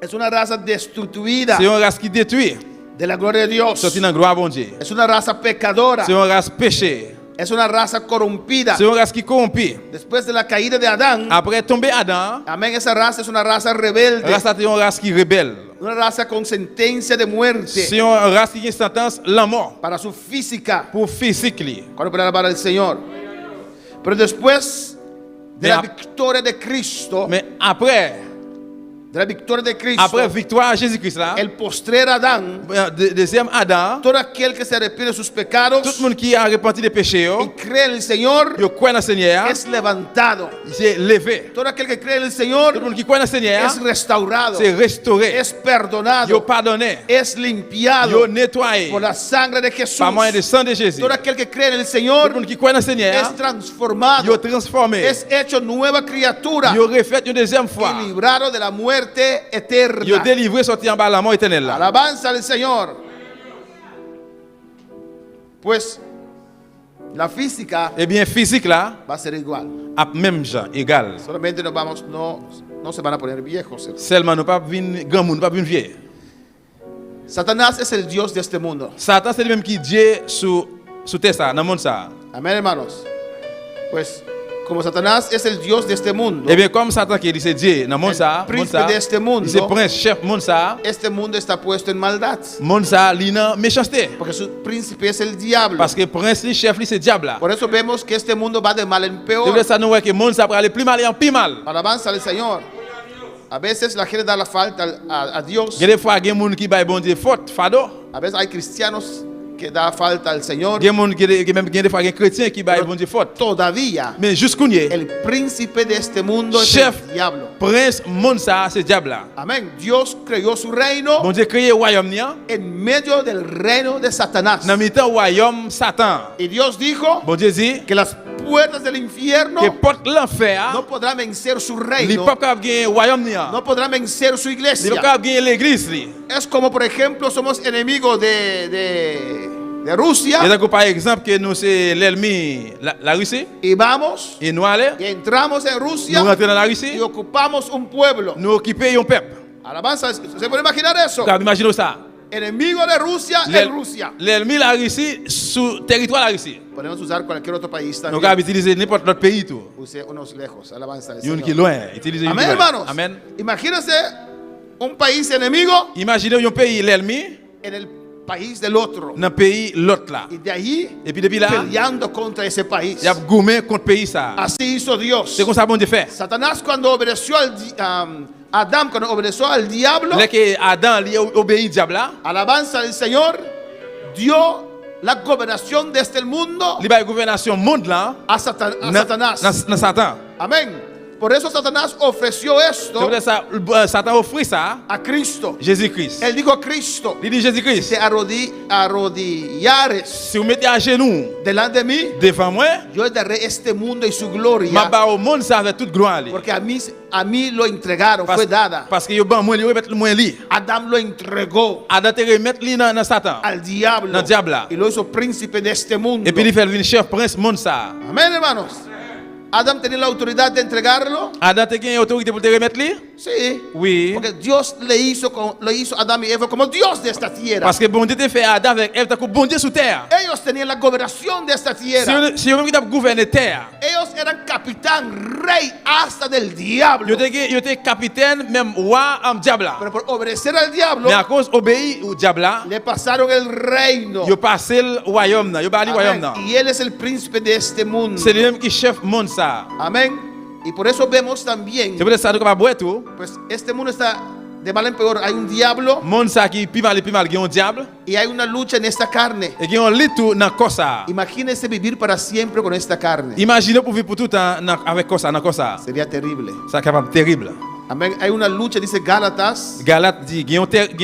Es una raza destituida C'est une race qui détruit. de la gloria de Dios. Sorti dans la gloire bon Dieu. Es una raza pecadora. C'est une race péché. Es una raza corrompida. C'est une race qui corrompue. Después de la caída de Adán, Après tomber Adam, amén, esa raza es una raza rebelde. race c'est une race qui rebelle. Una raza con sentencia de muerte C'est une race qui a une sentence la mort para su física. pour physique li. Cuando puede alabar al Señor. Pero después de la Mais victoria de Cristo, Mais après victoire à Jésus-Christ là, el postrer Adán, deuxième Adam, todo aquel que se arrepiente de sus pecados tout le monde qui a repenti des péchés, y cree en el Señor il croit dans le Seigneur, es levantado. il s'est levé. Todo aquel que cree en el Tout Señor le monde qui croit dans le Seigneur, es restaurado, c'est restauré. es Il perdonado, pardonné. es Il limpiado nettoyé por la sangre de Jesús. par moyen du sang de Jésus. Todo aquel que cree en el Tout le Señor monde qui croit dans le Seigneur, es transformado, il transformé. es hecho nueva criatura Il refait une deuxième fois. y librado de la muerte Il eterna. délivré sorti en bas de la mort éternelle là. Alabanza al Señor. Pues la física Eh bien, physique là, va a ser igual. à même gens, égal. Solamente no se van a poner viejos. Seulement, nous pas venir grand monde, pas venir vieux. Satanás es el Dios de este mundo. Satan, c'est lui-même qui Dieu sous terre ça, dans le monde ça. Amén, hermanos. Pues como Satanás es el Dios de este mundo, Eh bien, comme Satan qui dit c'est Dieu, dans le monde ça, príncipe de este mundo, c'est prince, chef, monde ça, este mundo está puesto en maldad. monde ça, il dans méchanceté. Porque su príncipe es el diablo. Parce que prince, le chef, c'est diable là. Por eso vemos que este mundo va de mal en C'est peor. vrai ça nous voit que monde ça va aller plus mal et en plus mal. Alabanza al Señor. A veces la gente da la falta a Dios. Il y a des fois il y a des gens qui baillent bon Dieu faute, fado. A veces hay cristianos que da falta al Señor. Il y a des gens qui même des fois des chrétiens qui baillent bon Dieu faute. Todavía Mais jusqu'où y est el príncipe de este mundo es chef, el diablo. prince, monde ça, c'est diable là. Amén. Dios creó su reino Bon Dieu créé royaume ni en medio del reino de Satanás. dans mi-temps royaume Satan. Y Dios dijo Bon Dieu dit que las puertas del infierno que porte l'enfer, no podrán vencer su il reino, pas capable gagner royaume ni. no podrán vencer su Il pas iglesia. capable gagner l'église li. Es como, por ejemplo, somos enemigos de de Rusia Et donc, par exemple, que nous, c'est l'ennemi, la Russie, y vamos et nous allons, y entramos en nous Rusia rentrons dans la y Russie, ocupamos un pueblo. nous occupons un peuple. Alabanza, ¿se puede imaginar eso? Car imaginez ça. Enemigo de Rusia en Rusia. L'ennemi, la Russie, sous territoire de la Russie. Podemos usar cualquier otro país Nous también. allons utiliser n'importe quel pays. Tout. Use unos lejos. Alabanza. al Il y a Señor. qui est loin. Utilisez Amén, une hermanos. Amen. Imagínense un país enemigo Imaginez un pays, l'ennemi, en el país del otro. dans un pays, l'autre là. Y de allí Et puis depuis là, peleando contra ese país. il y a gourmet contre le pays. Ça. Así hizo Dios. C'est comme ça bon Dieu fait. Satanás cuando obedeció Adán cuando obedeció al diablo, Dès que Adam lui obéit au diable là, alabanza del Señor, dio la gobernación de este mundo il va la gouvernation monde là, a Satanás. dans Satan. Amén. Por eso Satanás ofreció C'est esto pour ça Satan offrit ça a Cristo. Jésus-Christ. Él dijo a Cristo, Il dit Jésus-Christ, te arrodillares si vous mettez à genoux delante de mí, devant moi, yo le daré este mundo y su ma gloria. ba au monde ça avec toute gloire. Porque a mí lo entregaron, fue dada. Parce que yo ban moi, il remettre moi li. Adán lo entregó Adam te remettre li dans Satan. al diablo Dans diable. y lo hizo príncipe de este mundo. Et puis il fait venir chef prince monde ça. Amén, hermanos. Adam tenía la autoridad de entregarlo. Adam te gagne autorité pour te remettre li? Sí. Oui. Porque Dios le hizo a Adán y Eva como Dios de esta tierra. Parce que bon Dieu te fait Adam avec Ève comme bon Dieu sur terre. Ellos tenían la gobernación de esta tierra. Si on veut gouverner terre. Ellos eran capitán, rey hasta del diablo. Yo te capitaine même roi am diable. Pero por obedecer al diablo, Mais à cause obéir au diable, le pasaron el reino. yo passé le royaume là, yo bali royaume Amén. là. Y él es el príncipe de este mundo. C'est lui-même qui chef monde ça. Amén. Y por eso vemos también, C'est pour ça que va boire tout. pues este mundo está de mal en peor. Hay un diablo Monde ça qui plus mal, il y a un diable y hay una lucha en esta carne. et qui ont lit tout dans corps ça. Imagínense vivir para siempre con esta carne. Imaginez pour vivre pour tout temps avec corps ça, dans corps ça. Sería terrible. Ça capable terrible. Amén. Hay una lucha, dice Gálatas, Galate dit il y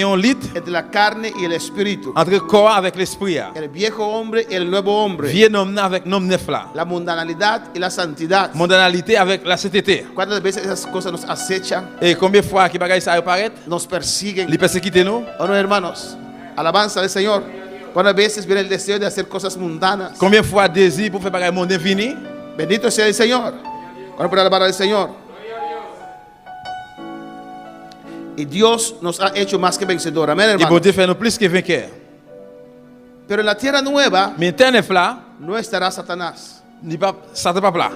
a un lit entre la carne y el espíritu. entre corps avec l'esprit. El viejo hombre y el nuevo hombre. Vieux homme avec nom neuf là. La mundanalidad y la santidad. Mondanalité avec la sainteté. ¿Cuántas veces esas cosas nos acechan, Et combien de fois qui bagaille ça apparaît? nos persiguen? Les persécuter nous. ¿O no, hermanos? Alabanza del Señor. ¿Cuántas veces viene el deseo de hacer cosas mundanas? Combien de fois désir pour faire bagaille monde infini? Bendito sea el Señor. Vamos a alabar al Señor. Y Dios nos ha hecho más que vencedor. Amén, Et bon hermanos. Dieu fait nous plus que vainqueur. Pero en la tierra nueva Mais terre neuf là, no estará Satanás. ni pas Satan pas là.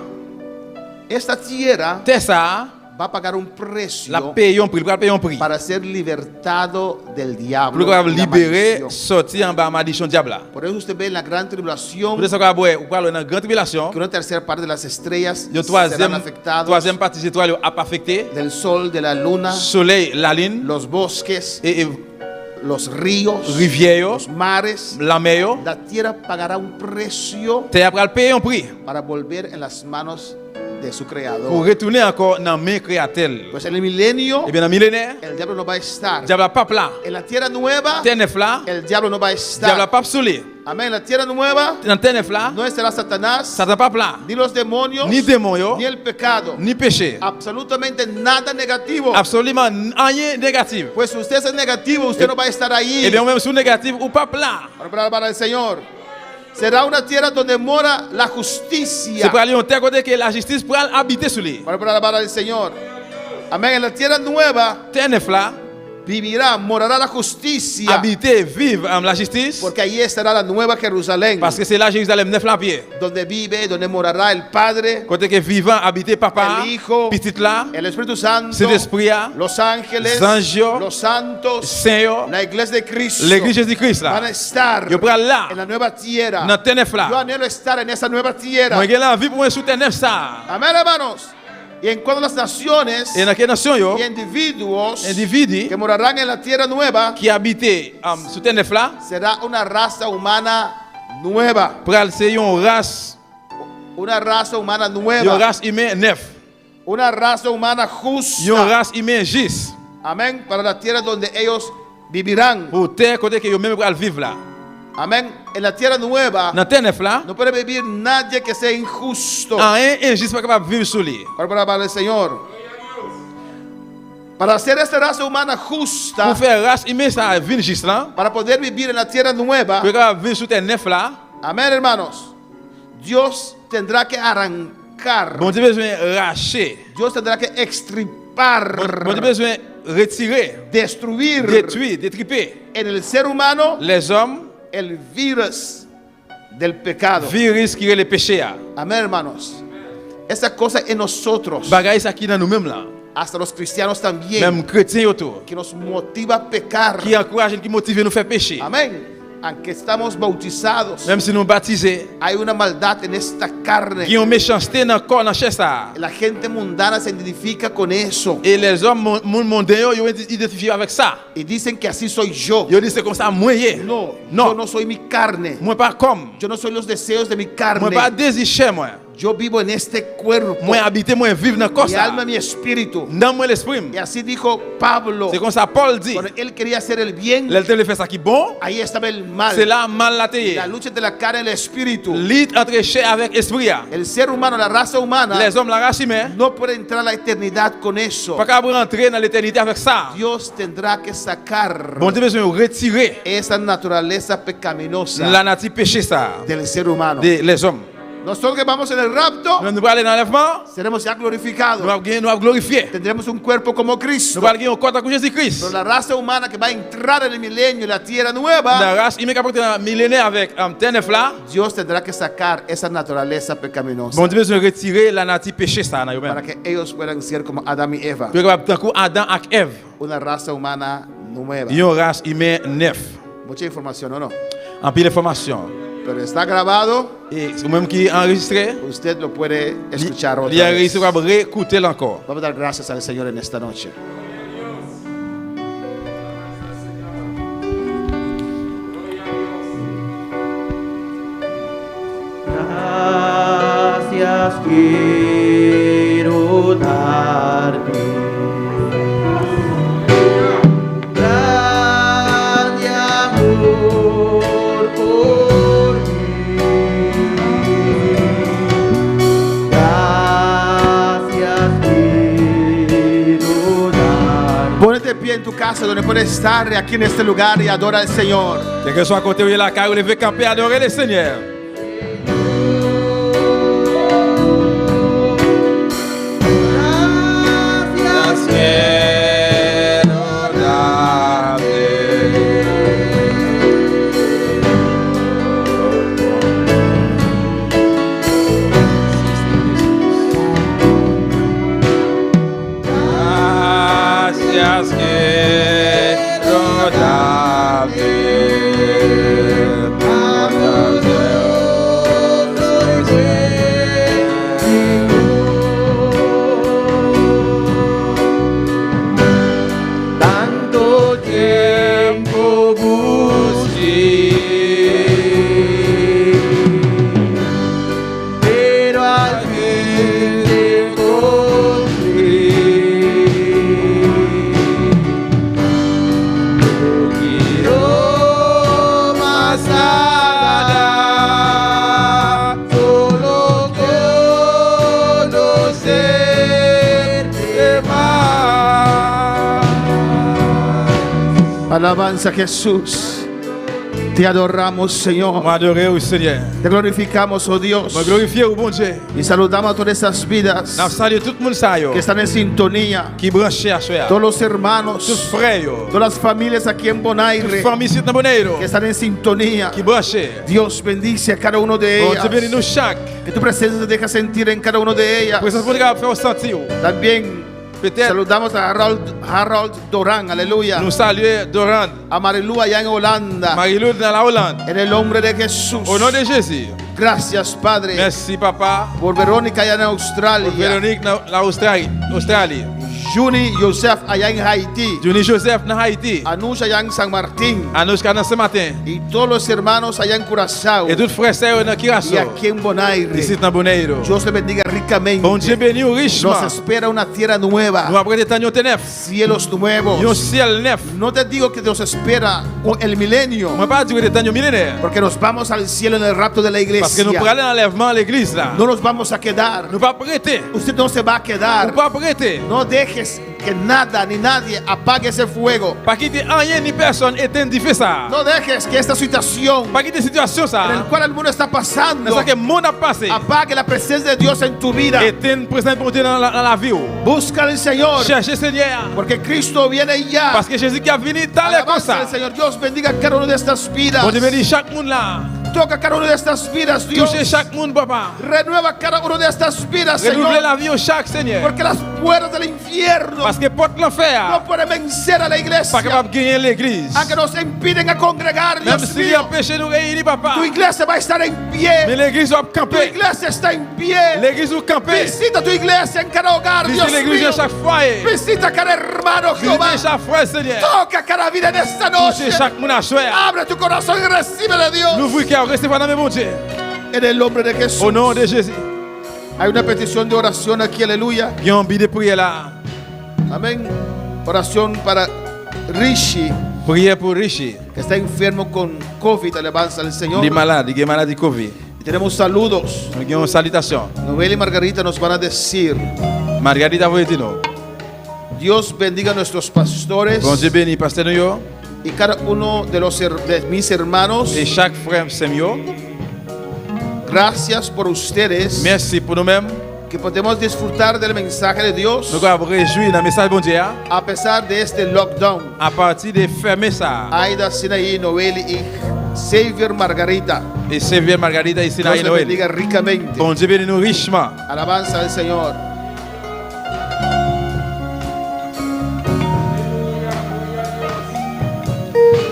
Esta tierra Terre ça, va a pagar un la precio paye un prix, payer un prix. para ser libertado del Pour diablo. capable y la libérer, maldición. sortir en bas malédiction diable là. Por eso usted ve en la gran tribulación Pour ça qu'on va ou parler dans grande tribulation, que una tercera parte de las estrellas le serán afectados, troisième partie des étoiles a pas affecté, del sol, de la luna, soleil, la lune los bosques, et los ríos, rivière, los mares. la mer, La tierra pagará un precio terre après payer un prix para volver en las manos de su pour creador. retourner encore dans main créateur. Pues en el milenio, Et bien dans millénaire, el diablo no va a estar. diable pas là. En la tierra nueva, Terre neuf là, el diablo no va a diable estar. pas soleil. Amén. En la tierra nueva Dans terre neuf là, no estará Satanás, Satan pas là. ni los demonios, Ni démon yo, ni el pecado. ni péché. Absolutamente nada negativo. Absolument rien négatif. Pues si usted es negativo, usted no va a estar ahí. Et bien même sous négatif ou pas là. Para el Señor. Será una tierra donde mora la C'est justicia. pour aller en terre côté que la justice pour habiter sur lui. Para el Señor. Amén. En la tierra nueva Terre neuf là, vivirá, morará la justicia. habiter, vivre en la justice. Porque allí estará la nueva Jerusalén. Parce que c'est là Jérusalem neuf là pied. Donde vive, donde morará el Padre, Côté que vivant, habiter papa, el Hijo, petit là, el Espíritu Santo, c'est l'esprit là, los ángeles, Zanjo, los santos, Saint, la iglesia de Cristo. l'église Jésus-Christ Van a là. estar Yo pral là, en la nueva tierra. dans terre neuf Yo là. anhelo estar en esa nueva tierra. Moi j'ai envie pour moi sous terre neuf ça. Amén, hermanos. Y en cuanto a las naciones Et dans quelle nation yo, y individuos individu que morarán en la tierra nueva, qui habite sous terre neuf là, será una raza humana nueva. pral c'est une race, Una raza humana une nueva. race humaine neuf. Una raza humana Une justa. race humaine juste. Amén. Para la tierra donde ellos vivirán. Pour terre côté que yo même pral vivre là. Amén. En la tierra nueva Dans terre neuf là, no puede vivir nadie que sea injusto. rien injuste pas capable vivre sous lui. Para el Señor. Para hacer esta raza humana Pour justa, faire race humaine ça vient juste là. para poder vivir en la tierra nueva. Pour que vivre sur terre neuf là. Amén, hermanos. Dios tendrá que arrancar. Bon Dieu besoin racher. Dios tendrá que extirpar, Bon Dieu besoin retirer, destruir détruire, détriper en el ser humano les hommes, el virus del pecado. virus qui est le péché. Amén, hermanos. Esa cosa en nosotros, Bagaille ça qui dans nous-mêmes là. hasta los cristianos también, Même chrétiens autour. que nos motiva a pecar. Qui encourage, qui motive nous faire pécher. Amén. Aunque estamos bautizados, Même si nous baptisés, hay una maldad en esta carne. qui ont méchanceté dans le corps, dans la chair ça. La gente mundana se identifica con eso Et les hommes mondains, ils ont identifié avec ça. y dicen que así soy yo. Ils disent c'est comme ça, moi, No, non. yo no soy mi carne. Moi pas comme. Yo no soy los deseos de mi Moi carne. pas désir moi. Yo vivo en este cuerpo, Moi habiter, moi vivre dans le corps mi ça. alma, mi espíritu. Dans moi l'esprit. Y así dijo Pablo. C'est comme ça Paul dit. Cuando él quería hacer el bien, L'éternel fait ça qui est bon. ahí estaba el mal. C'est là mal la terre. La lucha de la carne y el espíritu. Lutte entre chair avec esprit. El ser humano, la raza humana, Les hommes la race humaine. no puede entrar a la eternidad con eso. Pas capable rentrer dans l'éternité avec ça. Dios tendrá que sacar Bon Dieu besoin retirer esa naturaleza pecaminosa la nature péché ça del ser humano. les hommes. Nosotros que vamos en el rapto, Nous allons aller dans l'enlèvement. seremos ya Nous glorificados. allons glorifier. Tendremos un cuerpo como Cristo. Nous allons gagner un corps avec Jésus-Christ. Pero la raza humana que va a entrar en el milenio, en la tierra nueva, La race humaine qui a porté un millénaire avec un terre neuf là. Dios tendrá que sacar esa naturaleza pecaminosa Bon Dieu besoin retirer la nature péché ça dans para eux-mêmes. que ellos puedan ser como Adán y Eva, Pour que tant que Adam et Ève, una raza humana nueva. une race humaine neuf. Mucha información, ¿o no? En pile d'informations. Pero está grabado, Et c'est même qui enregistré. usted lo puede escuchar Il otra a vez. réussi à réécouter encore. Vamos a dar gracias al Señor en esta noche. Gracias quiero darte. Grande amor por mí. Gracias quiero darte. Ponete de pie en tu casa donde puedes estar aquí en este lugar y adora al Señor. Quel que soit à côté où il est la caille, vous devez camper, adorer le Seigneur. Gracias Quiero darte. Gracias quiero darte. tanto tiempo busqué, pero al fin te encontré. No quiero más nada, solo conocerte más. Alabanza a Jesús. Te adoramos, Señor. Moi adorer au Seigneur. Te glorificamos, oh Dios. Moi glorifier au bon Dieu. Y saludamos a todas esas vidas N'a salué tout le monde ça yo. que están en sintonía. Qui branché à soi. Todos los Tous hermanos, frères yo. todas las familias aquí en Bonaire Famille ici dans Bonaire. que están en sintonía. Qui branché. Dios bendice a cada uno de Bon Dieu bénit nous ellas. chaque. Que tu presencia te deja sentir en cada uno de ellas. Pour ça pour faire sentir. También Peut-être saludamos a Harold Doran, aleluya. nous saluer Doran, A Marilu allá en Holanda. Marie-Lou dans la Hollande. En el nombre de Jesús. Au nom de Jésus. Gracias, Padre. Merci papa. Por Verónica allá en Australia. Véronique dans la Australie. Juni Joseph allá en Haití. Johnny Joseph dans Haïti. Anusha allá en San Martín. Anushka dans ce matin. Y todos los hermanos allá en Curazao. Et tous frères sœurs dans Y Kirasso. aquí en Bonaire. Ici dans Bonaire. Dios le bendiga ricamente. Bon Dieu bénit richement. Nos espera una tierra nueva. Nous après des temps neuf. Cielos nuevos. Un ciel neuf. No te digo que nos espera el milenio. Moi pas dire des temps millénaires. Porque nos vamos al cielo en el rapto de la Parce que nous iglesia. prenons l'enlèvement à l'église là. No nos vamos a quedar. Nous pas prêter. Usted no se va a Nous quedar. pas prêter. No dejes que nada ni nadie apague ese fuego. Pas quitter rien ni personne éteindre feu ça. No dejes que esta situación Pas quitter situation en el ça. cual el mundo está Dans pasando ce que le monde a passé. apague la presencia de Dios en tu vida. Éteindre présent pour Dieu dans la vie. Busca al Señor, Cherchez Seigneur. porque Cristo viene ya. Parce que Jésus qui a venu dans les comme Alabanza ça. al Señor. Dios bendiga cada una de estas vidas. Bon Dieu bénit chaque monde là. Toca cada una de estas vidas, Dios. Touchez chaque monde, papa. Renueva cada una de estas vidas, Renouvelez Señor. la vie au chaque Seigneur. Porque las puertas del infierno Parce que porte l'enfer. no pueden vencer a la Pas iglesia, capable de gagner l'église. aunque nos impiden a congregar, Même Dios s'il mío. empêche nous réunir, papa. Tu iglesia va a estar en Mais pie. l'église va Tu camper. iglesia está en pie. L'église va camper. Visita tu iglesia en cada hogar, Dios Visitez l'église mío. à chaque foyer. Visita cada hermano, Jehová. Visitez chaque frère, Seigneur. Toca cada vida en esta noche. Touchez chaque monde à choix. Abre tu corazón y recibe de Dios. L'ouvrir cœur, recevoir dans mes bons Dieu. En el nombre de Jesús. Au nom de Jésus. Hay una petición de oración aquí, aleluya. Il y a un billet de prière là. Amén. Oración para Rishi, Prière pour Richie. que está enfermo con COVID, alabanza al Señor. Les malades, les malades Covid. Y tenemos saludos. Nous avons une salutation. Noel y Margarita nos van a decir: Margarita vous dit nous. Dios bendiga a nuestros pastores Bon Dieu bénit pasteur nous y cada uno de mis hermanos. et chaque frère Samuel. Gracias por ustedes, Merci pour nous-mêmes. que podemos disfrutar del mensaje de Dios Nous avons réjoui dans le message bon Dieu a pesar de este lockdown. à partir de fermer ça. Aida, Sinaí, Noel y Xavier Margarita. Et servir Margarita ici dans Dios le Noël. bendiga ricamente. Bon Dieu bénit nous richement. Alabanza al Señor.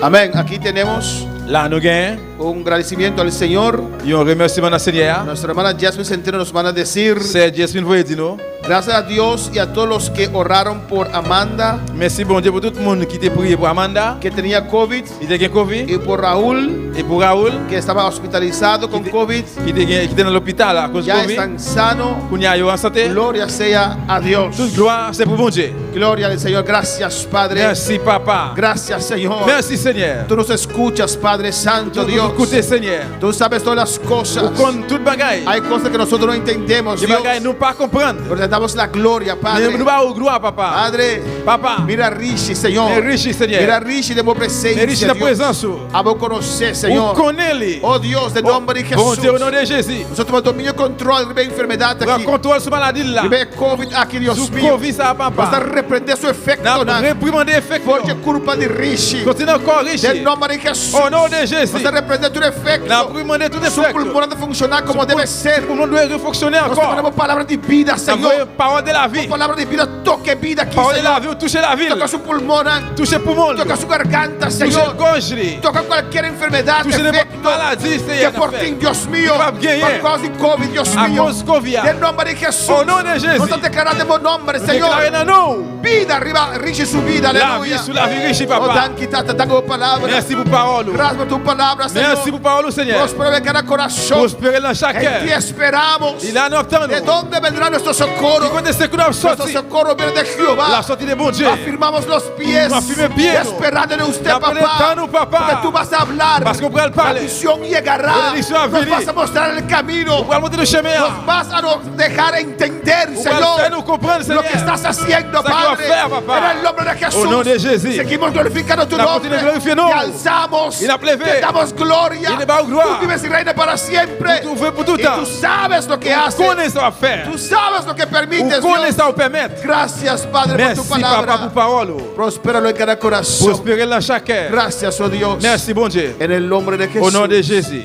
Amén. Aquí tenemos Là nous gagnons. un agradecimiento al Señor. Et un remerciement à Seigneur. Nuestra hermana Jasmine Centeno nos van a decir: C'est Jasmine vous dit nous. gracias a Dios y a todos los que oraron por Amanda, Merci bon Dieu pour tout le monde qui t'a prié pour Amanda. que tenía COVID, Il était Covid. y por Raúl, Et pour Raoul que estaba hospitalizado con COVID. qui était dans l'hôpital à cause de Ya Covid. están sanos. Qu'on y a eu en santé. Gloria sea a Dios. Toute gloire c'est pour bon Dieu. Gloria al Señor. Gracias, Padre. Merci papa. Gracias, Señor. Merci Seigneur. Tú nos escuchas, Padre Santo, Dieu Dios. écoutez Seigneur. Tú sabes todas las cosas. Ou con toute bagaille. Hay cosas que nosotros no entendemos, Des Dios. bagailles nous pas comprendre. Pero te damos la gloria, Mais Padre. nous pas au gloire papa. Padre, Papa. mira a Rishi, Señor. Mais riche Seigneur. Mira a Rishi de vos Mais riche presencia, la Dios. présence. A vos conocer, Ou Señor. connaît-les. Oh Dios, de nombre de Bon Jesús. Dieu au nom de Jésus. Nosotros tomamos dominio y control de enfermedad Prends aquí. contrôle sur maladie là. Ve COVID aquí, Dios Sous mío. Covid ça Vamos a papa. reprender su efecto. N'a ¿no? réprimander effet. Porque culpa de Rishi. Continue encore riche. Del nombre de Jesús. Au nom de Jésus. Vamos a reprender tu efecto. N'a réprimander tout Su effet. pulmón de funcionar como debe ser. Pour nous doit fonctionner Nosotros encore. ponemos palabras de vida, Ça veut Señor. parole de la vie. Palabras de vida, toque vida aquí, Parole de la Señor. vie, toucher la ville. Toca su pulmón, Toucher poumon. toca su garganta, Toucher Señor. gorge. Toca cualquier enfermedad, Toucher n'importe efecto maladie, que Seigneur. por ti, Dios mío, Va bien. por causa de COVID, Dios À mío. cause Covid. En nombre de Jesús. Au nom de Jésus. Nosotros declaramos nombre, Déclarez Señor. dans nous. Vida arriba, riche su vida, La vie aleluya. sous la vie riche, Oh, papa. danke, tata, tengo palabra. Merci pour parole. Gracias por tu palabra, Señor. Merci pour parole, Seigneur. Prospera en cada corazón. Prospérer dans chaque En ti cœur. esperamos. Il a nous attend. ¿De dónde vendrá nuestro socorro? Quand est-ce que nous avons Nuestro sorti? socorro viene de La Jehová. sortie de bon Dieu. Afirmamos los pies. Nous affirmons bien. Esperando en usted, Nous appelons papá. nous, papa. Porque tú vas a hablar. Parce qu'on pourra le La parler. visión llegará. La visión va a Nos venir. vas a mostrar el camino. Pour monter le chemin. Nos vas a nos dejar entender, Pour faire Señor, nous comprendre, lo Seigneur. que estás haciendo, Ça que tu vas Padre. faire, papa. En el nombre de Jesús. Au nom de Jésus. Seguimos glorificando tu La nombre. continue glorifier nous. Te alzamos. Il a plevé. Te damos gloria. Il te damos gloire. Tú vives y reinas para siempre. Tú vives por tout y temps. tú sabes lo que haces. Connais ça à faire. Tú sabes lo que permites, Ou connais Dios. ça à permettre. Gracias, Padre, Merci, por tu papa, palabra. pour parole. Prospéralo en cada corazón. Prospérer dans chaque cœur. Gracias, oh Dios. Merci, bon Dieu. En el nombre de Jesús. Au nom de Jésus.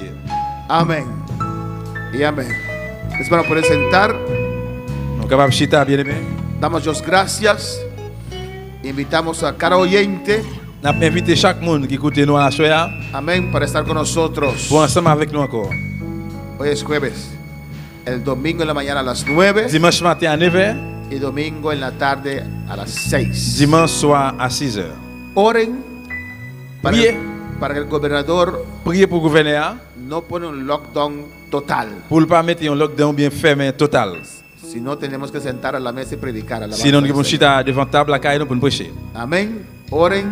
Amén. Y amén. Les van a poder sentar. Nous sommes capables de chita, bien aimé. Damos Dios gracias. Invitamos a cada oyente. Nous avons invité chaque monde qui écoute nous à la soya Amén. Para estar con nosotros. pour ensemble avec nous encore. Hoy es jueves. El domingo en la mañana a las 9. Dimanche matin à 9h, Y domingo en la tarde a las 6. dimanche soir à 6h. Oren Priez. para que el gobernador Priez pour le gouverneur no pone un lockdown total. pour ne pas mettre un lockdown bien fermé total. Si no, tenemos que sentar a la mesa y predicar. Alabanza Sinon, nous al avons Señor. chita devant table à caille pour nous prêcher. Amén. Oren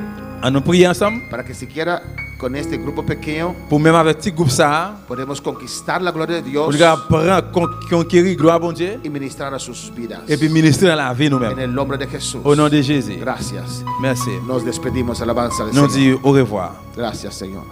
On nous prier ensemble para que siquiera con este grupo pequeño pour même avec petit groupe ça, podemos conquistar la gloria de pour Dios prendre conquérir gloire bon Dieu y ministrar a sus vidas. et puis ministrer à la vie En nous-mêmes. el nombre de Jesús. Au nom de Jésus. Gracias. Merci. Nos despedimos, alabanza al Nous Señor. disons au revoir. Gracias, Señor.